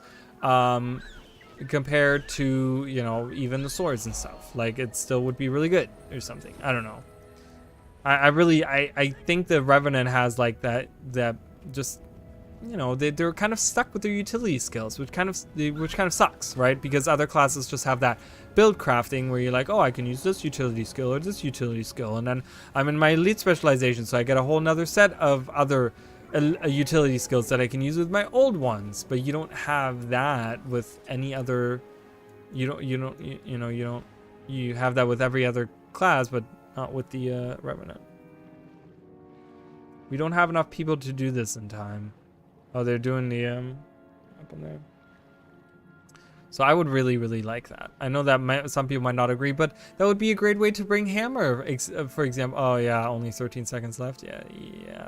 compared to, you know, even the swords and stuff. Like, it still would be really good or something. I don't know. I think the Revenant has like that just, you know, they're kind of stuck with their utility skills, which kind of sucks, right? Because other classes just have that build crafting where you're like, oh, I can use this utility skill or this utility skill, and then I'm in my elite specialization, so I get a whole nother set of other utility skills that I can use with my old ones. But you don't have that with any other. You have that with every other class, but not with the Revenant. We don't have enough people to do this in time. Oh, they're doing the up in there. So I would really, really like that. I know that some people might not agree, but that would be a great way to bring Hammer, for example. Oh yeah, only 13 seconds left. Yeah,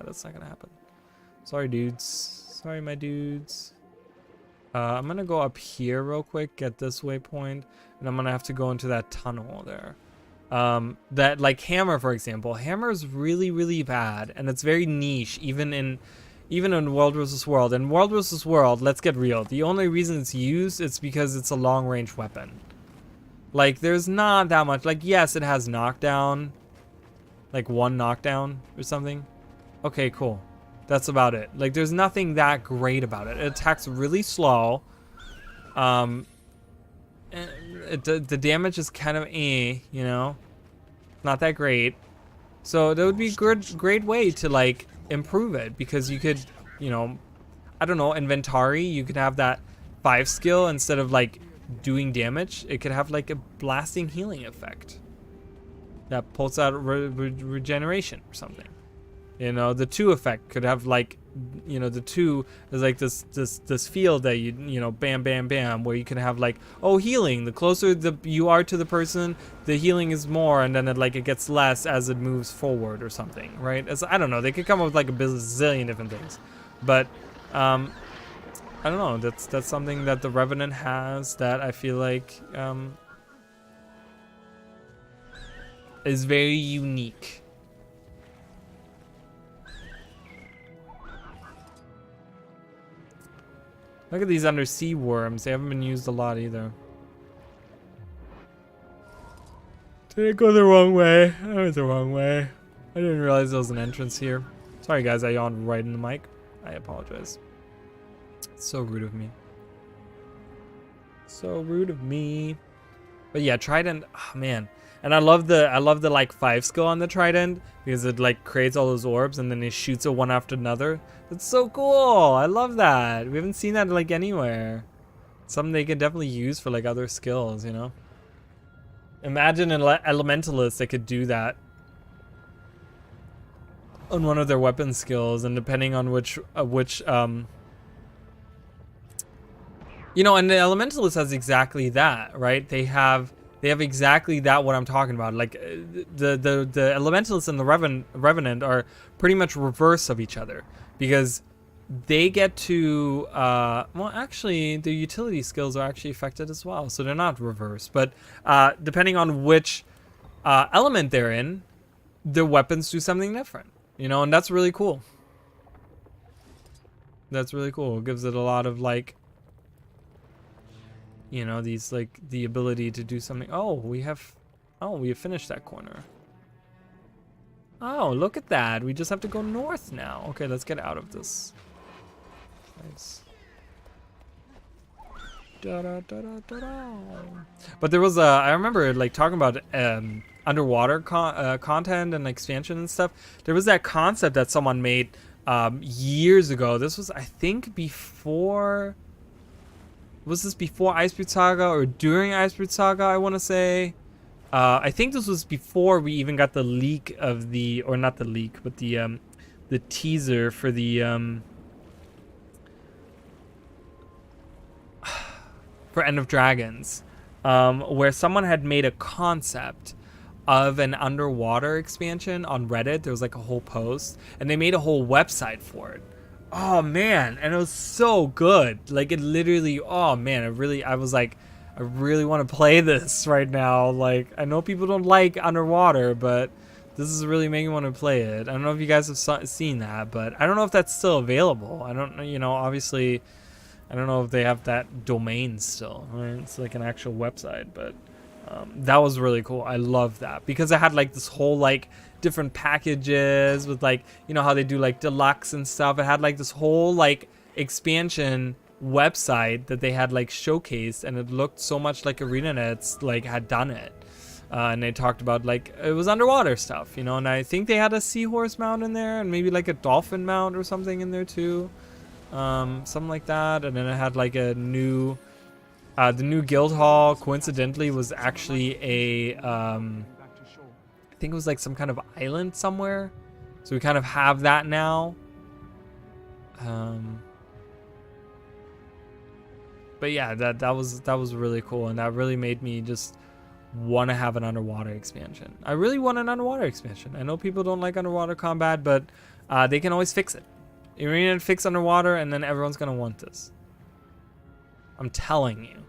that's not gonna happen. Sorry, dudes. Sorry, my dudes. I'm gonna go up here real quick, get this waypoint, and I'm gonna have to go into that tunnel there. That, like, Hammer, for example. Hammer is really, really bad, and it's very niche, even in World vs. World. In World vs. World, let's get real. The only reason it's used is because it's a long-range weapon. Like, there's not that much. Like, yes, it has knockdown. Like, 1 knockdown or something. Okay, cool. That's about it. Like, there's nothing that great about it. It attacks really slow. The damage is kind of you know? Not that great. So that would be a great way to, like, improve it, because you could, you know, I don't know, inventory, you could have that 5 skill instead of like doing damage, it could have like a blasting healing effect that pulls out regeneration or something. You know, the 2 effect could have, like, you know, the 2 is like this field that you know, bam bam bam, where you can have like, oh, healing, the closer you are to the person, the healing is more, and then it gets less as it moves forward or something, right? As I don't know, they could come up with like a bazillion different things, but I don't know, that's something that the Revenant has that I feel like is very unique. Look at these undersea worms. They haven't been used a lot either. Did I go the wrong way? I went the wrong way. I didn't realize there was an entrance here. Sorry guys, I yawned right in the mic. I apologize. It's so rude of me. So rude of me. But yeah, Trident, oh man. And I love the like 5 skill on the Trident, because it like creates all those orbs and then it shoots it one after another. That's so cool. I love that. We haven't seen that like anywhere. Something they can definitely use for like other skills, you know? Imagine an elementalist that could do that on one of their weapon skills, and depending on which you know, and the elementalist has exactly that, right? They have exactly that, what I'm talking about. Like the elementalists and the revenant are pretty much reverse of each other, because they get to well, actually the utility skills are actually affected as well, so they're not reverse, but depending on which element they're in, their weapons do something different, you know, and that's really cool. That's really cool. It gives it a lot of, like, you know, these, like, the ability to do something. Oh, we have finished that corner. Oh, look at that. We just have to go north now. Okay, let's get out of this. Nice. But there was a, I remember like talking about underwater content and expansion and stuff. There was that concept that someone made years ago. This was, I think, before. Was this before Iceberg Saga or during Iceberg Saga? I want to say. I think this was before we even got the leak of the, or not the leak, but the teaser for the for End of Dragons, where someone had made a concept of an underwater expansion on Reddit. There was like a whole post, and they made a whole website for it. Oh man, and it was so good. Like it literally, oh man, I was like, I really want to play this right now. Like I know people don't like underwater, but this is really making me want to play it. I don't know if you guys have seen that, but I don't know if that's still available. I don't know, you know, obviously I don't know if they have that domain still, right? It's like an actual website, but that was really cool. I love that because it had like this whole like different packages with like, you know how they do like deluxe and stuff. It had like this whole like expansion website that they had like showcased, and it looked so much like ArenaNet's like had done it. And they talked about like it was underwater stuff, you know, and I think they had a seahorse mount in there and maybe like a dolphin mount or something in there too. Something like that. And then it had like a new the new guild hall coincidentally was actually a I think it was like some kind of island somewhere, so we kind of have that now. But yeah, that was really cool, and that really made me just want to have an underwater expansion. I really want an underwater expansion. I know people don't like underwater combat, but they can always fix it. Arena fix underwater, and then everyone's gonna want this. I'm telling you.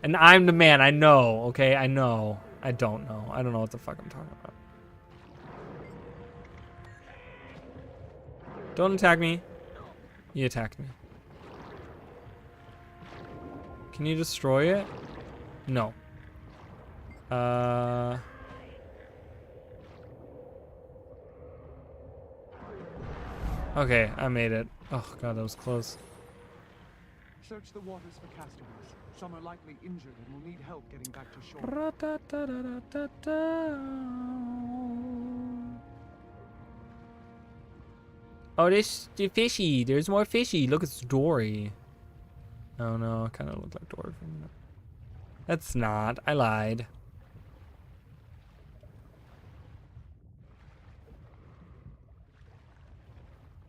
And I'm the man. I know. Okay, I know. I don't know. I don't know what the fuck I'm talking about. Don't attack me. You attacked me. Can you destroy it? No. Okay, I made it. Oh god, that was close. Search the waters for castaways. Some are likely injured and will need help getting back to shore. Oh, there's the fishy. There's more fishy. Look, it's Dory. Oh no, it kind of looked like Dory for a minute. That's not. I lied.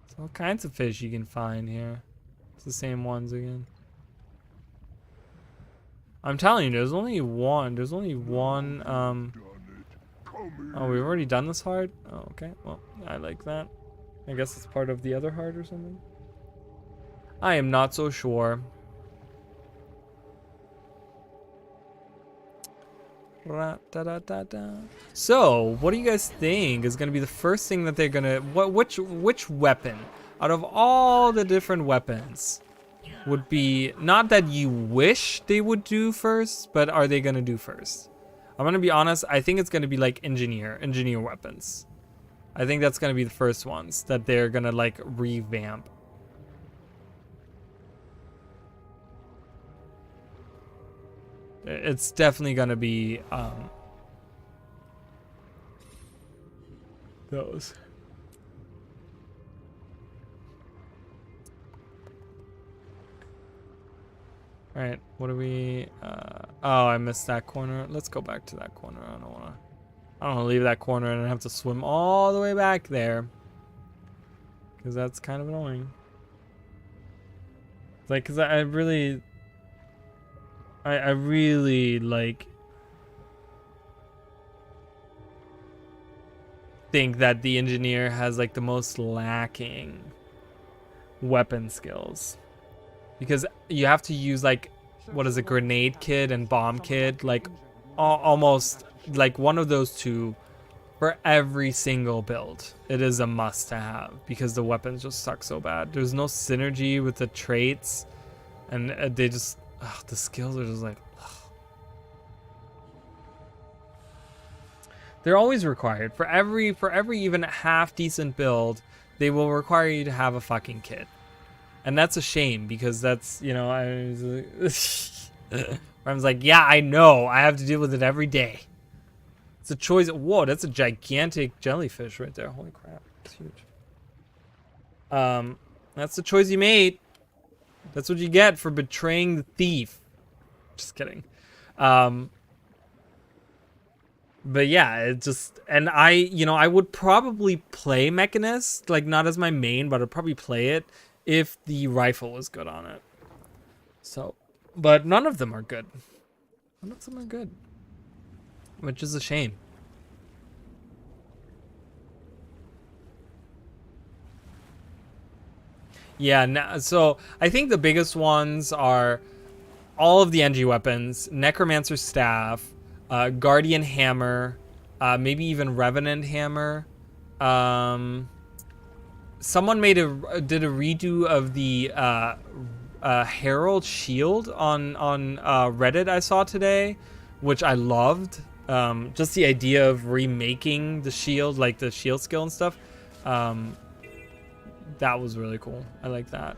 There's all kinds of fish you can find here. It's the same ones again. I'm telling you, there's only one. There's only one. Oh, we've already done this hard? Oh, okay. Well, I like that. I guess it's part of the other heart or something. I am not so sure. So, what do you guys think is going to be the first thing that they're going to... Which weapon out of all the different weapons would be... Not that you wish they would do first, but are they going to do first? I'm going to be honest. I think it's going to be like engineer weapons. I think that's going to be the first ones that they're going to like revamp. It's definitely going to be those. All right, what do we oh, I missed that corner. Let's go back to that corner. I don't want to leave that corner and have to swim all the way back there, because that's kind of annoying. It's like, because I really like think that the engineer has like the most lacking weapon skills, because you have to use like, what is it, grenade kit and bomb kit, like almost like one of those two for every single build. It is a must to have because the weapons just suck so bad. There's no synergy with the traits, and they just the skills are just like they're always required for every even half decent build. They will require you to have a fucking kit. And that's a shame because that's, you know, I was like, yeah, I know. I have to deal with it every day. It's a choice. Whoa, that's a gigantic jellyfish right there. Holy crap. It's huge. That's the choice you made. That's what you get for betraying the thief. Just kidding. But yeah, it just, and I, you know, I would probably play Mechanist, like not as my main, but I'd probably play it if the rifle was good on it. So, but none of them are good. None of them are good, which is a shame. Yeah, so I think the biggest ones are all of the NG weapons, Necromancer Staff, Guardian Hammer, maybe even Revenant Hammer. Someone did a redo of the Herald Shield on Reddit I saw today, which I loved. Just the idea of remaking the shield, like the shield skill and stuff. That was really cool. I like that.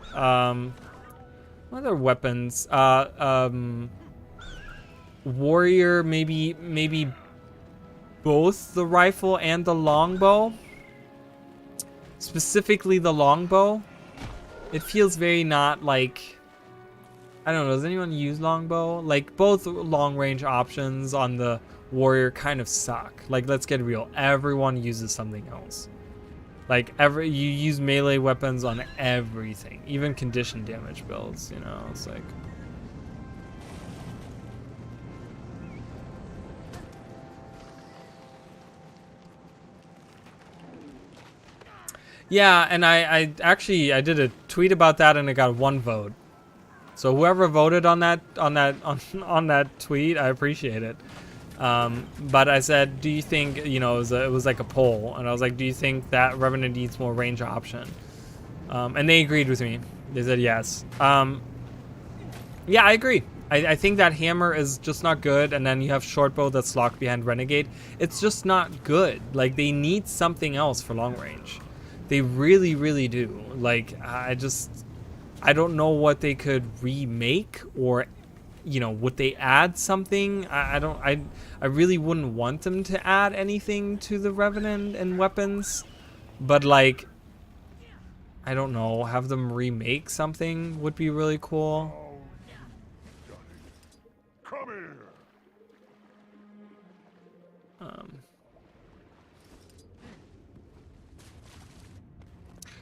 What other weapons? Warrior, maybe both the rifle and the longbow. Specifically the longbow. It feels very not like, I don't know, does anyone use longbow? Like both long range options on the warrior kind of suck. Like, let's get real. Everyone uses something else. Like you use melee weapons on everything, even condition damage builds, you know, it's like. Yeah, and I actually did a tweet about that and it got 1 vote. So whoever voted on that tweet, I appreciate it. But I said, do you think, you know, it was like a poll, and I was like, do you think that Revenant needs more range option? And they agreed with me. They said yes. Yeah, I agree. I think that hammer is just not good, and then you have shortbow that's locked behind Renegade. It's just not good. Like, they need something else for long range. They really, really do. Like, I don't know what they could remake, or, you know, would they add something? I really wouldn't want them to add anything to the Revenant and weapons, but like, I don't know, have them remake something would be really cool. Come here.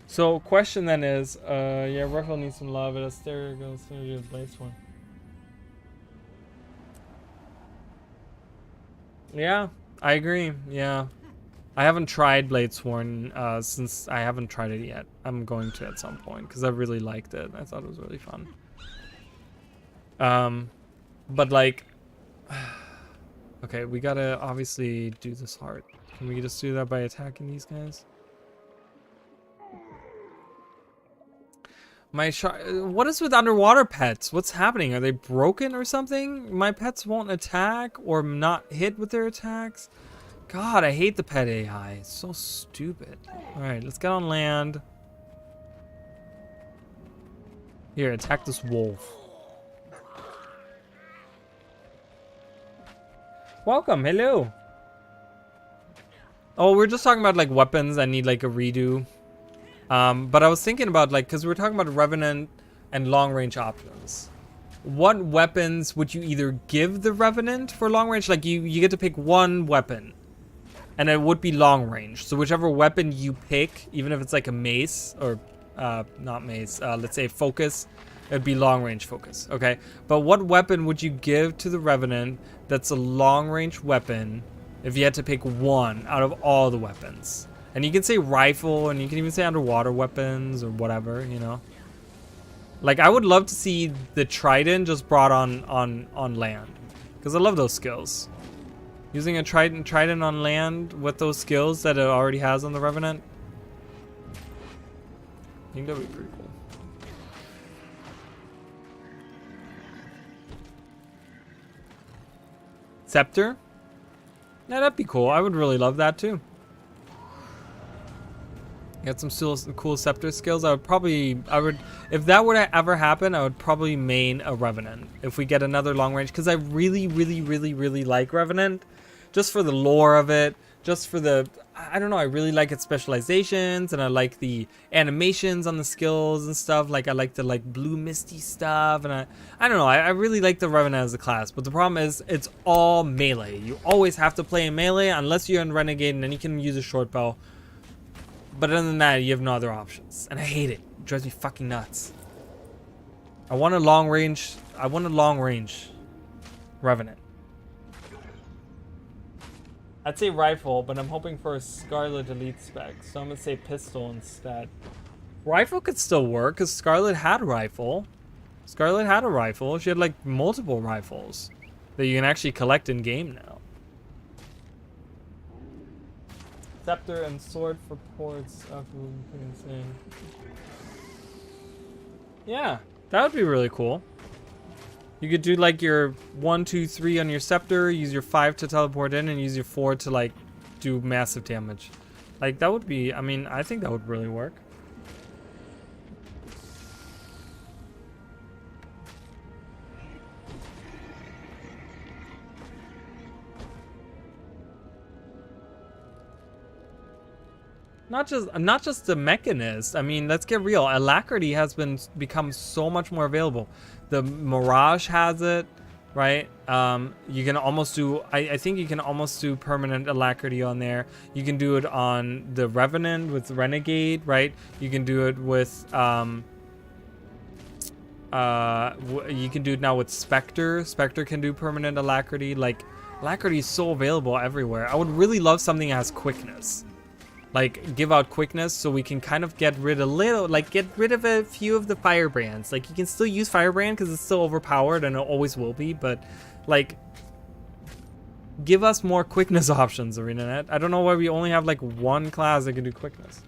So question then is, yeah, rifle needs some love. It has stereo goes synergy with Blaze one. Yeah, I agree. Yeah, I haven't tried Bladesworn since I haven't tried it yet. I'm going to at some point because I really liked it. I thought it was really fun. But like, okay, we gotta obviously do this hard. Can we just do that by attacking these guys? What is with underwater pets? What's happening? Are they broken or something? My pets won't attack or not hit with their attacks. God, I hate the pet AI. It's so stupid. All right, let's get on land. Here, attack this wolf. Welcome, hello. Oh, we're just talking about like weapons. I need like a redo. But I was thinking about like, because we're talking about Revenant and long range options. What weapons would you either give the Revenant for long range? Like you get to pick one weapon and it would be long range. So whichever weapon you pick, even if it's like a mace or not mace, let's say focus, it'd be long range focus. Okay. But what weapon would you give to the Revenant that's a long range weapon if you had to pick one out of all the weapons? And you can say rifle, and you can even say underwater weapons or whatever, you know. Like, I would love to see the Trident just brought on land, because I love those skills. Using a Trident on land with those skills that it already has on the Revenant, I think that would be pretty cool. Scepter? Yeah, that'd be cool. I would really love that too. Get some cool scepter skills. I would, if that were to ever happen, I would probably main a Revenant. If we get another long range, because I really, really, really, really like Revenant, just for the lore of it, just for the, I don't know, I really like its specializations, and I like the animations on the skills and stuff. Like I like the blue misty stuff, and I don't know, I really like the Revenant as a class. But the problem is, it's all melee. You always have to play in melee unless you're in Renegade, and then you can use a short bow. But other than that, you have no other options. And I hate it. It drives me fucking nuts. I want a long range Revenant. I'd say rifle, but I'm hoping for a Scarlet Elite spec. So I'm gonna say pistol instead. Rifle could still work, because Scarlet had a rifle. Scarlet had a rifle. She had like multiple rifles that you can actually collect in game now. Scepter and sword for ports. Yeah, that would be really cool. You could do like your 1, 2, 3 on your scepter, use your 5 to teleport in, and use your 4 to like do massive damage. Like that would be, I mean, I think that would really work. Not just the Mechanist. I mean, let's get real. Alacrity has become so much more available. The Mirage has it, right? You can almost do, I think you can almost do permanent Alacrity on there. You can do it on the Revenant with Renegade, right? You can do it with, you can do it now with Spectre. Spectre can do permanent Alacrity. Like, Alacrity is so available everywhere. I would really love something that has quickness. Like, give out quickness so we can kind of get rid of a few of the firebrands. Like, you can still use firebrand because it's still overpowered and it always will be, but like, give us more quickness options, ArenaNet. I don't know why we only have like one class that can do quickness.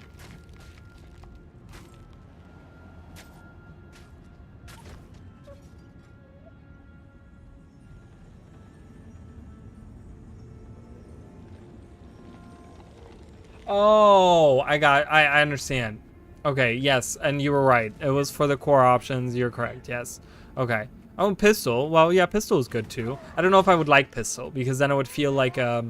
Oh, I understand. Okay, yes, and you were right. It was for the core options. You're correct. Yes. Okay. Oh, pistol. Well, yeah, pistol is good too. I don't know if I would like pistol because then it would feel like I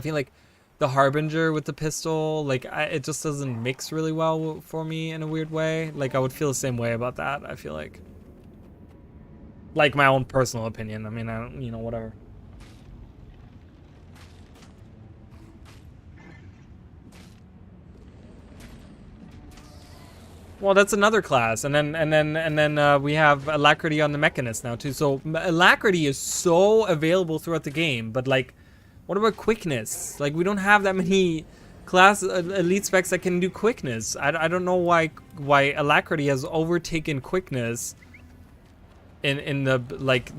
feel like the Harbinger with the pistol, like it just doesn't mix really well for me in a weird way. Like I would feel the same way about that. I feel like my own personal opinion. I mean, I don't, you know, whatever. Well, that's another class, and then we have Alacrity on the Mechanist now too. So Alacrity is so available throughout the game, but like, what about quickness? Like, we don't have that many class elite specs that can do quickness. I don't know why Alacrity has overtaken quickness in the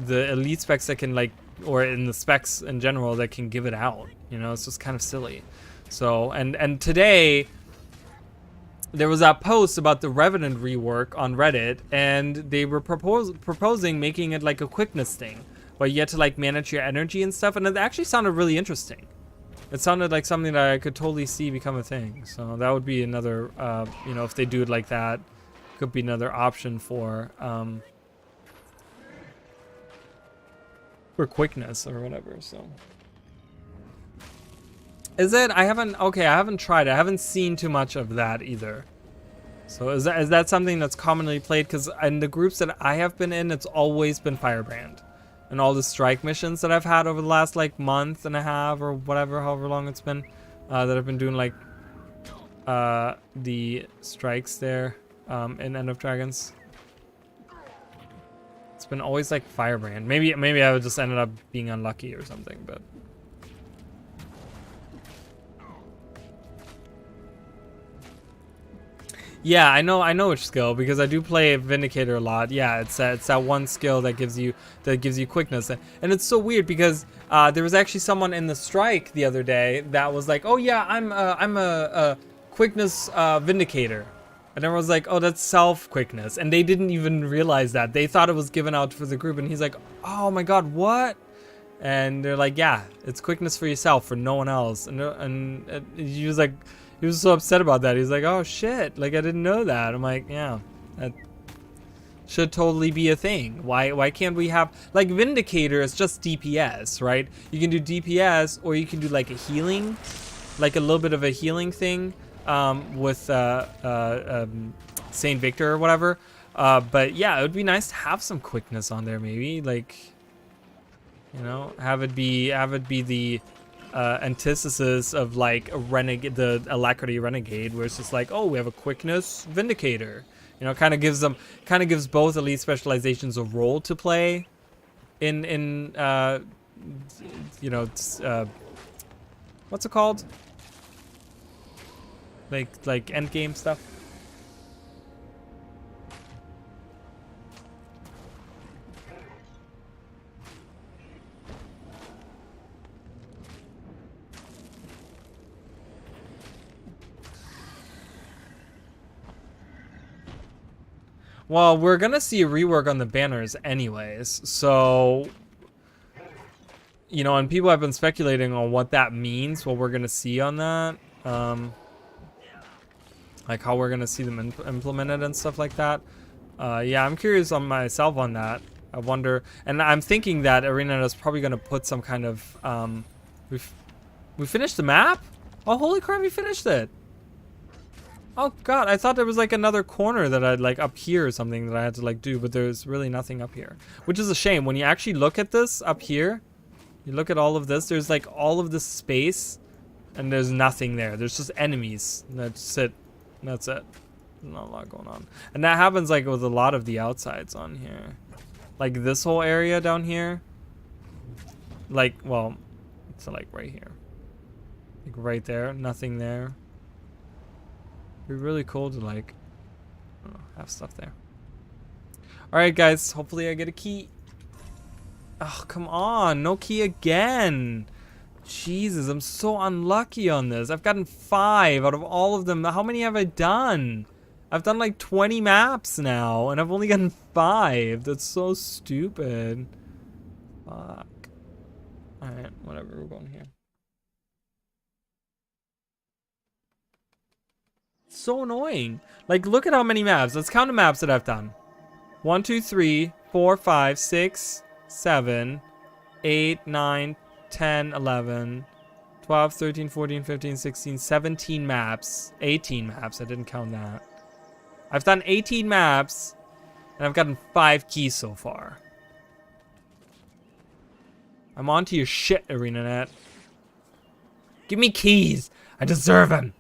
the elite specs that can or in the specs in general that can give it out. You know, it's just kind of silly. So and today, there was that post about the Revenant rework on Reddit, and they were proposing making it like a quickness thing, where you had to like manage your energy and stuff, and it actually sounded really interesting. It sounded like something that I could totally see become a thing. So that would be another, you know, if they do it like that, could be another option for quickness or whatever. So. Is it? I haven't tried it. I haven't seen too much of that either. So is that something that's commonly played? Because in the groups that I have been in, it's always been Firebrand. And all the strike missions that I've had over the last like month and a half or whatever, however long it's been, that I've been doing like the strikes there in End of Dragons. It's been always like Firebrand. Maybe I would just ended up being unlucky or something, but. Yeah, I know which skill because I do play Vindicator a lot. Yeah, it's that one skill that gives you quickness, and it's so weird because there was actually someone in the strike the other day that was like, oh yeah, I'm a quickness Vindicator, and everyone was like, oh, that's self quickness, and they didn't even realize that. They thought it was given out for the group, and he's like, oh my god, what? And they're like, yeah, it's quickness for yourself, for no one else, and he was like. He was so upset about that. He's like, oh shit, like I didn't know that. I'm like, yeah, that should totally be a thing. Why can't we have, like, Vindicator is just DPS, right? You can do DPS, or you can do like a healing, like a little bit of a healing thing with Saint Victor or whatever. But yeah, it would be nice to have some quickness on there, maybe, like, you know, have it be the antithesis of like a renegade, the Alacrity Renegade, where it's just like, oh, we have a quickness Vindicator. You know, kind of gives both elite specializations a role to play in you know, what's it called? Like end game stuff. Well, we're gonna see a rework on the banners anyways, so, you know, and people have been speculating on what that means, what we're gonna see on that, like how we're gonna see them implemented and stuff like that. Yeah, I'm curious on myself on that. I wonder, and I'm thinking that Arena is probably gonna put some kind of, we finished the map? Oh, holy crap, we finished it! Oh god, I thought there was like another corner that I'd like up here or something that I had to like do, but there's really nothing up here. Which is a shame. When you actually look at this up here, you look at all of this, there's like all of this space and there's nothing there. There's just enemies. That's it. That's it. Not a lot going on. And that happens like with a lot of the outsides on here. Like this whole area down here. Like, well, it's like right here. Like right there, nothing there. It'd be really cool to like, I don't know, have stuff there. All right, guys. Hopefully I get a key. Oh, come on. No key again. Jesus, I'm so unlucky on this. I've gotten 5 out of all of them. How many have I done? I've done like 20 maps now, and I've only gotten 5. That's so stupid. Fuck. All right, whatever. We're going here. So annoying. Like, look at how many maps. Let's count the maps that I've done. 1, 2, 3, 4, 5, 6, 7, 8, 9, 10, 11, 12, 13, 14, 15, 16, 17 maps. 18 maps. I didn't count that. I've done 18 maps, and I've gotten 5 keys so far. I'm onto your shit, ArenaNet. Give me keys. I deserve them.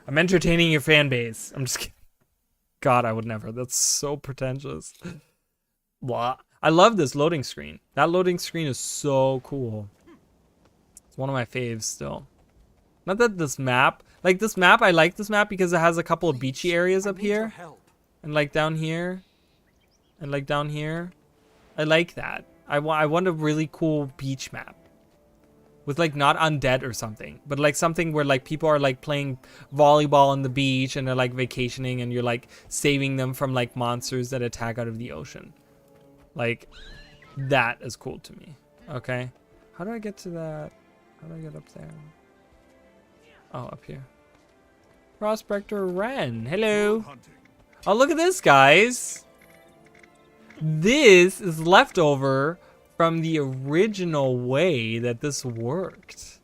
I'm entertaining your fan base. I'm just kidding. God, I would never. That's so pretentious. What? I love this loading screen. That loading screen is so cool. It's one of my faves still. Not that this map, like this map, I like this map because it has a couple of beachy areas up here. And like down here. And like down here. I like that. I want a really cool beach map. With like not undead or something, but like something where like people are like playing volleyball on the beach and they're like vacationing and you're like saving them from like monsters that attack out of the ocean. Like that is cool to me. Okay. How do I get to that? How do I get up there? Oh, up here. Prospector Ren. Hello. Oh, look at this, guys. This is leftover from the original way that this worked.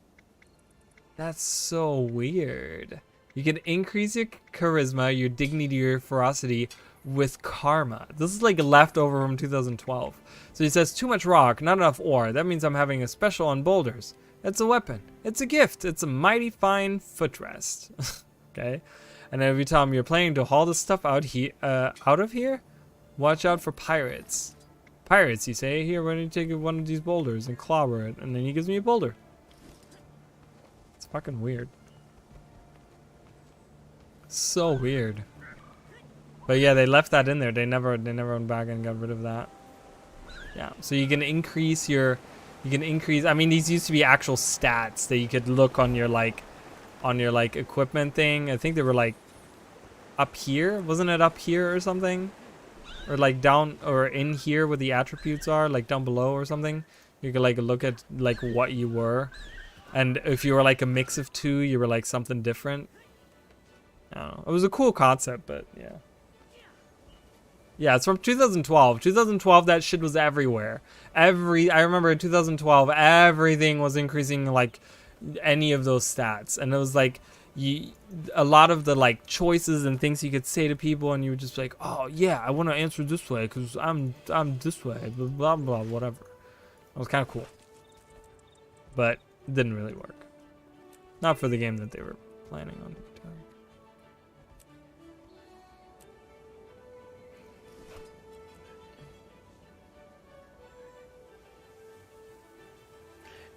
That's so weird. You can increase your charisma, your dignity, your ferocity with karma. This is like a leftover from 2012. So he says, too much rock, not enough ore. That means I'm having a special on boulders. It's a weapon. It's a gift. It's a mighty fine footrest. Okay. And then every time you're planning to haul this stuff out of here, watch out for pirates. Pirates, you say? Here, why don't you take one of these boulders and clobber it? And then he gives me a boulder. It's fucking weird. So weird. But yeah, they left that in there. They never went back and got rid of that. Yeah, so you can increase your, I mean, these used to be actual stats that you could look on your like equipment thing. I think they were like up here. Wasn't it up here or something? Or like down or in here where the attributes are, like down below or something. You could like look at like what you were And if you were like a mix of two, you were like something different. I don't know. It was a cool concept, but yeah. Yeah, it's from 2012. 2012, that shit was everywhere. I remember in 2012, everything was increasing like any of those stats. And it was like, a lot of the like choices and things you could say to people, and you would just be like, oh yeah, I want to answer this way because I'm this way, blah, blah, blah, whatever. It was kind of cool. But it didn't really work. Not for the game that they were planning on doing.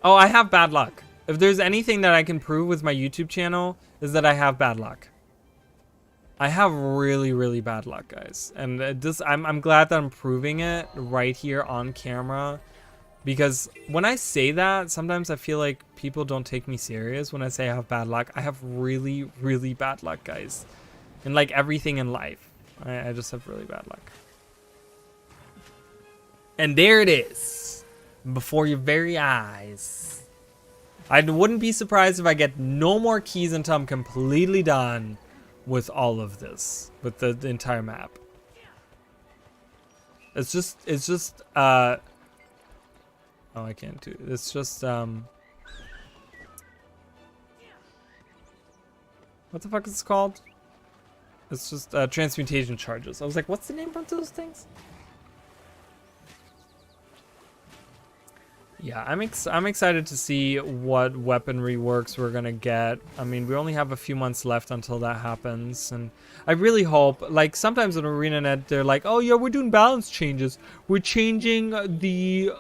Oh, I have bad luck. If there's anything that I can prove with my YouTube channel, is that I have bad luck. I have really, really bad luck, guys. And I'm glad that I'm proving it right here on camera. Because when I say that, sometimes I feel like people don't take me serious when I say I have bad luck. I have really, really bad luck, guys. And like everything in life. I just have really bad luck. And there it is. Before your very eyes. I wouldn't be surprised if I get no more keys until I'm completely done with all of this. With the entire map. It's just, oh, I can't do it. It's just, what the fuck is it called? It's just, transmutation charges. I was like, what's the name of those things? Yeah, I'm excited to see what weaponry works we're gonna get. I mean, we only have a few months left until that happens, and I really hope, like, sometimes in ArenaNet, they're like, oh yeah, we're doing balance changes. We're changing the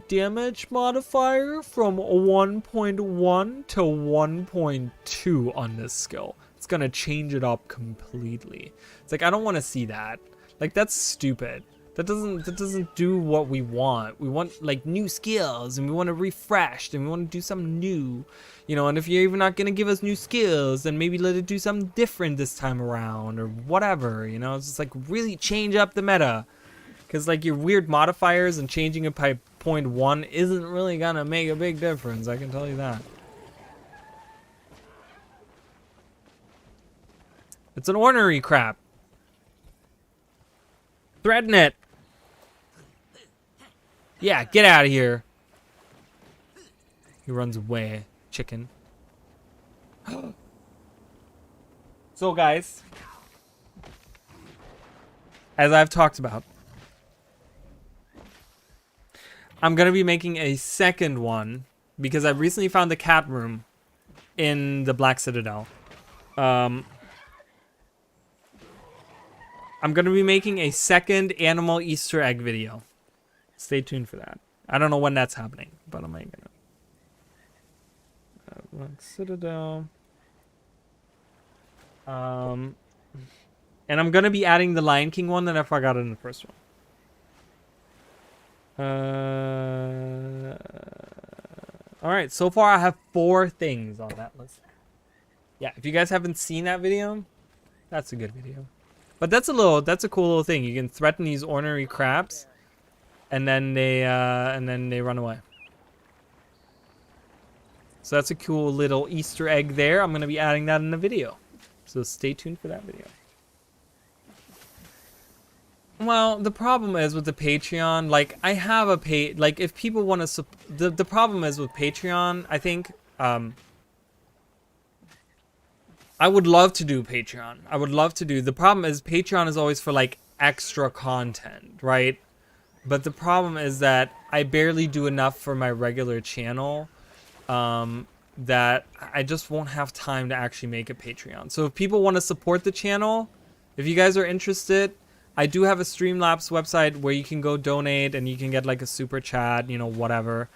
damage modifier from 1.1 to 1.2 on this skill. It's gonna change it up completely. It's like, I don't want to see that. Like, that's stupid. That doesn't do what we want. We want like new skills, and we want to refresh, and we want to do something new, you know. And if you're even not gonna give us new skills, then maybe let it do something different this time around, or whatever, you know. It's just like really change up the meta, because like your weird modifiers and changing it by 0.1 isn't really gonna make a big difference. I can tell you that. It's an ornery crap. Threaten it. Yeah, get out of here. He runs away, chicken. So guys, as I've talked about, I'm gonna be making a second one because I recently found the cat room in the Black Citadel. I'm gonna be making a second animal Easter egg video. Stay tuned for that. I don't know when that's happening, but I'm making it. Black Citadel. And I'm gonna be adding the Lion King one that I forgot in the first one. All right. So far, I have 4 things on that list. Yeah, if you guys haven't seen that video, that's a good video. But that's a cool little thing. You can threaten these ornery craps, and then they run away. So that's a cool little Easter egg there. I'm gonna be adding that in the video, so stay tuned for that video. Well, the problem is with the Patreon, like I have a like if people want to the problem is with Patreon, I think I would love to do Patreon. I would love to do. The problem is Patreon is always for like extra content, right? But the problem is that I barely do enough for my regular channel that I just won't have time to actually make a Patreon. So if people want to support the channel, if you guys are interested, I do have a Streamlabs website where you can go donate and you can get like a super chat, you know, whatever.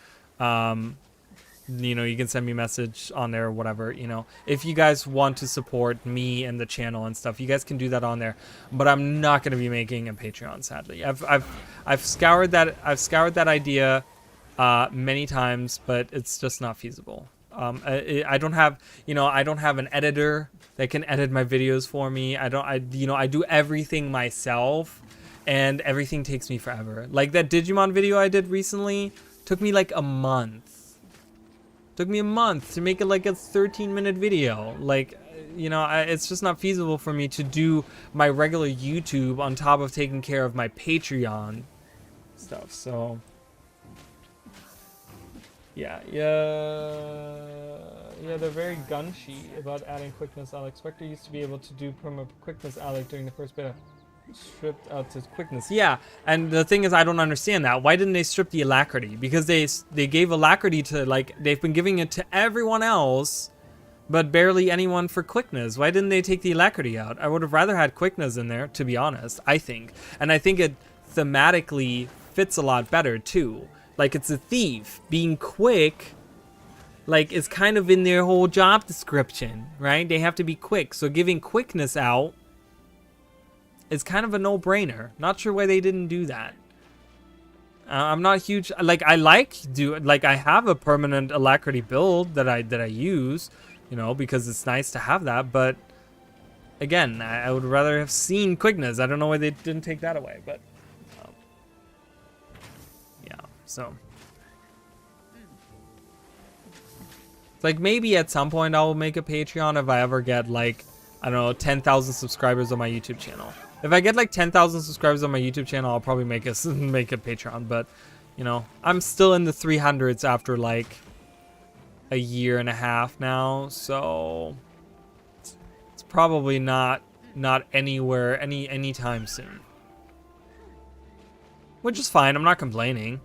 You know, you can send me a message on there or whatever, you know. If you guys want to support me and the channel and stuff, you guys can do that on there. But I'm not going to be making a Patreon, sadly. I've scoured that idea many times, but it's just not feasible. I don't have, you know, I don't have an editor that can edit my videos for me. I do everything myself, and everything takes me forever. Like that Digimon video I did recently took me like a month. Took me a month to make it like a 13-minute video. Like, you know, it's just not feasible for me to do my regular YouTube on top of taking care of my Patreon stuff. So, yeah, they're very gunshy about adding quickness. Alec Spectre used to be able to do perma quickness Alec during the first beta. Stripped out to quickness. Yeah, and the thing is, I don't understand that. Why didn't they strip the alacrity? Because they gave alacrity to, like, they've been giving it to everyone else, but barely anyone for quickness. Why didn't they take the alacrity out? I would have rather had quickness in there, to be honest, I think. And I think it thematically fits a lot better, too. Like, it's a thief. Being quick, like, is kind of in their whole job description, right? They have to be quick. So giving quickness out, it's kind of a no-brainer. Not sure why they didn't do that. I'm not huge. Like, I have a permanent alacrity build that I use, you know, because it's nice to have that. But again, I would rather have seen quickness. I don't know why they didn't take that away, but yeah. So, like, maybe at some point I'll make a Patreon if I ever get, like, I don't know, 10,000 subscribers on my YouTube channel. If I get like 10,000 subscribers on my YouTube channel, I'll probably make a Patreon. But, you know, I'm still in the 300s after like a year and a half now, so it's probably not anywhere anytime soon. Which is fine. I'm not complaining.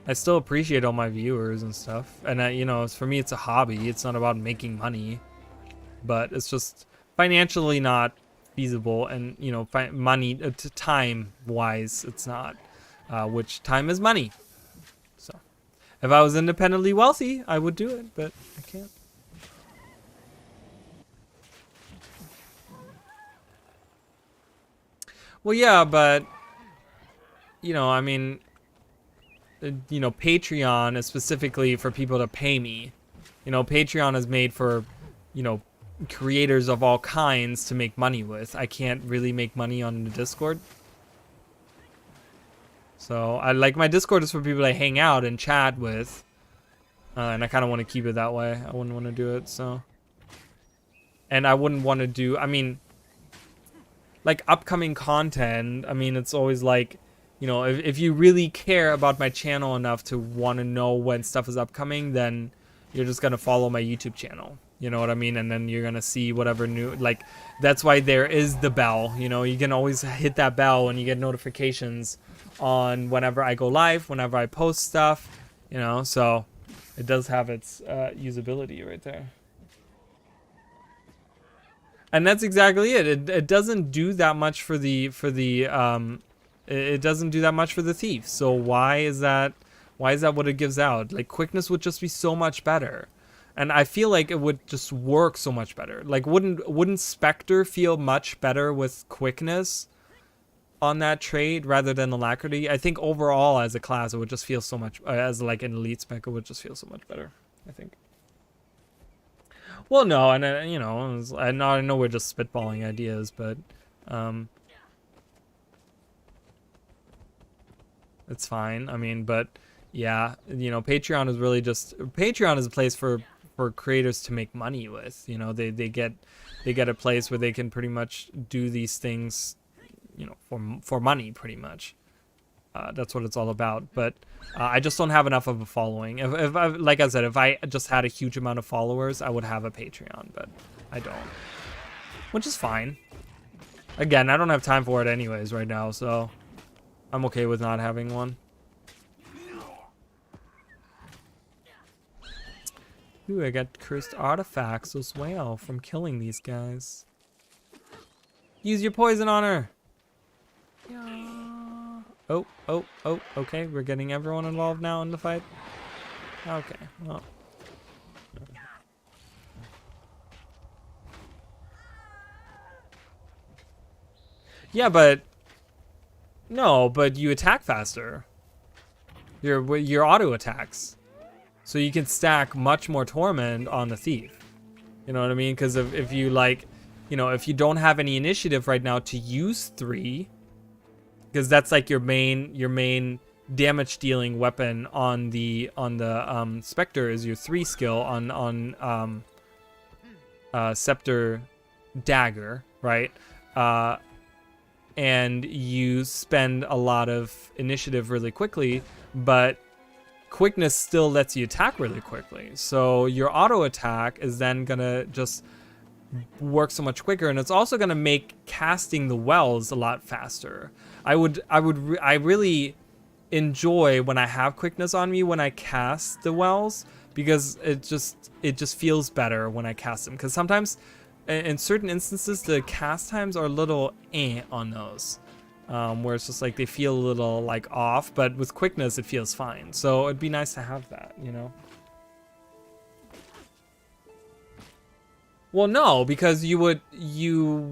I still appreciate all my viewers and stuff, and you know, for me, it's a hobby. It's not about making money, but it's just financially not feasible, and you know, money time wise, it's not. Which time is money. So, if I was independently wealthy, I would do it, but I can't. Well, yeah, but you know, I mean, you know, Patreon is specifically for people to pay me. You know, Patreon is made for, you know, creators of all kinds to make money with. I can't really make money on the Discord. So, my Discord is for people to hang out and chat with. And I kind of want to keep it that way. I wouldn't want to do it, so. And I wouldn't want to do, I mean, like, upcoming content, I mean, it's always like, you know, if you really care about my channel enough to want to know when stuff is upcoming, then you're just going to follow my YouTube channel. You know what I mean? And then you're going to see whatever new, like, that's why there is the bell. You know, you can always hit that bell and you get notifications on whenever I go live, whenever I post stuff, you know, so it does have its usability right there. And that's exactly it. It doesn't do that much for the it doesn't do that much for the thief. So why is that what it gives out? Like, quickness would just be so much better. And I feel like it would just work so much better. Like, wouldn't Spectre feel much better with quickness on that trait rather than alacrity? I think overall as a class it would just feel so much, as like an elite spec, it would just feel so much better, I think. Well, no, and you know, I know we're just spitballing ideas, but it's fine. I mean, but yeah, you know, Patreon is really just, Patreon is a place for creators to make money with. You know, they get a place where they can pretty much do these things, you know, for money, pretty much. That's what it's all about. But I just don't have enough of a following. If I, like I said, if I just had a huge amount of followers, I would have a Patreon, but I don't, which is fine. Again, I don't have time for it anyways right now, so I'm okay with not having one. Ooh, I got cursed artifacts as well from killing these guys. Use your poison on her. Yeah. Oh, okay, we're getting everyone involved now in the fight. Okay, well. Yeah, but no, but you attack faster. Your auto attacks. So you can stack much more torment on the thief. You know what I mean? Because if you, like, you know, if you don't have any initiative right now to use 3, because that's like your main damage dealing weapon on the Spectre is your 3 skill on Scepter Dagger, right? And you spend a lot of initiative really quickly, but quickness still lets you attack really quickly. So your auto attack is then gonna just work so much quicker, and it's also gonna make casting the wells a lot faster. I really enjoy when I have quickness on me when I cast the wells, because it just feels better when I cast them. Because sometimes in certain instances the cast times are a little on those, where it's just like they feel a little like off, but with quickness it feels fine. So it'd be nice to have that, you know. Well, no, because you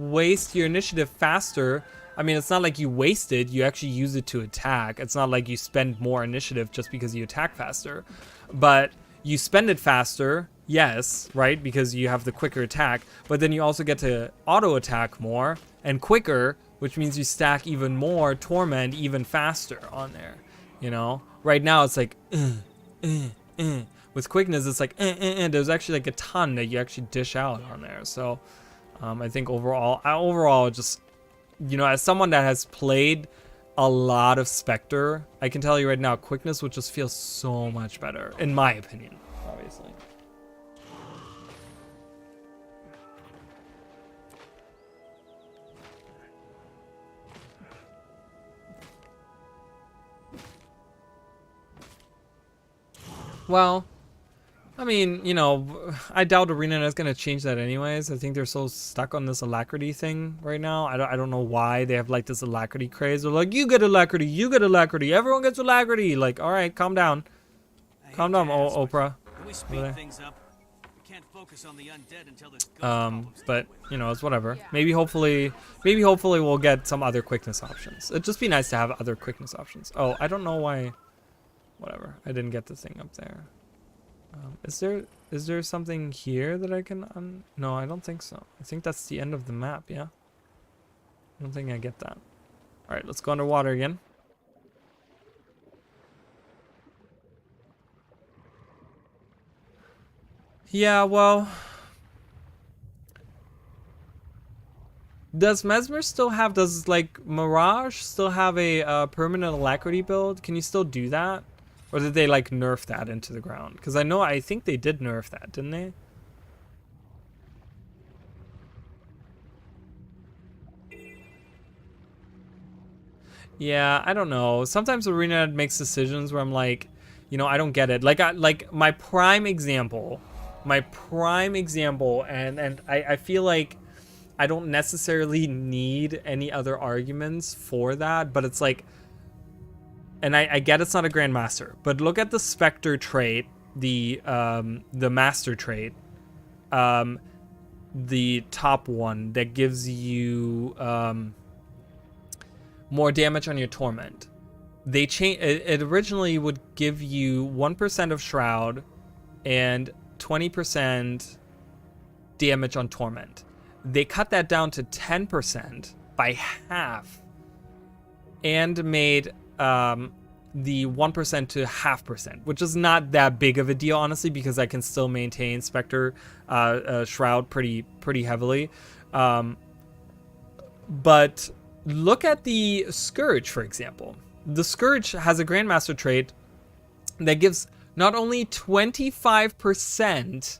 waste your initiative faster. I mean, it's not like you waste it, you actually use it to attack. It's not like you spend more initiative just because you attack faster. But you spend it faster, yes, right? Because you have the quicker attack, but then you also get to auto attack more and quicker, which means you stack even more torment even faster on there, you know? Right now it's like, with quickness it's like, there's actually like a ton that you actually dish out on there. So I think overall just, you know, as someone that has played a lot of Spectre, I can tell you right now, quickness would just feel so much better, in my opinion, obviously. Well, I mean, you know, I doubt Arena is going to change that anyways. I think they're so stuck on this alacrity thing right now. I don't know why they have like this alacrity craze. They're like, you get alacrity, you get alacrity, everyone gets alacrity. Like, all right, calm down. Calm down, Oprah. Can we speed things up? We can't focus on the undead until this ghost but you know, it's whatever. Maybe hopefully we'll get some other quickness options. It'd just be nice to have other quickness options. Oh, I don't know why. Whatever. I didn't get the thing up there. Is there something here that I can no, I don't think so. I think that's the end of the map, yeah? I don't think I get that. Alright, let's go underwater again. Yeah, well, does Mesmer still have, does like Mirage still have a permanent alacrity build? Can you still do that? Or did they like nerf that into the ground? Because I think they did nerf that, didn't they? Yeah, I don't know. Sometimes Arena makes decisions where I'm like, you know, I don't get it. Like my prime example, and I feel like I don't necessarily need any other arguments for that, but it's like, and I get it's not a Grandmaster, but look at the Spectre trait, the Master trait, the top one that gives you more damage on your Torment. They change it originally would give you 1% of Shroud and 20% damage on Torment. They cut that down to 10% by half and made the 1% to 0.5%, which is not that big of a deal, honestly, because I can still maintain Spectre Shroud pretty heavily. But look at the Scourge, for example. The Scourge has a Grandmaster trait that gives not only 25%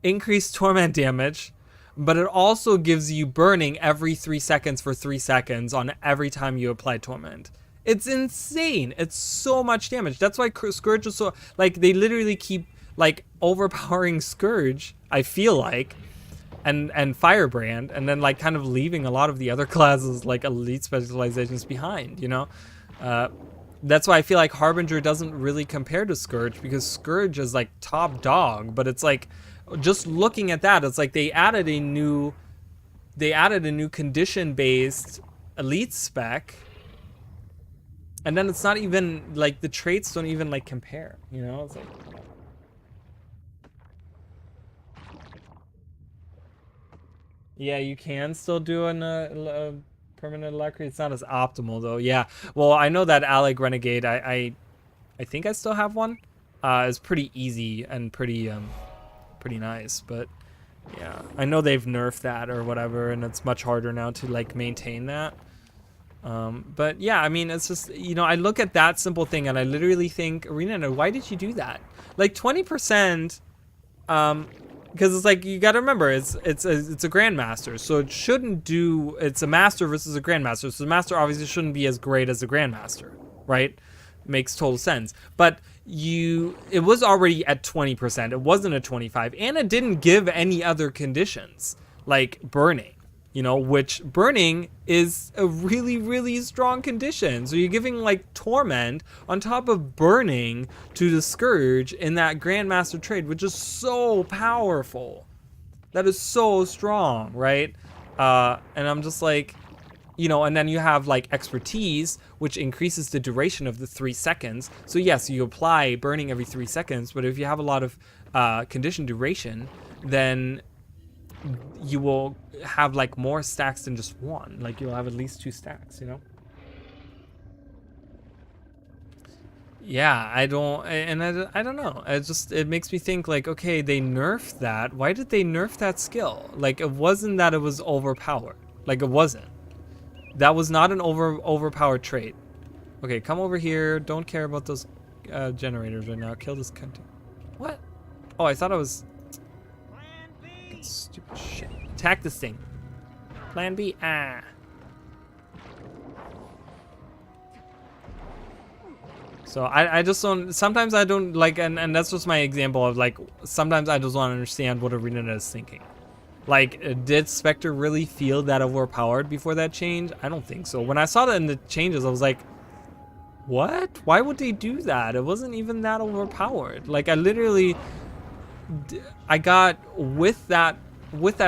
increased torment damage, but it also gives you burning every 3 seconds for 3 seconds on every time you apply torment. It's insane. It's so much damage. That's why Scourge is so, like, they literally keep like overpowering Scourge, I feel like, and Firebrand, and then like kind of leaving a lot of the other classes like elite specializations behind, you know? That's why I feel like Harbinger doesn't really compare to Scourge, because Scourge is like top dog, but it's like, just looking at that, it's like they added a new condition-based elite spec, and then it's not even like the traits don't even like compare, you know? It's like, yeah, you can still do an permanent luxury. It's not as optimal though. Yeah. Well, I know that Alec Renegade. I think I still have one. It's pretty easy and pretty nice. But yeah, I know they've nerfed that or whatever, and it's much harder now to like maintain that. But yeah, I mean, it's just, you know, I look at that simple thing and I literally think, Arena, why did you do that? Like 20%, because it's like, you gotta remember, it's a grandmaster, so it shouldn't do, it's a master versus a grandmaster, so the master obviously shouldn't be as great as the grandmaster, right? Makes total sense. But it was already at 20%, it wasn't a 25, and it didn't give any other conditions, like burning. You know, which burning is a really, really strong condition. So you're giving like torment on top of burning to the Scourge in that Grandmaster trade, which is so powerful. That is so strong, right? And I'm just like, you know, and then you have like expertise, which increases the duration of the 3 seconds. So yes, you apply burning every 3 seconds, but if you have a lot of condition duration, then you will have like more stacks than just one. Like you'll have at least 2 stacks, you know? Yeah, I don't know. It makes me think like, okay, they nerfed that. Why did they nerf that skill? Like it wasn't that it was overpowered. Like it wasn't. That was not an overpowered trait. Okay, come over here. Don't care about those generators right now. Kill this cunt. What? Oh, I thought I was... Stupid shit. Attack this thing. Plan B. Ah. So I just don't, sometimes I don't like, and that's just my example of like, sometimes I just want to understand what Arena is thinking. Like, did Spectre really feel that overpowered before that change? I don't think so. When I saw that in the changes, I was like, what? Why would they do that? It wasn't even that overpowered. Like, I literally... I got with that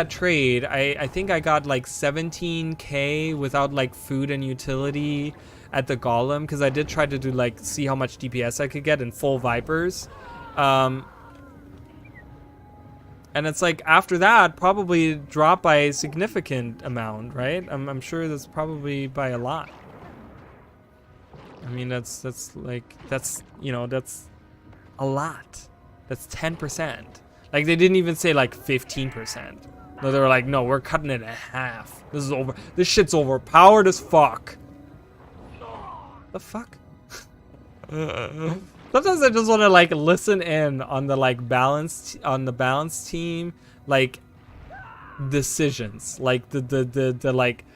trade, I think I got like 17k without like food and utility at the golem, because I did try to do like see how much DPS I could get in full vipers, and it's like after that probably dropped by a significant amount, right? I'm sure that's probably by a lot. I mean that's you know, that's a lot. That's 10%. Like they didn't even say like 15%. No, they were like, no, we're cutting it in half. This shit's overpowered as fuck. The fuck? Sometimes I just want to like listen in on the like balance team, like decisions, like the like,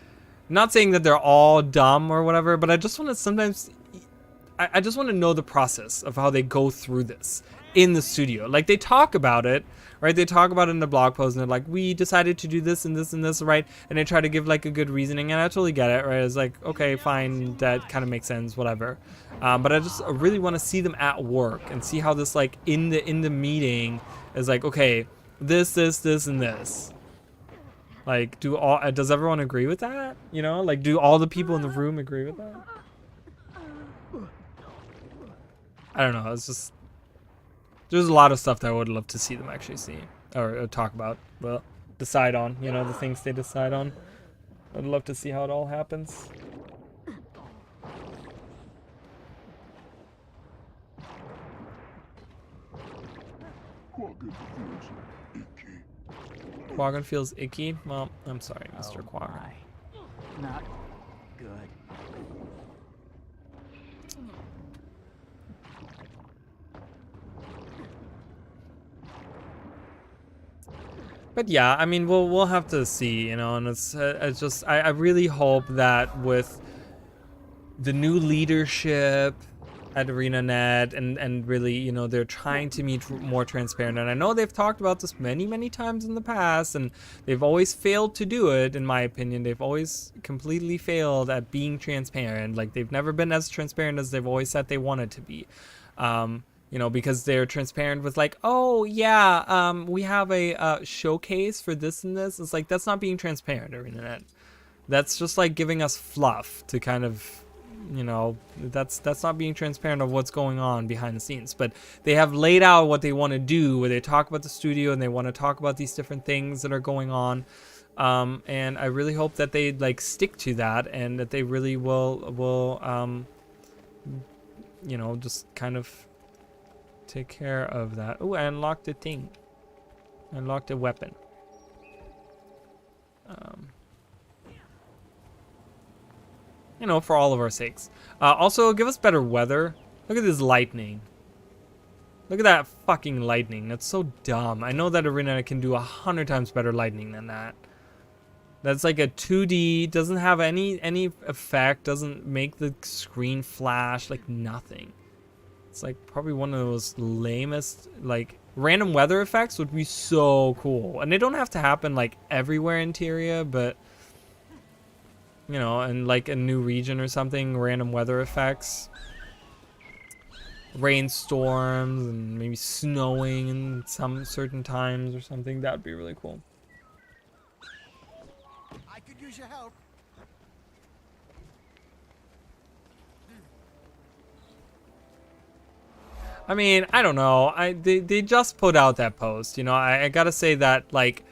not saying that they're all dumb or whatever, but I just want to sometimes, I just want to know the process of how they go through this in the studio. Like they talk about it, right? They talk about it in the blog post and they're like, we decided to do this and this and this, right? And they try to give like a good reasoning, and I totally get it, right? It's like, okay, fine, that kind of makes sense, whatever. But I really want to see them at work and see how this like in the meeting is like, okay, this and this. Like, does everyone agree with that? You know, like, do all the people in the room agree with that? I don't know. It's just, there's a lot of stuff that I would love to see them actually see or talk about. Well, decide on, you know, the things they decide on. I'd love to see how it all happens. Quaggan feels icky? Well, I'm sorry, Mr. Quaggan. Not good. But yeah, I mean, we'll have to see, you know, and it's just, I really hope that with the new leadership at ArenaNet and really, you know, they're trying to be more transparent. And I know they've talked about this many times in the past, and they've always failed to do it, in my opinion. They've always completely failed at being transparent. Like, they've never been as transparent as they've always said they wanted to be. You know, because they're transparent with like, oh yeah, we have a showcase for this and this. It's like, that's not being transparent, ArenaNet. That's just like giving us fluff to kind of, you know, that's not being transparent of what's going on behind the scenes. But they have laid out what they want to do, where they talk about the studio and they want to talk about these different things that are going on. And I really hope that they like stick to that and that they really will you know, just kind of take care of that. Oh, I unlocked a thing. I unlocked a weapon. You know, for all of our sakes. Also, give us better weather. Look at this lightning. Look at that fucking lightning. That's so dumb. I know that Arena can do 100 times better lightning than that. That's like a 2D, doesn't have any effect, doesn't make the screen flash, like nothing. It's like probably one of those lamest, like random weather effects would be so cool. And they don't have to happen like everywhere in Tyria, but you know, in like a new region or something, random weather effects. Rainstorms and maybe snowing in some certain times or something, that would be really cool. I could use your help. I mean, I don't know. They just put out that post, you know. I gotta say that, like,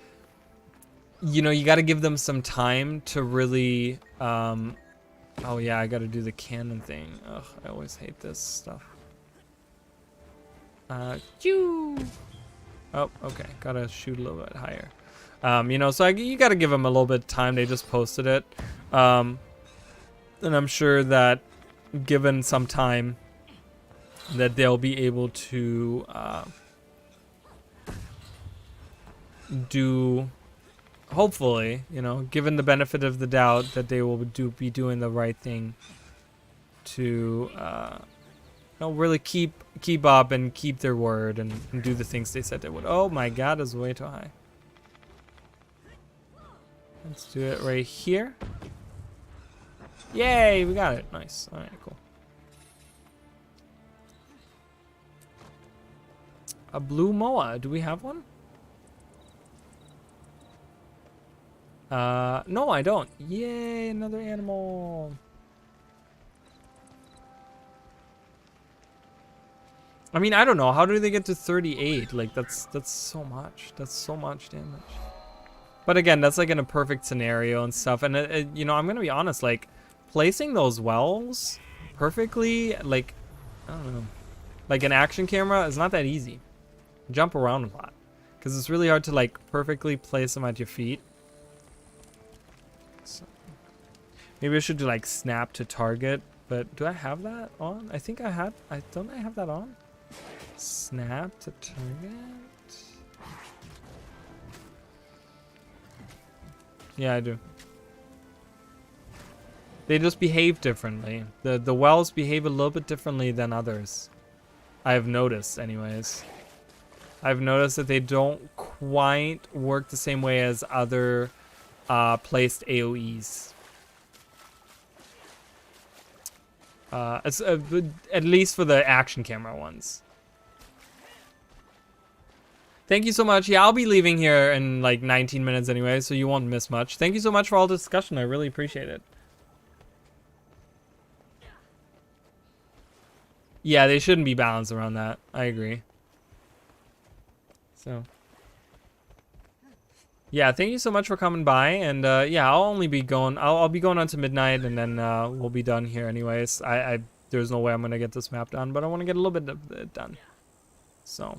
you know, you gotta give them some time to really oh yeah, I gotta do the cannon thing. Ugh, I always hate this stuff. Choo. Oh, okay. Gotta shoot a little bit higher. You know, so you gotta give them a little bit of time. They just posted it. And I'm sure that given some time that they'll be able to do, hopefully, you know, given the benefit of the doubt, that they will be doing the right thing to you know, really keep up and keep their word and do the things they said they would. Oh my god, it's way too high. Let's do it right here. Yay, we got it. Nice. All right, cool. A blue moa. Do we have one? No, I don't. Yay, another animal. I mean, I don't know. How do they get to 38? Like, that's so much. That's so much damage. But again, that's like in a perfect scenario and stuff. And, you know, I'm going to be honest, like, placing those wells perfectly, like, I don't know. Like, an action camera is not that easy. Jump around a lot. Because it's really hard to, like, perfectly place them at your feet. So, maybe I should do, like, snap to target. But do I have that on? I think I had. Don't I have that on? Snap to target. Yeah, I do. They just behave differently. The wells behave a little bit differently than others. I've noticed, anyways. I've noticed that they don't quite work the same way as other placed AoEs. At least for the action camera ones. Thank you so much. Yeah, I'll be leaving here in like 19 minutes anyway, so you won't miss much. Thank you so much for all the discussion. I really appreciate it. Yeah, they shouldn't be balanced around that. I agree. So, yeah, thank you so much for coming by. And yeah, I'll only be going. I'll be going on to midnight, and then we'll be done here anyways. There's no way I'm gonna get this map done, but I want to get a little bit of it done. So,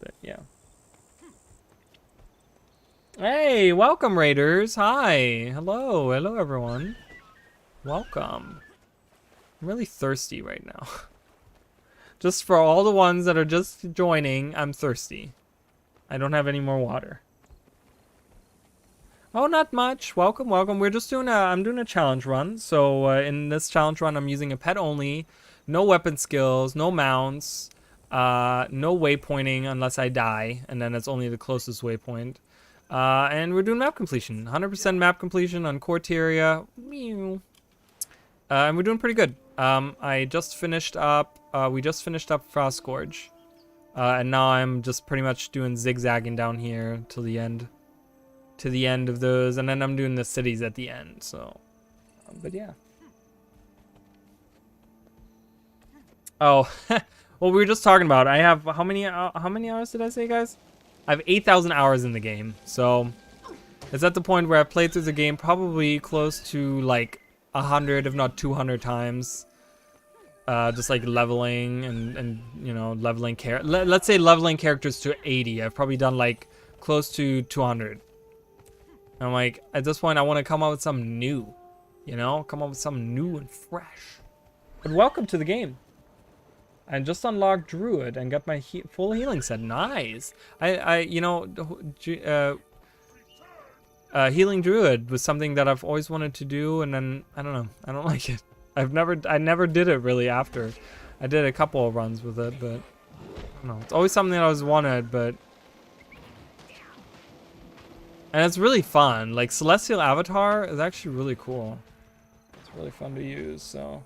but yeah. Hey, welcome Raiders. Hi. Hello. Hello everyone. Welcome. I'm really thirsty right now. Just for all the ones that are just joining, I'm thirsty. I don't have any more water. Oh, not much. Welcome, welcome. We're just doing I'm doing a challenge run. So in this challenge run, I'm using a pet only, no weapon skills, no mounts, no waypointing unless I die, and then it's only the closest waypoint. And we're doing map completion, 100% map completion on Corteria. And we're doing pretty good. I just finished up, we just finished up Frost Gorge. And now I'm just pretty much doing zigzagging down here till the end. To the end of those, and then I'm doing the cities at the end, so. But yeah. Oh, well, we were just talking about, I have, how many hours did I say, guys? I have 8,000 hours in the game, so It's at the point where I've played through the game probably close to like 100, if not 200 times. Just like leveling and you know, leveling let's say leveling characters to 80. I've probably done like close to 200. I'm like, at this point, I want to come up with something new, you know, come up with something new and fresh. But welcome to the game. I just unlocked Druid and got my full healing set. Nice. You know, healing Druid was something that I've always wanted to do, and then I don't know, I don't like it. I never did it really after. I did a couple of runs with it, but I don't know. It's always something that I always wanted, but. And it's really fun. Like, Celestial Avatar is actually really cool. It's really fun to use, so.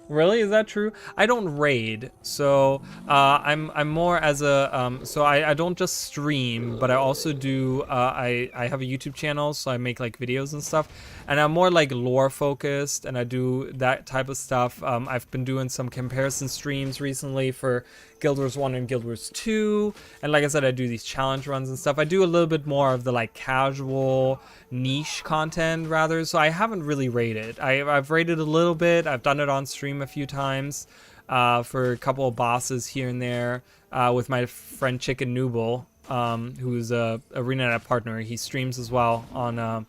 Really? Is that true? I don't raid, so I'm more as a so I don't just stream, but I also do I have a YouTube channel, so I make like videos and stuff, and I'm more like lore focused, and I do that type of stuff. I've been doing some comparison streams recently for Guild Wars 1 and Guild Wars 2, and like I said, I do these challenge runs and stuff. I do a little bit more of the like casual niche content rather, so I haven't really raided. I've raided a little bit. I've done it on stream a few times for a couple of bosses here and there with my friend Chicken Nooble, who's a ArenaNet partner. He streams as well on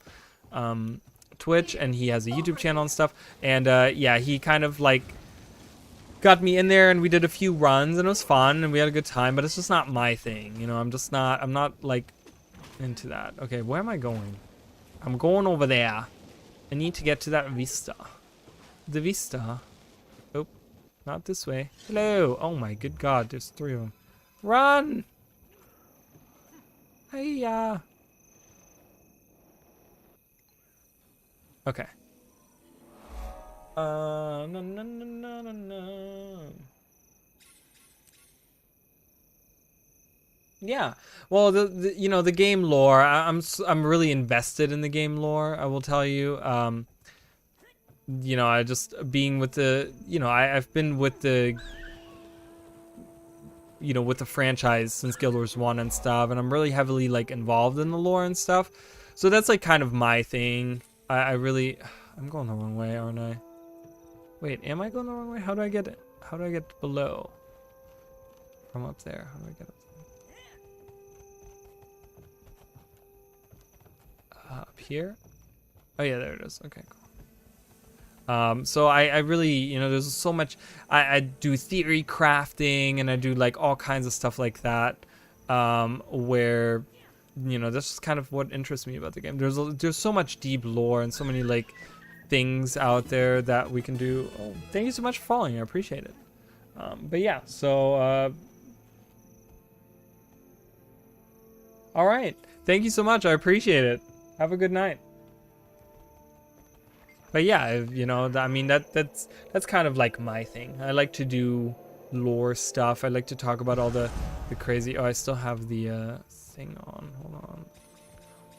Twitch, and he has a YouTube channel and stuff, and yeah, he kind of like got me in there, and we did a few runs, and it was fun, and we had a good time, but it's just not my thing, you know. I'm not like into that. Okay, where am I going? I'm going over there. I need to get to that vista. The vista. Oh, not this way. Hello. Oh my good god, there's 3 of them. Run! Hiya. Okay. No, no, no, no, no, no. Yeah, well, the you know, the game lore. I'm really invested in the game lore. I will tell you. You know, I just being with the, you know, I've been with the, you know, with the franchise since Guild Wars 1 and stuff, and I'm really heavily like involved in the lore and stuff. So that's like kind of my thing. I really, I'm going the wrong way, aren't I? Wait, am I going the wrong way? How do I get below? From up there. How do I get up? Up here? Oh yeah, there it is. Okay, cool. So I really, you know, there's so much. I do theory crafting, and I do like all kinds of stuff like that, where, you know, that's just kind of what interests me about the game. There's so much deep lore and so many like things out there that we can do. Oh, thank you so much for following. I appreciate it. But yeah, so all right. Thank you so much. I appreciate it. Have a good night. But yeah, you know, I mean, that's kind of like my thing. I like to do lore stuff. I like to talk about all the crazy. Oh, I still have the thing on.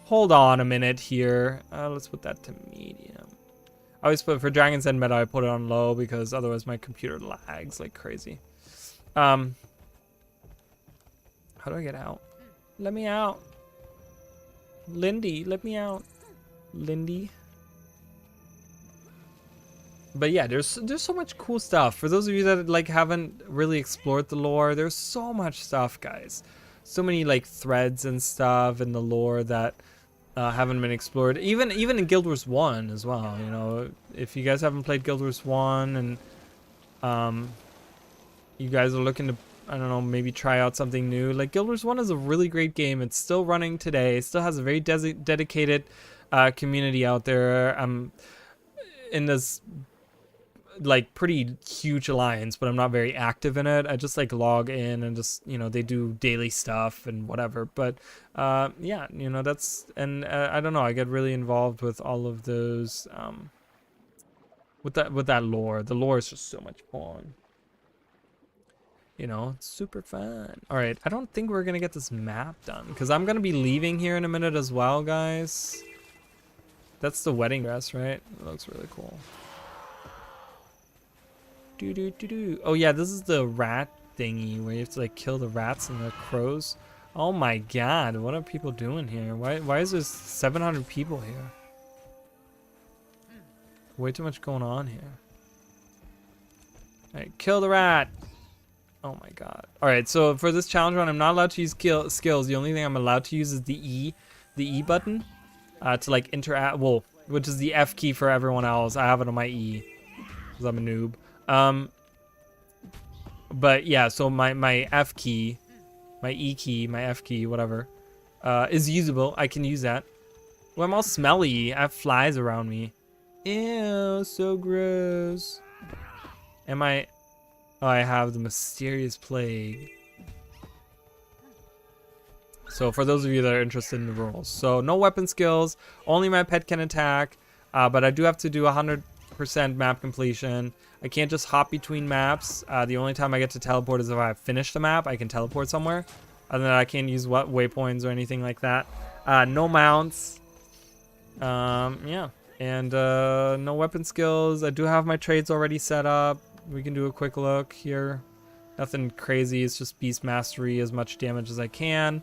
Hold on a minute here. Let's put that to medium. I always put, for Dragon's Den meta, I put it on low because otherwise my computer lags like crazy. How do I get out? Let me out. Lindy, let me out. Lindy. But yeah, there's so much cool stuff. For those of you that like haven't really explored the lore, there's so much stuff, guys. So many like threads and stuff in the lore that haven't been explored. Even in Guild Wars 1 as well. You know, if you guys haven't played Guild Wars 1 and you guys are looking to, I don't know, maybe try out something new, like Guild Wars 1 is a really great game. It's still running today. It still has a very dedicated community out there. I'm in this like pretty huge alliance, but I'm not very active in it. I just like log in and just, you know, they do daily stuff and whatever. But yeah, you know, that's, and I don't know, I get really involved with all of those with that lore. The lore is just so much fun. You know, it's super fun. All right, I don't think we're gonna get this map done because I'm gonna be leaving here in a minute as well, guys. That's the wedding dress, right? It looks really cool. Oh yeah, this is the rat thingy where you have to like kill the rats and the crows. Oh my god, what are people doing here? Why is there 700 people here? Way too much going on here. Alright, kill the rat! Oh my god. Alright, so for this challenge run, I'm not allowed to use skills. The only thing I'm allowed to use is the E button. To like interact, well, which is the F key for everyone else. I have it on my E, because I'm a noob. But yeah, so my F key, my E key, my F key, whatever, is usable. I can use that. Well, I'm all smelly. I have flies around me. Ew, so gross. Am I... Oh, I have the mysterious plague. So for those of you that are interested in the rules. So no weapon skills, only my pet can attack, but I do have to do 100% map completion. I can't just hop between maps. The only time I get to teleport is if I finish the map. I can teleport somewhere. Other than that, I can't use waypoints or anything like that. No mounts. Yeah. And no weapon skills. I do have my trades already set up. We can do a quick look here. Nothing crazy. It's just beast mastery, as much damage as I can.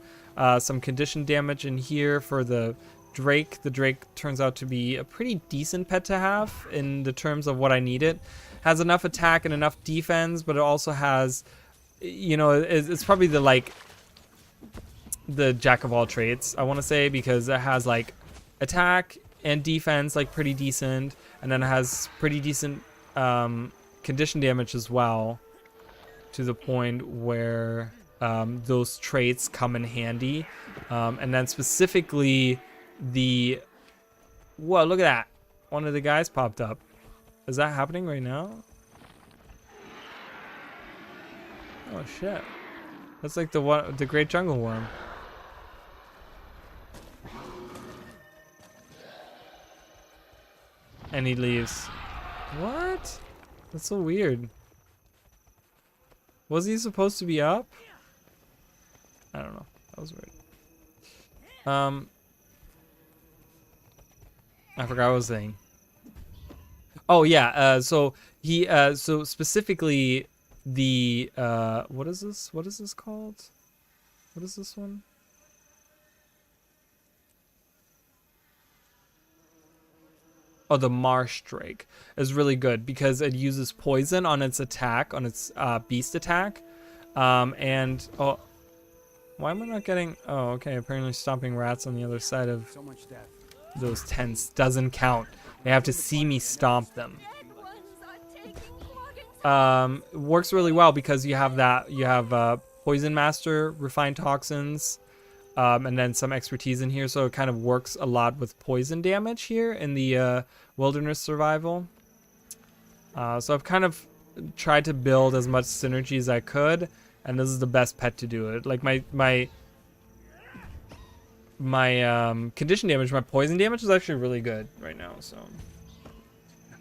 Some condition damage in here for the Drake. The Drake turns out to be a pretty decent pet to have in the terms of what I need it. Has enough attack and enough defense, but it also has, you know, it's probably the jack of all trades, I want to say, because it has like attack and defense like pretty decent, and then it has pretty decent condition damage as well, to the point where those traits come in handy. And then specifically the... Whoa, look at that. One of the guys popped up. Is that happening right now? Oh shit. That's like the Great Jungle Worm. And he leaves. What? That's so weird. Was he supposed to be up? I don't know. That was weird. I forgot what I was saying. Oh yeah, so he so specifically the what is this? What is this called? What is this one? Oh, the Marsh Drake is really good because it uses poison on its attack, on its beast attack. And oh, why am I not getting? Oh, okay. Apparently, stomping rats on the other side of those tents doesn't count. They have to see me stomp them. Works really well because you have that. You have Poison Master, Refined Toxins, and then some expertise in here, so it kind of works a lot with poison damage here in the wilderness survival. So I've kind of tried to build as much synergy as I could, and this is the best pet to do it. Like my condition damage, my poison damage is actually really good right now. So,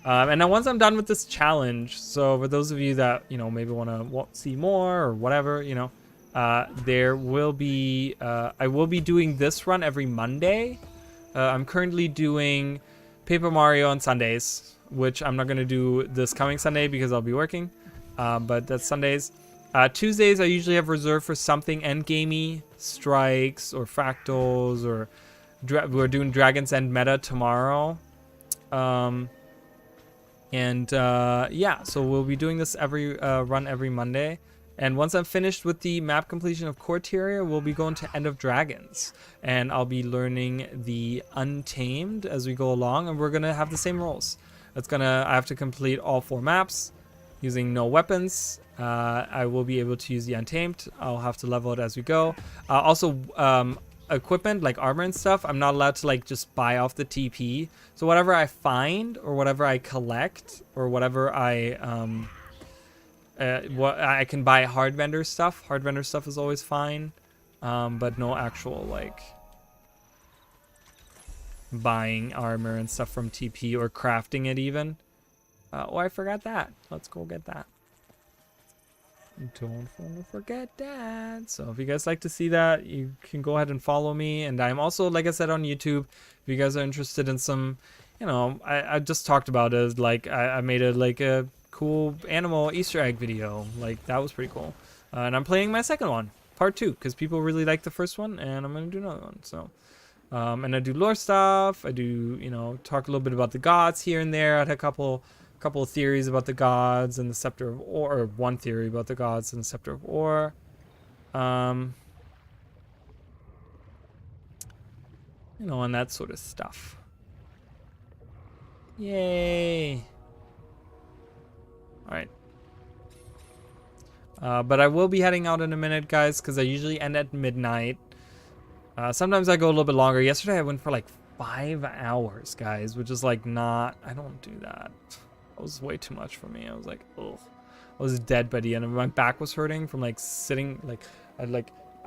and now once I'm done with this challenge, so for those of you that maybe want to see more or whatever, there will be I will be doing this run every Monday. I'm currently doing Paper Mario on Sundays, which I'm not going to do this coming Sunday because I'll be working, but that's Sundays. Tuesdays I usually have reserved for something endgamey, strikes or fractals, or we're doing Dragon's End meta tomorrow. Yeah, so we'll be doing this every run every Monday. And once I'm finished with the map completion of Corteria, we'll be going to End of Dragons. And I'll be learning the Untamed as we go along, and we're going to have the same roles. I have to complete all 4 maps using no weapons. I will be able to use the Untamed. I'll have to level it as we go. Also, equipment like armor and stuff, I'm not allowed to like just buy off the TP. So whatever I find or whatever I collect or whatever what I can buy hard vendor stuff. Hard vendor stuff is always fine, but no actual like buying armor and stuff from TP or crafting it even. Oh, I forgot that. Let's go get that. Don't forget that. So if you guys like to see that, you can go ahead and follow me. And I'm also, like I said, on YouTube. If you guys are interested in some, I just talked about it. Like I made it like a cool animal Easter egg video. Like, that was pretty cool. And I'm playing my second one, part 2, because people really liked the first one, and I'm going to do another one. So, and I do lore stuff. I do, you know, talk a little bit about the gods here and there. I had a couple of theories about the gods and the Scepter of Or, or one theory about the gods and the Scepter of Or. You know, and that sort of stuff. Yay. Alright. But I will be heading out in a minute, guys, because I usually end at midnight. Sometimes I go a little bit longer. Yesterday I went for like 5 hours, guys, which is like not... I don't do that. That was way too much for me. I was like, ugh. I was dead by the end. My back was hurting from like sitting,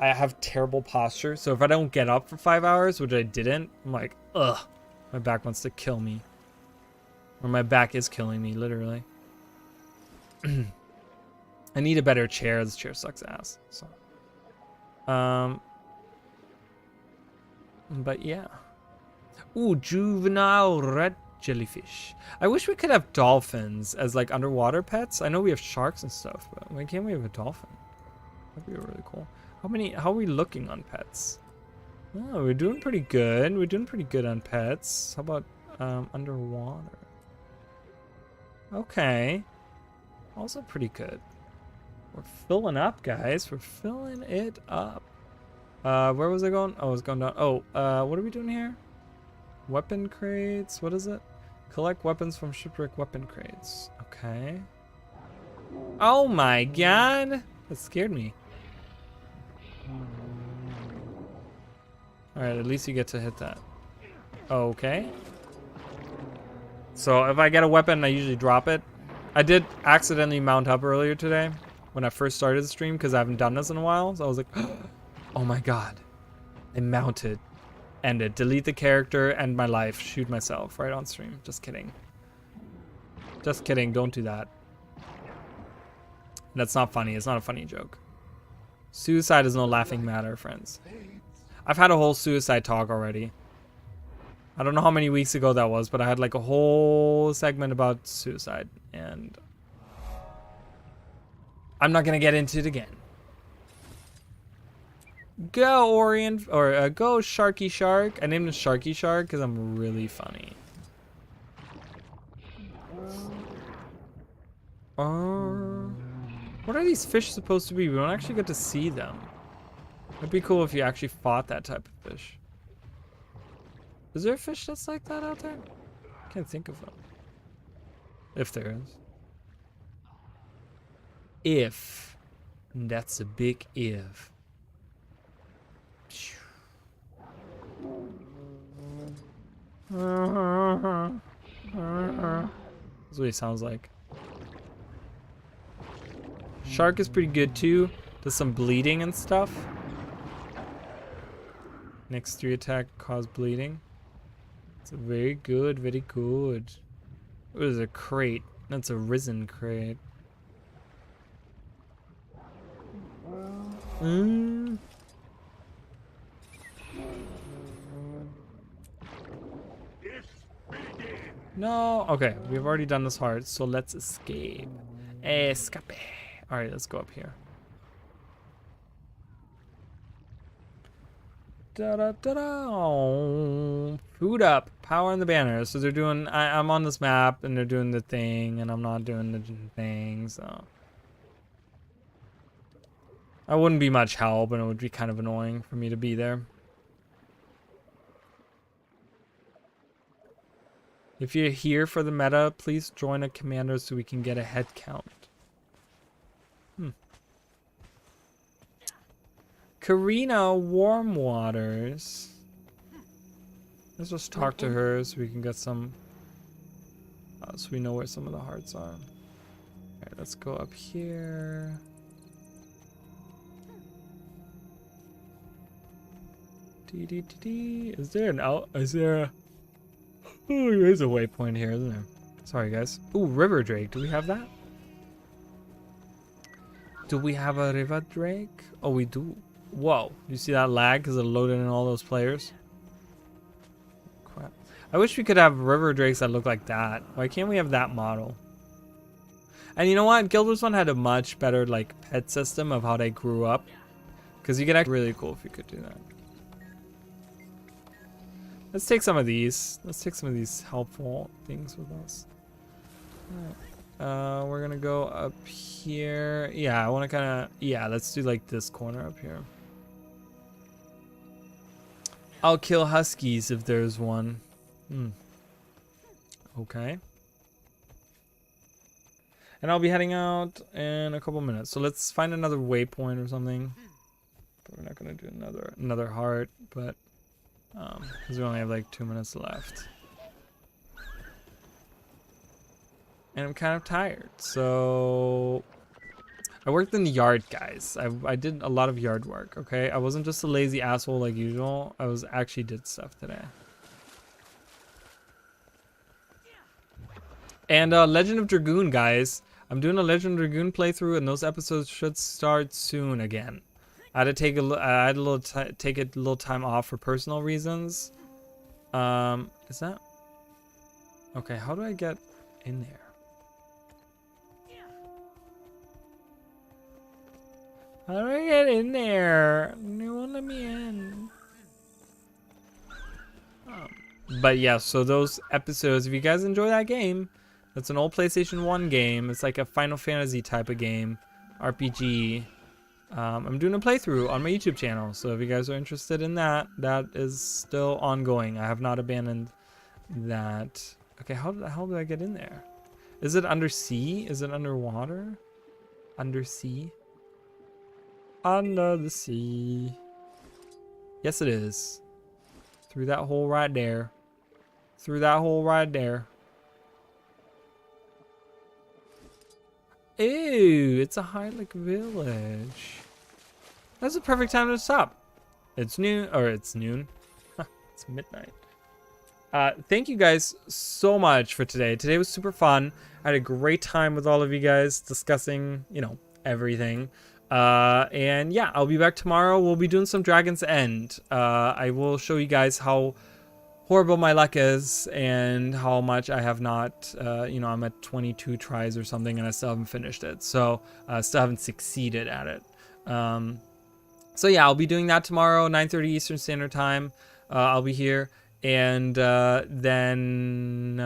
I have terrible posture. So if I don't get up for 5 hours, which I didn't, I'm like, ugh. My back wants to kill me. Or my back is killing me, literally. I need a better chair. This chair sucks ass. So, but yeah. Ooh, juvenile red jellyfish. I wish we could have dolphins as like underwater pets. I know we have sharks and stuff, but why can't we have a dolphin? That'd be really cool. How are we looking on pets? Oh, we're doing pretty good. We're doing pretty good on pets. How about underwater? Okay. Also pretty good. We're filling up, guys. We're filling it up. Where was I going? Oh, I was going down. Oh, what are we doing here? Weapon crates. What is it? Collect weapons from shipwreck weapon crates. Okay. Oh my god. That scared me. Alright, at least you get to hit that. Okay. So if I get a weapon, I usually drop it. I did accidentally mount up earlier today when I first started the stream because I haven't done this in a while. So I was like, oh my god. I mounted. End it. Delete the character, end my life. Shoot myself right on stream. Just kidding. Just kidding. Don't do that. That's not funny. It's not a funny joke. Suicide is no laughing matter, friends. I've had a whole suicide talk already. I don't know how many weeks ago that was, but I had like a whole segment about suicide, and I'm not gonna get into it again. Go Orient, or go Sharky Shark. I named him Sharky Shark because I'm really funny. What are these fish supposed to be? We don't actually get to see them. It'd be cool if you actually fought that type of fish. Is there a fish that's like that out there? I can't think of them. If there is. If. That's a big if. That's what he sounds like. Shark is pretty good too. Does some bleeding and stuff. Next 3 attack cause bleeding. It's very good, very good. What is a crate? That's a risen crate. No, okay, we've already done this hard, so let's escape. Escape. Alright, let's go up here. Da-da-da-da. Food up. Power in the banner. So they're doing... I'm on this map, and they're doing the thing, and I'm not doing the thing, so... I wouldn't be much help, and it would be kind of annoying for me to be there. If you're here for the meta, please join a commander so we can get a head count. Karina Warm Waters. Let's just talk to her so we can get some... so we know where some of the hearts are. Alright, let's go up here. Is there an out? Is there a... Oh, there's a waypoint here, isn't there? Sorry, guys. Ooh, River Drake. Do we have that? Do we have a River Drake? Oh, we do. Whoa. You see that lag because it loaded in all those players? Crap. I wish we could have River Drakes that look like that. Why can't we have that model? And you know what? Guild Wars 1 had a much better like pet system of how they grew up. Because you could actually really cool if you could do that. Let's take some of these. Let's take some of these helpful things with us. Alright. We're gonna go up here. Yeah, I want to kind of... Yeah, let's do like this corner up here. I'll kill huskies if there's one. Okay. And I'll be heading out in a couple minutes. So let's find another waypoint or something. But we're not gonna do another heart, but because we only have like 2 minutes left. And I'm kind of tired, so I worked in the yard, guys. I did a lot of yard work. Okay, I wasn't just a lazy asshole like usual. I was actually did stuff today. And Legend of Dragoon, guys. I'm doing a Legend of Dragoon playthrough, and those episodes should start soon again. I had to take take a little time off for personal reasons. Is that okay? How do I get in there? How do I get in there? They won't let me in. But yeah, so those episodes, if you guys enjoy that game, that's an old PlayStation 1 game. It's like a Final Fantasy type of game, RPG. I'm doing a playthrough on my YouTube channel, so if you guys are interested in that, that is still ongoing. I have not abandoned that. Okay, how the hell do I get in there? Is it under sea? Is it underwater? Under sea? Under the sea. Yes, it is. Through that hole right there. Through that hole right there. Ew, it's a Hylek village. That's the perfect time to stop. It's noon, or it's noon. It's midnight. Thank you guys so much for today. Today was super fun. I had a great time with all of you guys discussing, you know, everything. And yeah, I'll be back tomorrow. We'll be doing some Dragon's End. I will show you guys how horrible my luck is and how much I have not, you know, I'm at 22 tries or something and I still haven't finished it. So I still haven't succeeded at it. So yeah, I'll be doing that tomorrow, 9:30 Eastern Standard Time. I'll be here. And then,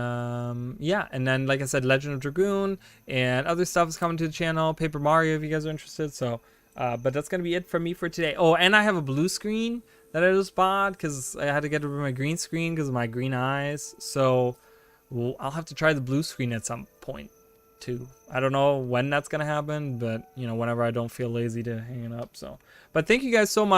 yeah, and then, like I said, Legend of Dragoon and other stuff is coming to the channel. Paper Mario, if you guys are interested. So, but that's going to be it from me for today. Oh, and I have a blue screen that I just bought because I had to get rid of my green screen because of my green eyes. So, I'll have to try the blue screen at some point, too. I don't know when that's going to happen, but, you know, whenever I don't feel lazy to hang it up. So, but thank you guys so much.